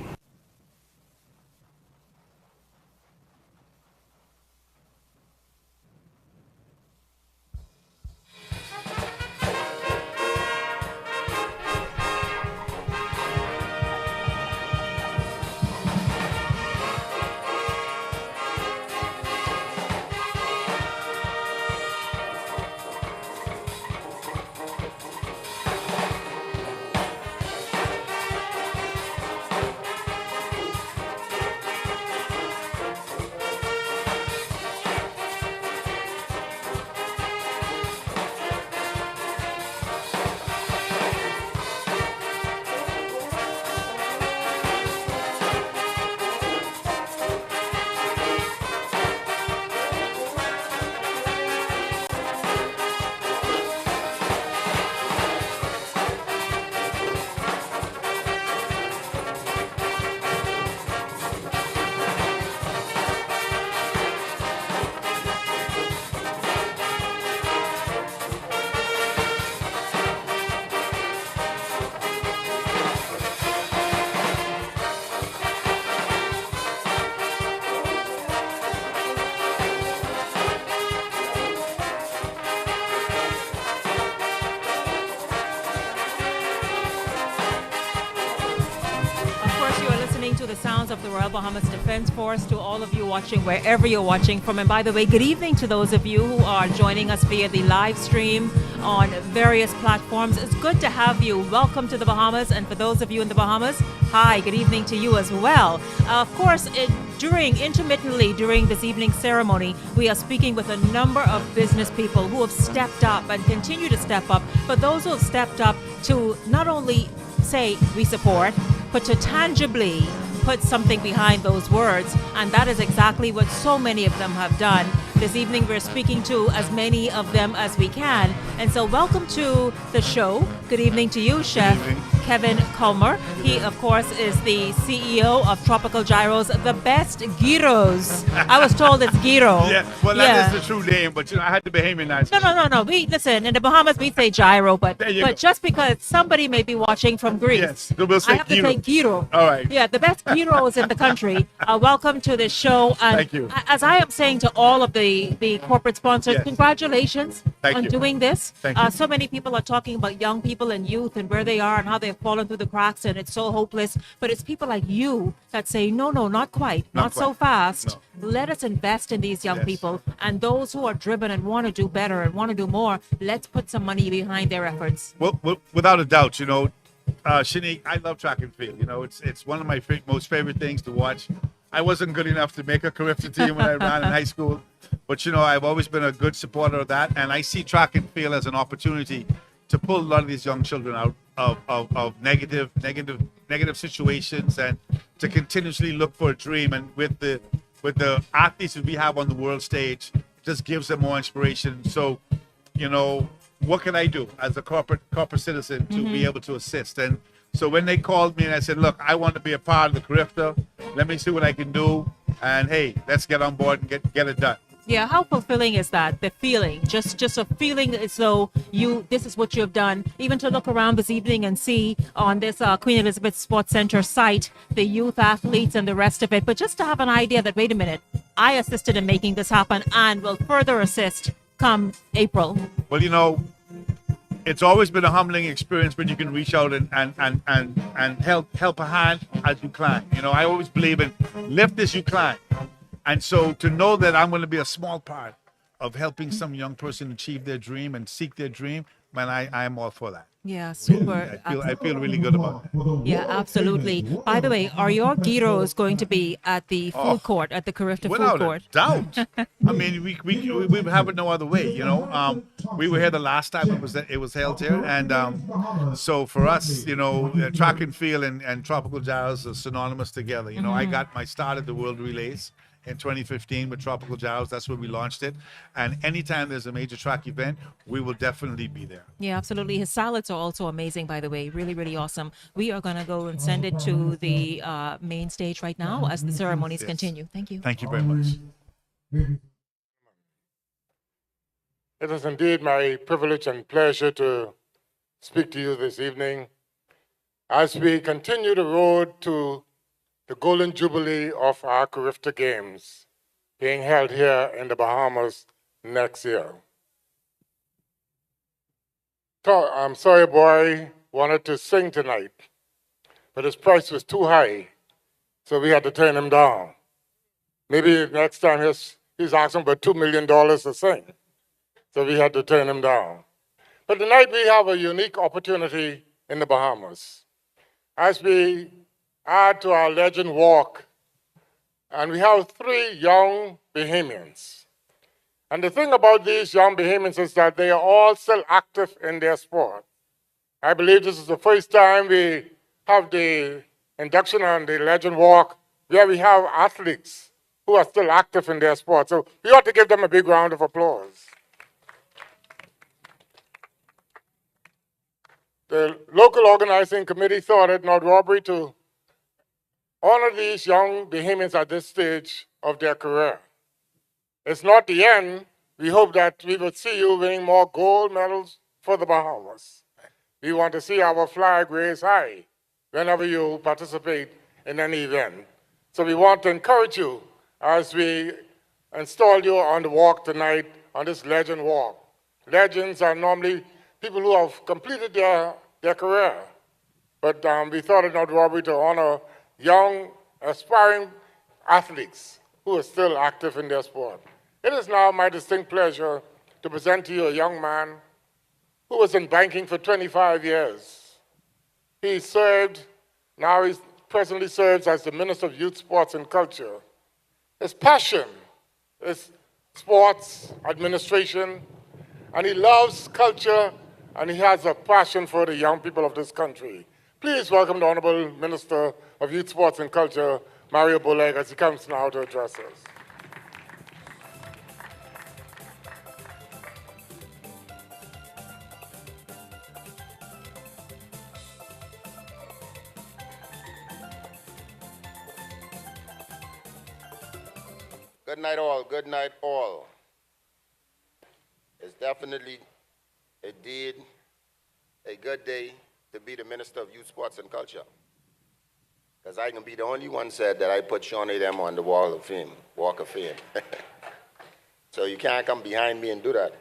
To the sounds of the Royal Bahamas Defense Force, to all of you watching wherever you're watching from. And by the way, good evening to those of you who are joining us via the live stream on various platforms. It's good to have you. Welcome to the Bahamas. And for those of you in the Bahamas, hi, good evening to you as well. Of course, intermittently during this evening's ceremony, we are speaking with a number of business people who have stepped up and continue to step up. But those who have stepped up to not only say we support, but to tangibly put something behind those words, and that is exactly what so many of them have done. This evening we're speaking to as many of them as we can, and so welcome to the show. Good evening to you, Chef Kevin Culmer. He, of course, is the CEO of Tropical Gyros, the best gyros. I was told it's gyro. Yeah, well, that is the true name, but I had to Bahamianize. No. We listen, in the Bahamas we say gyro, but just because somebody may be watching from Greece, yes, we'll say I have to say gyro. All right. Yeah, the best gyros in the country. Welcome to the show. And thank you. As I am saying to all of the corporate sponsors, congratulations on doing this. Thank you. So many people are talking about young people and youth and where they are and how they've fallen through the cracks and it's so hopeless. But it's people like you that say, no, not quite, not so fast. No. Let us invest in these young people, and those who are driven and want to do better and want to do more, let's put some money behind their efforts. Well, without a doubt, Shanique, I love track and field. It's one of my most favorite things to watch. I wasn't good enough to make a Carifta team when I ran in high school, but I've always been a good supporter of that, and I see track and field as an opportunity to pull a lot of these young children out of negative situations and to continuously look for a dream. And with the athletes that we have on the world stage, just gives them more inspiration. So, what can I do as a corporate citizen to be able to assist? And so when they called me and I said, look, I want to be a part of the Carifta, let me see what I can do, and hey, let's get on board and get it done. Yeah, how fulfilling is that? The feeling, just a feeling as though this is what you have done. Even to look around this evening and see on this Queen Elizabeth Sports Center site, the youth athletes and the rest of it. But just to have an idea that, wait a minute, I assisted in making this happen and will further assist come April. Well, it's always been a humbling experience when you can reach out and help a hand as you climb. I always believe in lift as you climb. And so to know that I'm going to be a small part of helping some young person achieve their dream and seek their dream, man, I am all for that. Yeah, super. I feel really good about that. Yeah, absolutely. By the way, are your gyros going to be at the food court, at the Carifta food Without court? a doubt. I mean, we have it no other way, you know. We were here the last time it was held here, and so for us, you know, track and field and tropical gyros are synonymous together. You know, I got my start at the World Relays in 2015 with Tropical Gyros. That's where we launched it. And anytime there's a major track event, we will definitely be there. Yeah, absolutely. His salads are also amazing, by the way. Really, really awesome. We are going to go and send it to the main stage right now as the ceremonies continue. Thank you. Thank you very much. It is indeed my privilege and pleasure to speak to you this evening as we continue the road to the Golden Jubilee of our Carifta Games being held here in the Bahamas next year. I'm sorry, boy wanted to sing tonight, but his price was too high, so we had to turn him down. Maybe next time he's asking for $2 million to sing, so we had to turn him down. But tonight we have a unique opportunity in the Bahamas as we add to our legend walk, and we have 3 young Bahamians. And the thing about these young Bahamians is that they are all still active in their sport. I believe this is the first time we have the induction on the legend walk where we have athletes who are still active in their sport. So we ought to give them a big round of applause. The local organizing committee thought it not robbery to honor these young Bahamians at this stage of their career. It's not the end. We hope that we will see you winning more gold medals for the Bahamas. We want to see our flag raised high whenever you participate in any event. So we want to encourage you as we install you on the walk tonight, on this legend walk. Legends are normally people who have completed their career. But we thought it not robbery to honor young, aspiring athletes who are still active in their sport. It is now my distinct pleasure to present to you a young man who was in banking for 25 years. He presently serves as the Minister of Youth, Sports and Culture. His passion is sports, administration, and he loves culture, and he has a passion for the young people of this country. Please welcome the Honorable Minister of Youth, Sports and Culture, Mario Boleg, as he comes now to address us. Good night all, good night all. It's definitely indeed a good day to be the Minister of Youth, Sports and Culture. Because I can be the only one said that I put Shawnee them on the Walk of Fame. So you can't come behind me and do that.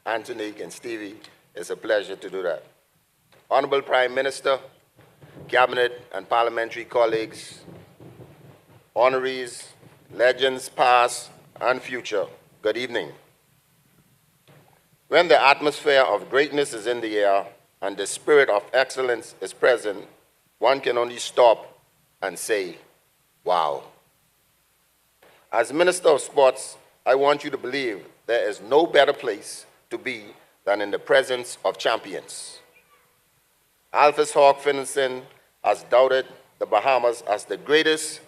Antonique and Stevie, it's a pleasure to do that. Honorable Prime Minister, Cabinet and parliamentary colleagues, honorees, legends past and future, good evening. When the atmosphere of greatness is in the air and the spirit of excellence is present, one can only stop and say, wow. As Minister of Sports, I want you to believe there is no better place to be than in the presence of champions. Alphys Hawk Finlayson has doubted the Bahamas as the greatest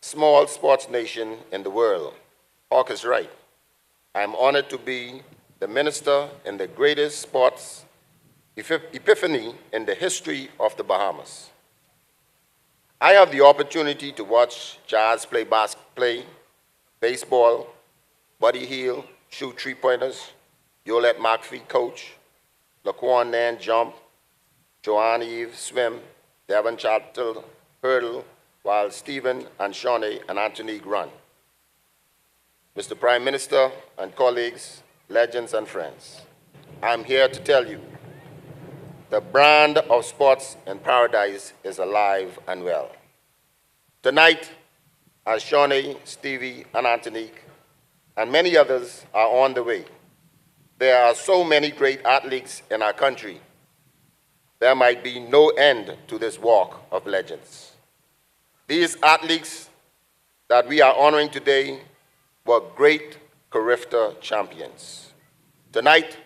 small sports nation in the world. Hawk is right. I am honored to be the minister in the greatest sports epiphany in the history of the Bahamas. I have the opportunity to watch Jazz play baseball, Buddy Hield shoot three-pointers, Yolette McPhee coach, Laquan Nan jump, Joanne Eve swim, Devon Chattel hurdle, while Stephen and Shawnee and Antonique run. Mr. Prime Minister and colleagues, legends and friends, I'm here to tell you the brand of sports in paradise is alive and well. Tonight, as Shawnee, Stevie, and Antonique and many others are on the way. There are so many great athletes in our country. There might be no end to this walk of legends. These athletes that we are honoring today were great Carifta champions. Tonight,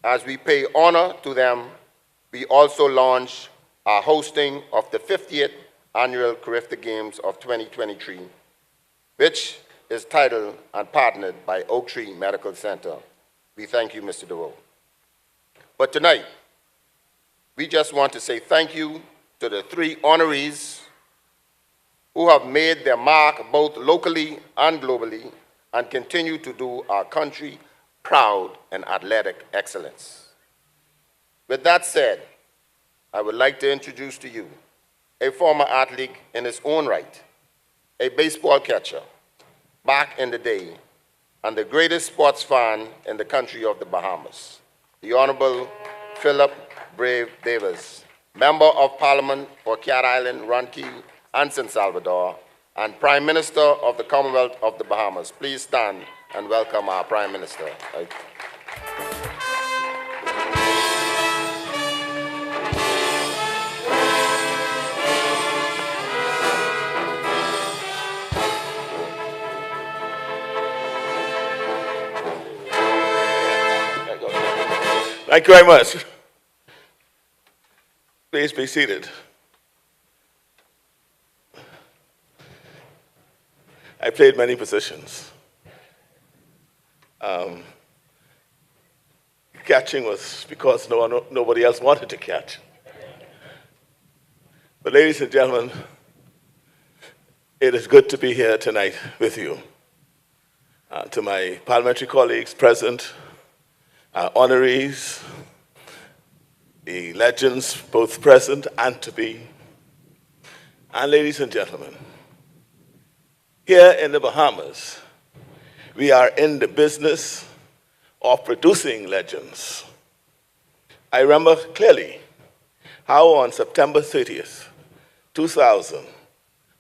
as we pay honor to them, we also launch our hosting of the 50th Annual Carifta Games of 2023, which is titled and partnered by Oak Tree Medical Center. We thank you, Mr. DeVoe. But tonight, we just want to say thank you to the 3 honorees who have made their mark both locally and globally and continue to do our country proud in athletic excellence. With that said, I would like to introduce to you a former athlete in his own right, a baseball catcher back in the day, and the greatest sports fan in the country of the Bahamas, the Honorable Philip Brave Davis, Member of Parliament for Cat Island, Ronquillo, and San Salvador, and Prime Minister of the Commonwealth of the Bahamas. Please stand and welcome our Prime Minister. Thank you very much. Please be seated. I played many positions. Catching was because nobody else wanted to catch. But ladies and gentlemen, it is good to be here tonight with you. To my parliamentary colleagues present, honorees, the legends both present and to be, and ladies and gentlemen, here in the Bahamas, we are in the business of producing legends. I remember clearly how on September 30th, 2000,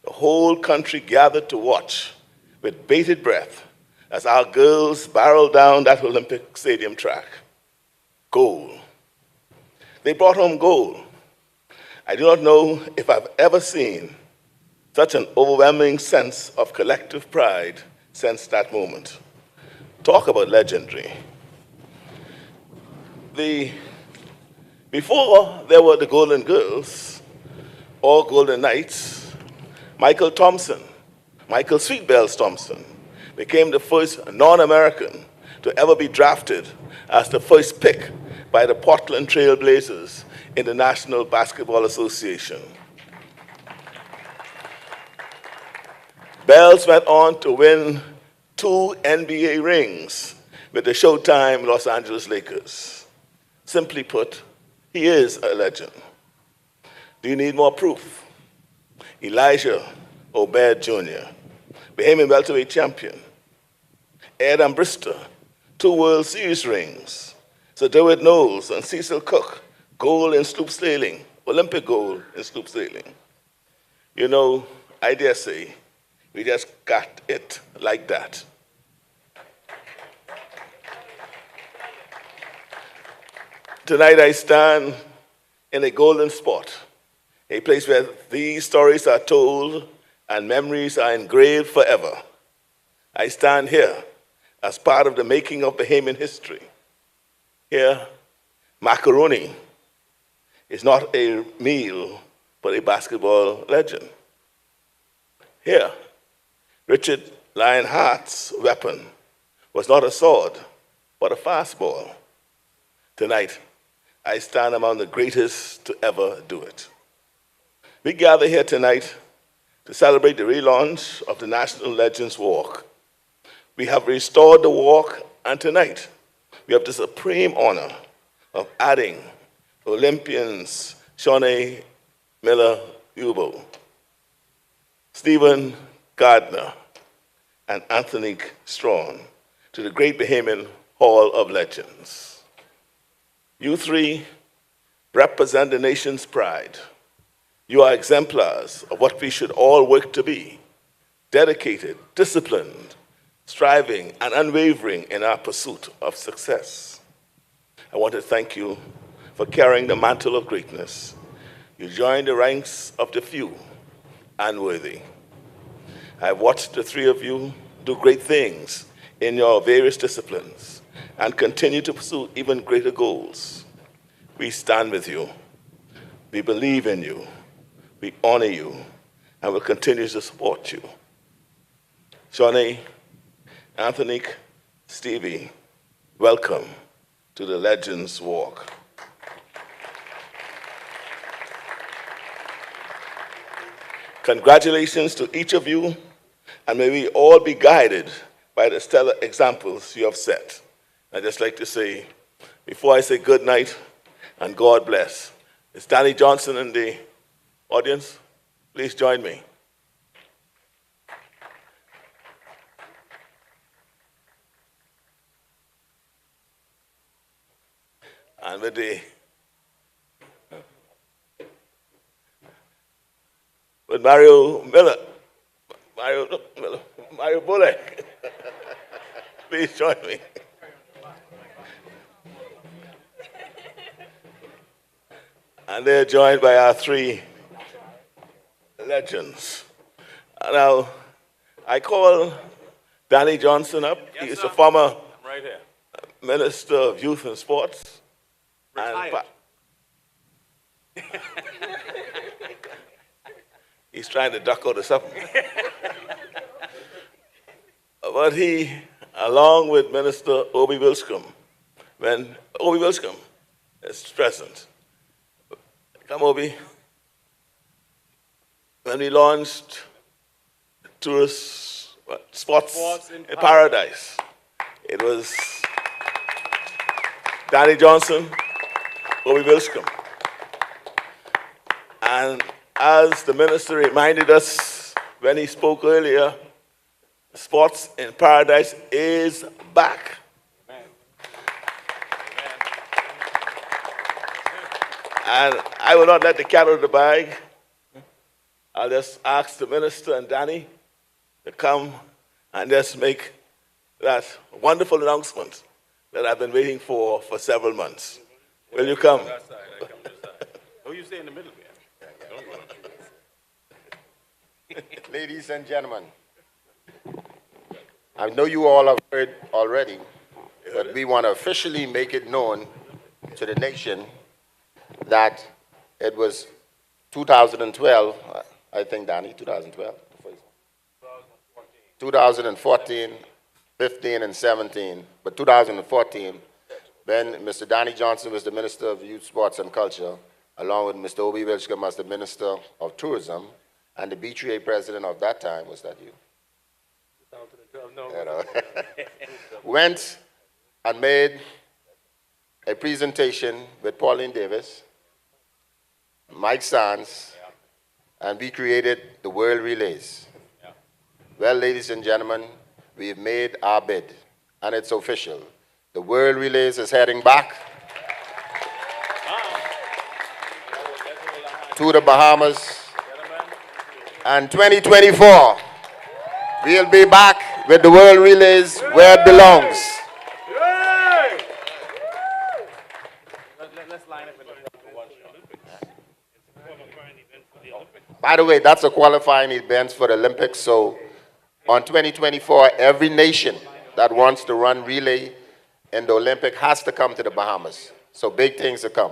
the whole country gathered to watch with bated breath as our girls barreled down that Olympic Stadium track. Gold. They brought home gold. I do not know if I've ever seen such an overwhelming sense of collective pride since that moment. Talk about legendary. Before there were the Golden Girls or Golden Knights, Michael Sweetbells Thompson, became the first non-American to ever be drafted as the first pick by the Portland Trail Blazers in the National Basketball Association. Bells went on to win 2 NBA rings with the Showtime Los Angeles Lakers. Simply put, he is a legend. Do you need more proof? Elijah Obed Jr., Bahamian welterweight champion. Ed Ambrister, 2 World Series rings. Sir Dewitt Knowles and Cecil Cook, gold in sloop sailing, Olympic gold in sloop sailing. You know, I dare say, we just got it like that. Tonight I stand in a golden spot, a place where these stories are told and memories are engraved forever. I stand here as part of the making of Bahamian history. Here, macaroni is not a meal, but a basketball legend. Here, Richard Lionheart's weapon was not a sword, but a fastball. Tonight, I stand among the greatest to ever do it. We gather here tonight to celebrate the relaunch of the National Legends Walk. We have restored the walk, and tonight, we have the supreme honor of adding Olympians Shawnee Miller-Ubo, Stephen Gardner, and Anthony Strawn to the Great Bahamian Hall of Legends. You 3 represent the nation's pride. You are exemplars of what we should all work to be: dedicated, disciplined, striving and unwavering in our pursuit of success. I want to thank you for carrying the mantle of greatness. You joined the ranks of the few and worthy. I've watched the three of you do great things in your various disciplines and continue to pursue even greater goals. We stand with you. We believe in you. We honor you and will continue to support you. Shawnee, Anthony, Stevie, welcome to the Legends Walk. Congratulations to each of you, and may we all be guided by the stellar examples you have set. I'd just like to say, before I say good night and God bless, is Danny Johnson in the audience? Please join me. And with Mario Miller, Mario Bullock. Please join me. And they're joined by our three legends. Now, I call Danny Johnson up. Yes, He's sir. a former I'm right here. Minister of Youth and Sports. Retired. He's trying to duck out of something. But he, along with Minister Obi Wilscombe, when Obi Wilscombe is present, come Obi, when we launched tourist sports in Paradise, it was Danny Johnson, Obi Wilscombe. And as the minister reminded us when he spoke earlier, Sports in Paradise is back. And I will not let the cat out of the bag. I'll just ask the minister and Danny to come and just make that wonderful announcement that I've been waiting for several months. Will you come? Who you stay in the middle, man? Ladies and gentlemen, I know you all have heard already, but we want to officially make it known to the nation that it was 2012, I think, Danny, 2012? 2014, 15, and 17, but 2014, when Mr. Danny Johnson was the Minister of Youth, Sports, and Culture, along with Mr. Obi Wilscombe as the Minister of Tourism, and the B3A president of that time, was that you? 2012, no. You know, went and made a presentation with Pauline Davis, Mike Sands, and we created the World Relays. Well, ladies and gentlemen, we've made our bid, and it's official. The World Relays is heading back to the Bahamas, and 2024, we'll be back with the World Relays where it belongs. Let's line up in the front for one shot. By the way, that's a qualifying event for the Olympics, so on 2024, every nation that wants to run relay in the Olympic has to come to the Bahamas. So big things to come.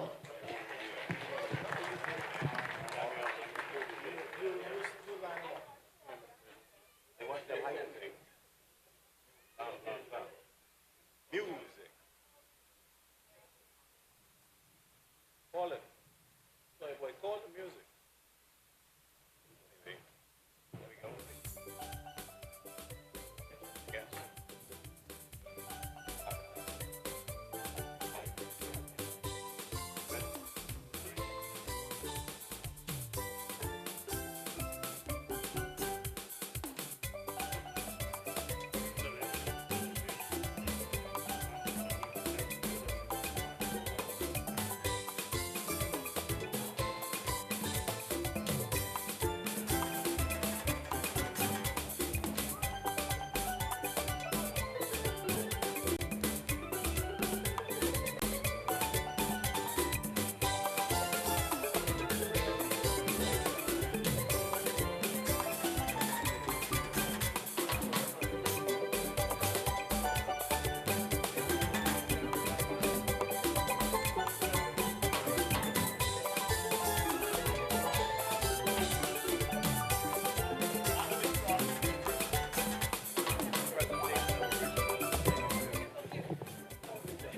Call it. Boy, call the music.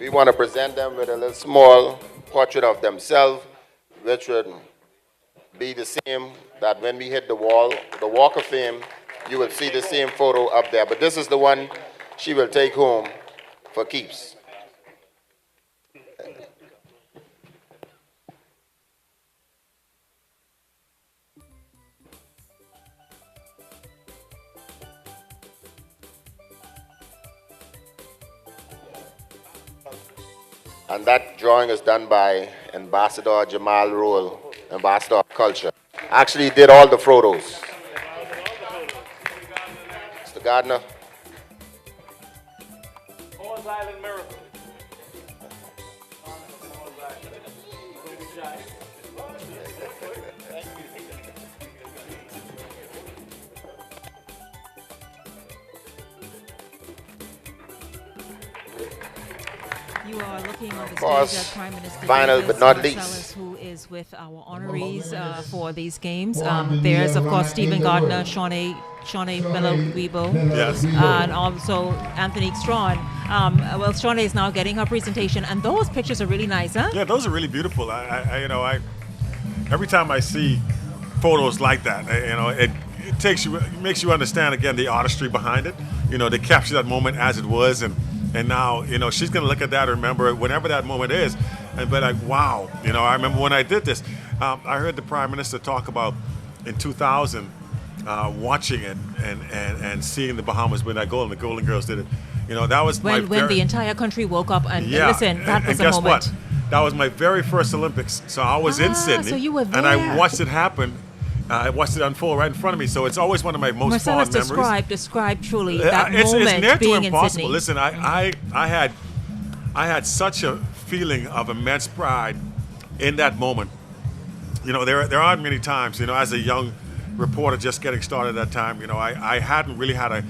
we want to present them with a little small portrait of themselves, which would be the same that when we hit the wall, the Walk of Fame, you will see the same photo up there. But this is the one she will take home for keeps. And that drawing is done by Ambassador Jamal Rowell, Ambassador of Culture. Actually did all the photos. Mr. Gardner. Island Miracle. You are looking on the course, stage at Prime Minister final Davis but not Marcellus, least. who is with our honorees for these games. There's, of course, Stephen Gardner, Shawnee Miller-Weibo, Yes. and also Anthony Strawn. Well, Shawnee is now getting her presentation, and those pictures are really nice, huh? Yeah, those are really beautiful. Every time I see photos like that, it makes you understand again the artistry behind it. They capture that moment as it was, and now she's gonna look at that, remember it whenever that moment is, and be like, wow, I remember when I did this. I heard the Prime Minister talk about in 2000 watching it and seeing the Bahamas win that gold, and the Golden Girls did it. That was when the entire country woke up and listen, that was and a guess moment. what? That was my very first Olympics. So I was in Sydney, so you were and I there. watched it happen. I watched it unfold right in front of me. So it's always one of my most Marcellus, fond memories. describe truly that It's moment near to being in impossible. Sydney. Listen, I had such a feeling of immense pride in that moment. There aren't many times, as a young reporter just getting started at that time, I hadn't really had I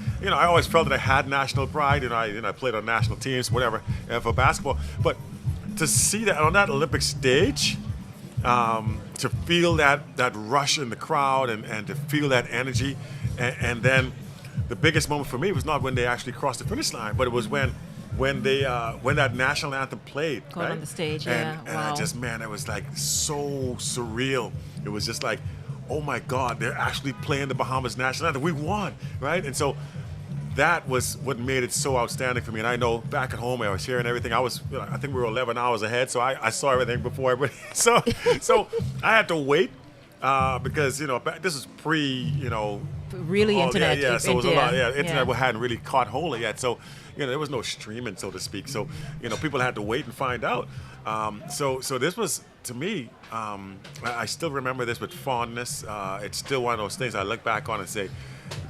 always felt that I had national pride, I played on national teams, whatever, for basketball. But to see that on that Olympic stage, to feel that rush in the crowd and to feel that energy, and then the biggest moment for me was not when they actually crossed the finish line, but it was when that national anthem played, Called right? on the stage, and wow. it was like so surreal. It was just like, oh my God, they're actually playing the Bahamas national anthem. We won, right? And so that was what made it so outstanding for me. And I know back at home, I was hearing everything. I think we were 11 hours ahead, so I saw everything before everybody. So I had to wait because this is pre really internet. Yeah, so it was a lot. Yeah, internet yeah. hadn't really caught hold of yet. So there was no streaming, so to speak. So people had to wait and find out. So this was, to me, I still remember this with fondness. It's still one of those things I look back on and say,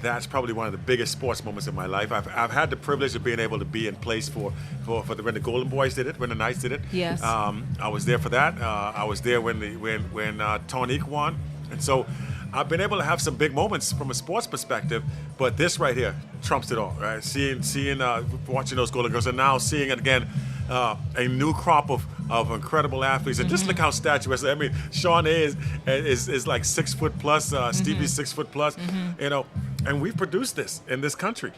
that's probably one of the biggest sports moments in my life. I've had the privilege of being when the Golden Boys did it, when the Knights did it. Yes. I was there for that. I was there when Tonique won, and so I've been able to have some big moments from a sports perspective. But this right here trumps it all, right? Watching those Golden Girls, and now seeing it again. A new crop of incredible athletes, and just look how statuesque. I mean, Sean is like 6 foot plus. Stevie's 6 foot plus. And we've produced this in this country.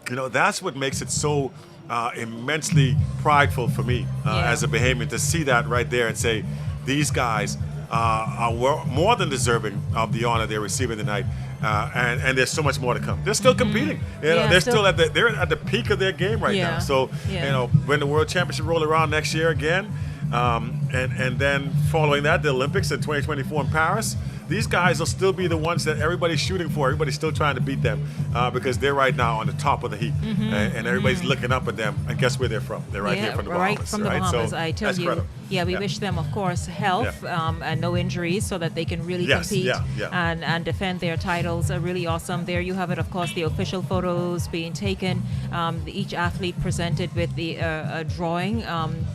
That's what makes it so immensely prideful for me as a Bahamian, to see that right there and say, these guys are more than deserving of the honor they're receiving tonight. And there's so much more to come. They're still competing. They're still at the peak of their game right now. So when the World Championship roll around next year again, and then following that, the Olympics in 2024 in Paris, these guys will still be the ones that everybody's shooting for. Everybody's still trying to beat them because they're right now on the top of the heap, and everybody's looking up at them. And guess where they're from? They're right here from the Bahamas. Right from the Bahamas. So I tell that's you. incredible. Yeah, we wish them, of course, health and no injuries, so that they can really compete and defend their titles. Really awesome. There you have it. Of course, the official photos being taken. Each athlete presented with a drawing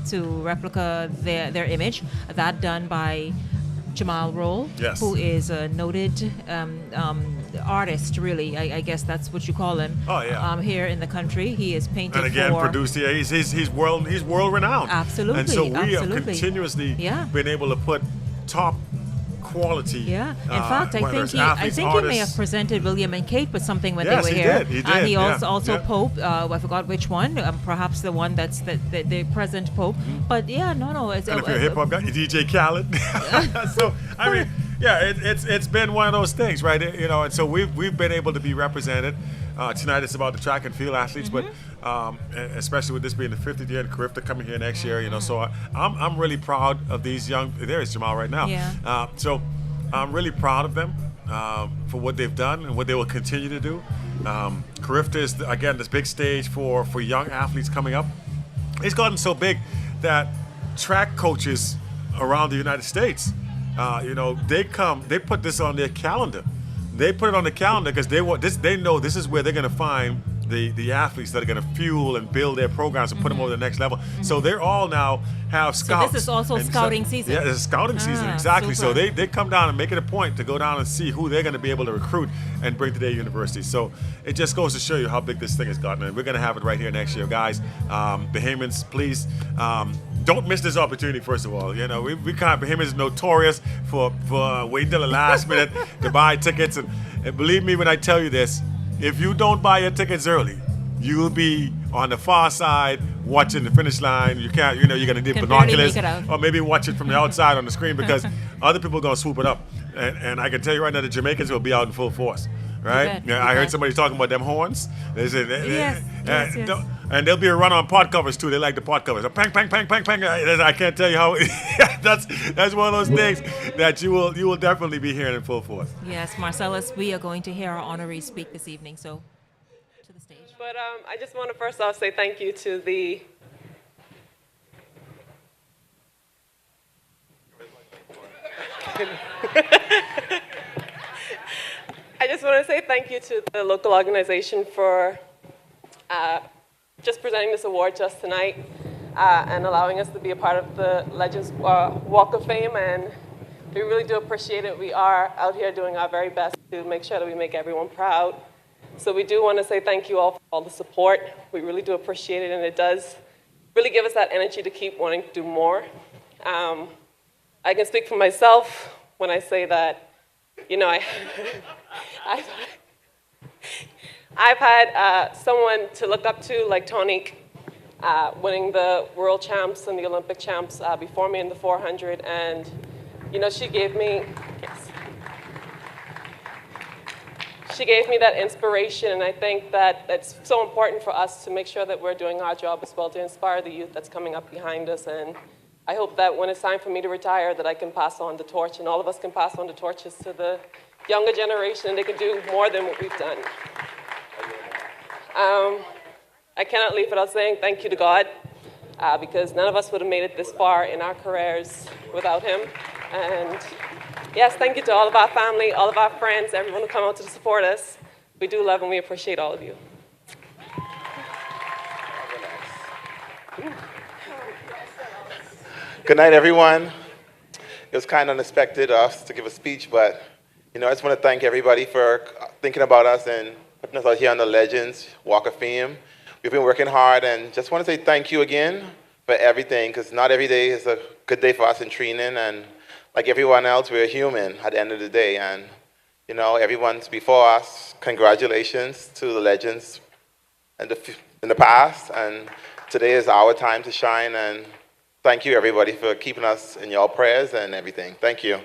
to replica their image. That done by Jamal Rowell, who is a noted artist, really. I guess that's what you call him. Oh yeah. Here in the country, he is painted. And again, produced. Yeah, he's world renowned. Absolutely. And so we have continuously been able to put top quality. Yeah. In fact, I whether think it's he, I athletes, think he may artists. have presented William and Kate with something when Yes, they were he here. did, he And did, he yeah, also yeah. Pope. I forgot which one. Perhaps the one that's the present Pope. But yeah, no. It's, And if you're a hip hop guy, DJ Khaled. So I mean, yeah, it's been one of those things, right? You know, and so we've been able to be represented. Tonight it's about the track and field athletes, but especially with this being the 50th year and Carifta coming here next year, you know, so I'm really proud of these young. There is Jamal right now. Yeah. So I'm really proud of them for what they've done and what they will continue to do. Carifta is again this big stage for young athletes coming up. It's gotten so big that track coaches around the United States, you know, they put this on their calendar. They put it on the calendar because they want this. They know this is where they're going to find the athletes that are going to fuel and build their programs and put them over the next level. So they're all now have scouts. So this is also scouting season. Yeah, it's scouting season, exactly. Super. So they come down and make it a point to go down and see who they're going to be able to recruit and bring to their university. So it just goes to show you how big this thing has gotten. And we're going to have it right here next year, guys. Bahamians, please. Don't miss this opportunity, first of all. You know, Bahamians is notorious for waiting till the last minute to buy tickets. And believe me when I tell you this, if you don't buy your tickets early, you'll be on the far side watching the finish line. You can't, you know, you're going to need binoculars or maybe watch it from the outside on the screen because other people are going to swoop it up. And I can tell you right now, the Jamaicans will be out in full force. Right? Yeah, I heard somebody talking about them horns. They said, yes. And there'll be a run on pod covers too. They like the pod covers. Pang, pang, pang, pang, pang. I can't tell you how. that's one of those things that you will definitely be hearing in full force. Yes, Marcellus, we are going to hear our honorees speak this evening. So, to the stage. But I just want to first off say thank you to the. I just want to say thank you to the local organization for just presenting this award to us tonight and allowing us to be a part of the Legends Walk of Fame. And we really do appreciate it. We are out here doing our very best to make sure that we make everyone proud. So we do want to say thank you all for all the support. We really do appreciate it, and it does really give us that energy to keep wanting to do more. I can speak for myself when I say that, you know, I've had someone to look up to, like Tonique, winning the world champs and the Olympic champs before me in the 400, and you know, she gave me that inspiration, and I think that it's so important for us to make sure that we're doing our job as well to inspire the youth that's coming up behind us. And I hope that when it's time for me to retire, that I can pass on the torch, and all of us can pass on the torches to the younger generation, and they can do more than what we've done. I cannot leave without saying thank you to God, because none of us would have made it this far in our careers without him. And yes, thank you to all of our family, all of our friends, everyone who come out to support us. We do love and we appreciate all of you. Good night, everyone. It was kind of unexpected of us to give a speech, but you know, I just want to thank everybody for thinking about us and putting us out here on the Legends Walk of Fame. We've been working hard, and just want to say thank you again for everything, because not every day is a good day for us in training, and like everyone else, we're human at the end of the day, and you know, everyone's before us. Congratulations to the legends in the past, and today is our time to shine, and thank you, everybody, for keeping us in your prayers and everything. Thank you.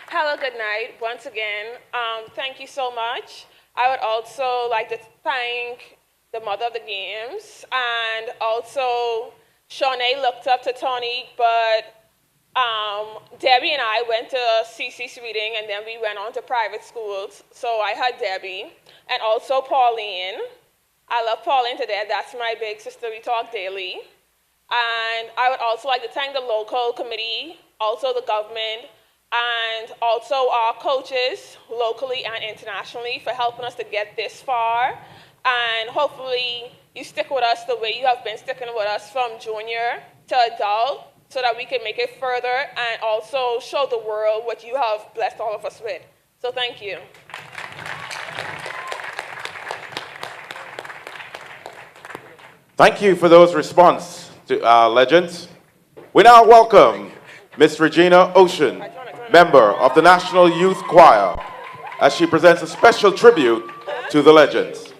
Hello, good night. Once again, thank you so much. I would also like to thank the mother of the games, and also Shawnee looked up to Tony, but Debbie and I went to CC's reading, and then we went on to private schools. So I had Debbie, and also Pauline. I love Pauline to death. That's my big sister. We talk daily. And I would also like to thank the local committee, also the government, and also our coaches, locally and internationally, for helping us to get this far. And hopefully you stick with us the way you have been sticking with us from junior to adult, so that we can make it further and also show the world what you have blessed all of us with. So thank you. Thank you for those responses to legends. We now welcome Miss Regina Ocean, member of the National Youth Choir, as she presents a special tribute to the legends.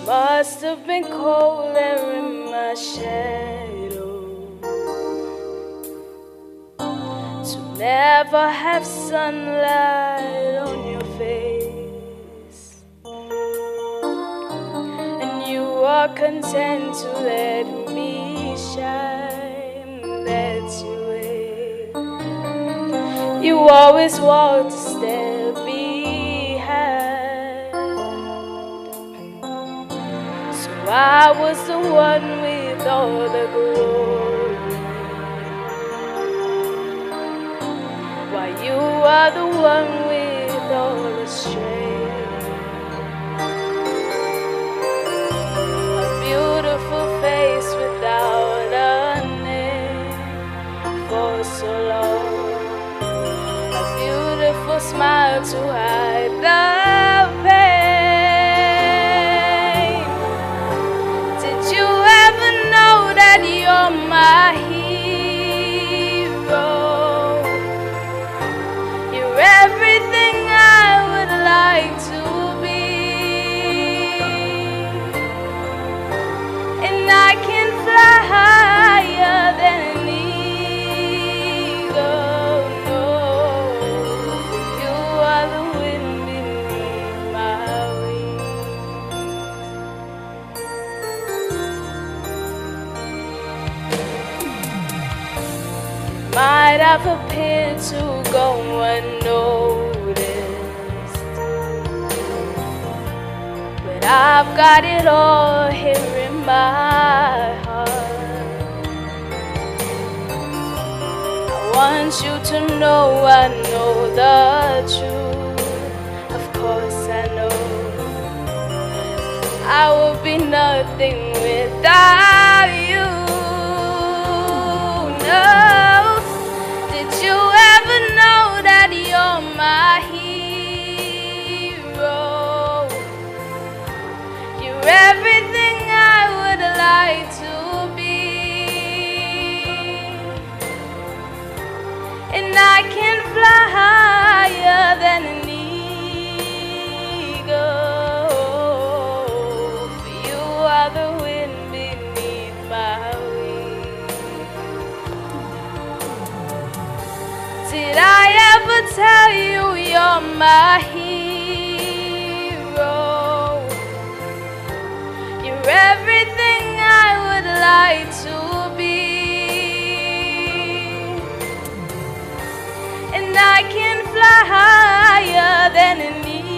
Must have been cold there in my shadow to never have sunlight on your face, and you are content to let me shine that way. You always walked a step behind. I was the one with all the glory, while you are the one with all the strength. A beautiful face without a name for so long. A beautiful smile to hide the pain. You're my hero. You're everything I would like to be, and I can fly higher than an eagle. No, you are the wind beneath my wings. Might have appeared to go unnoticed, but I've got it all here in my heart. I want you to know I know the truth. Of course I know I would be nothing without you. No. Did you ever know that you're my hero? You're everything I would like to be, and I can fly higher than an eagle. For you are the wind beneath my wings. Did I ever tell you you're my hero? You're everything I would like to be, and I can fly higher than an eagle.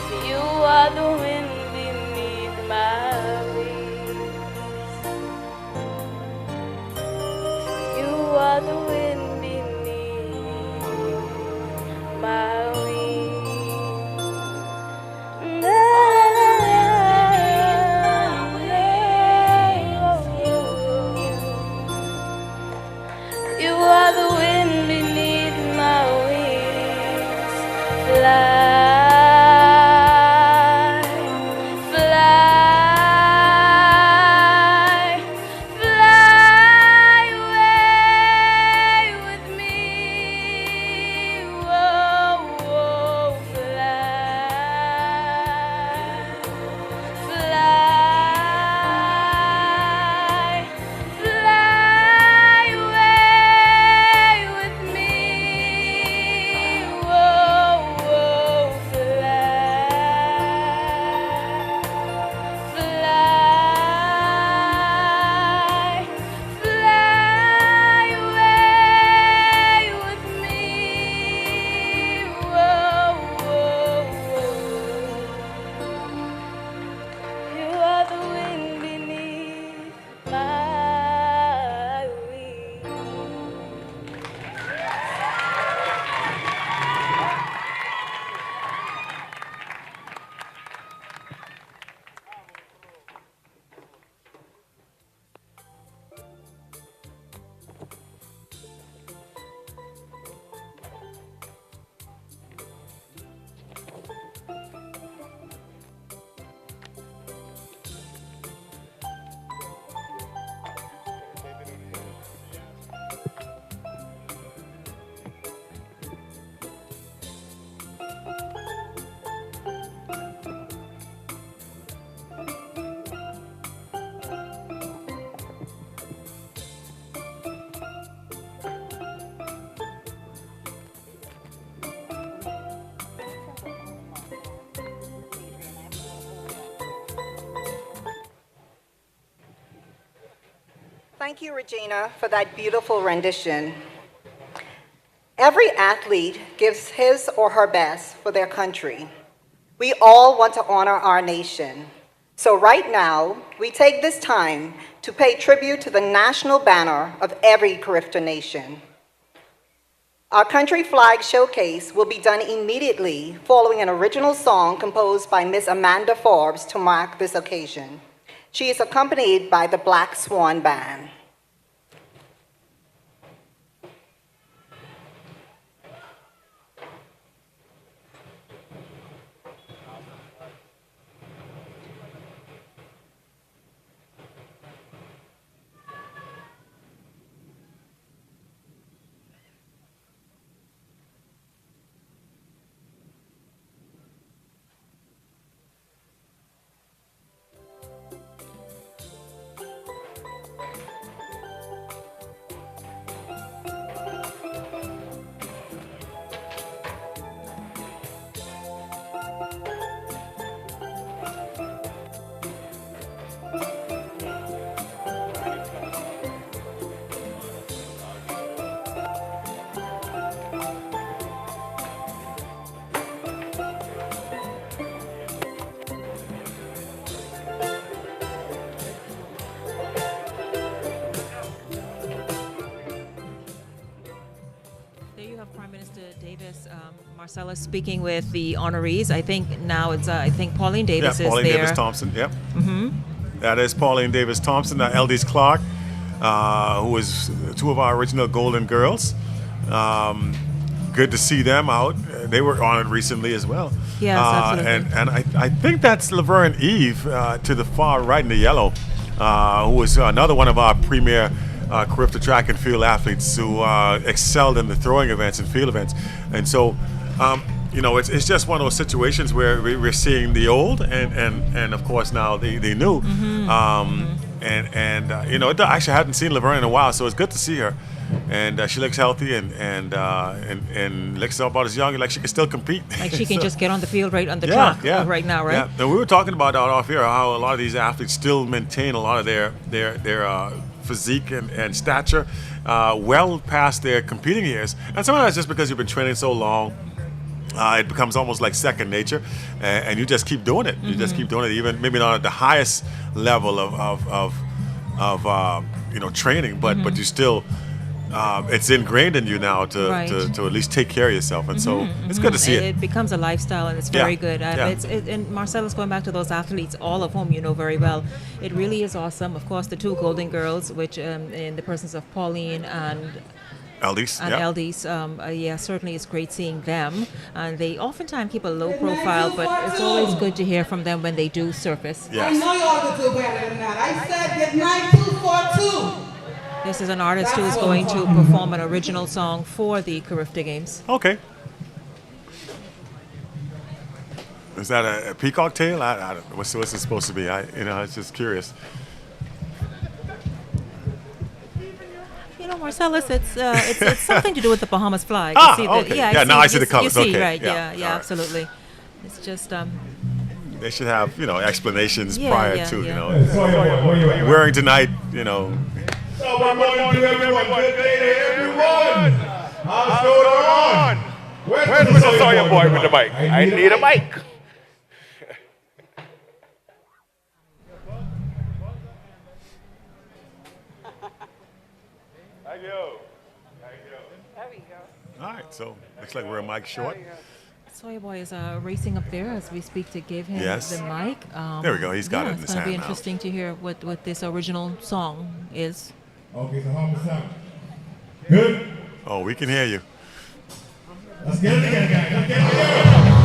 For you are the wind beneath my are the wind beneath my wings. You are the wind beneath Thank you, Regina, for that beautiful rendition. Every athlete gives his or her best for their country. We all want to honor our nation. So right now, we take this time to pay tribute to the national banner of every Carifta nation. Our country flag showcase will be done immediately following an original song composed by Miss Amanda Forbes to mark this occasion. She is accompanied by the Black Swan Band. Marcella speaking with the honorees. I think now it's, I think Pauline Davis is Pauline there. Davis Thompson, yep. Mm-hmm. That is Pauline Davis Thompson, Eldis Clark, who was two of our original Golden Girls. Good to see them out. They were honored recently as well. Yes, absolutely. And I think that's Laverne Eve to the far right in the yellow, who was another one of our premier Carifta track and field athletes who excelled in the throwing events and field events. And so, you know, it's just one of those situations where we're seeing the old and of course now the new. And you know, I actually hadn't seen Laverne in a while, so it's good to see her. And she looks healthy and looks about as young, like she can still compete. Like she can just get on the field right on the track right now, right? Yeah. And we were talking about out off here how a lot of these athletes still maintain a lot of their physique and stature well past their competing years. And some of that's just because you've been training so long. It becomes almost like second nature, and you just keep doing it. You just keep doing it, even maybe not at the highest level of you know, training, but you still. It's ingrained in you now to at least take care of yourself, and so it's good to see it. It becomes a lifestyle, and it's very good. And Marcella's going back to those athletes, all of whom you know very well. It really is awesome. Of course, the two Golden Girls, which in the persons of Pauline and Eldis, yeah, certainly it's great seeing them. And they oftentimes keep a low profile, but it's always good to hear from them when they do surface. Yes. I know y'all can do better than that. I said get 9242. This is an artist who is going to perform an original song for the Carifta Games. Okay. Is that a peacock tail? I don't know. What's it supposed to be? I was just curious. You know, Marcellus, it's something to do with the Bahamas flag. Ah, you see okay. now I see the colors. You see, okay. right? Yeah, right. absolutely. It's just. They should have, you know, explanations Yeah, prior to, yeah. you know, wearing tonight, you know. So good morning to everyone. Good day to everyone. How's it going on? Where's Mr. Sawyer boy with the mic? I need a mic. Thank you. There we go. All right, so looks like we're a mic short. Sawyer Boy is racing up there as we speak to give him the mic. There we go. He's got it in his hand now. It's going to be interesting to hear what this original song is. Okay, so how much sound? Good? Oh, we can hear you. Let's get it together, guys. Let's get it together.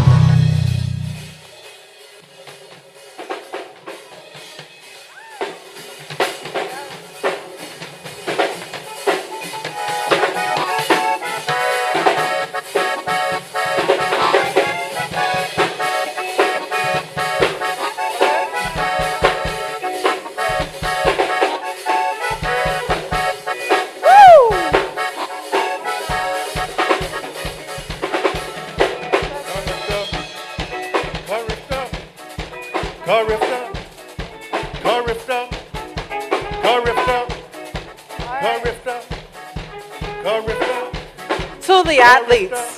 Carifta, Carifta, Carifta, Carifta, Carifta. To the athletes,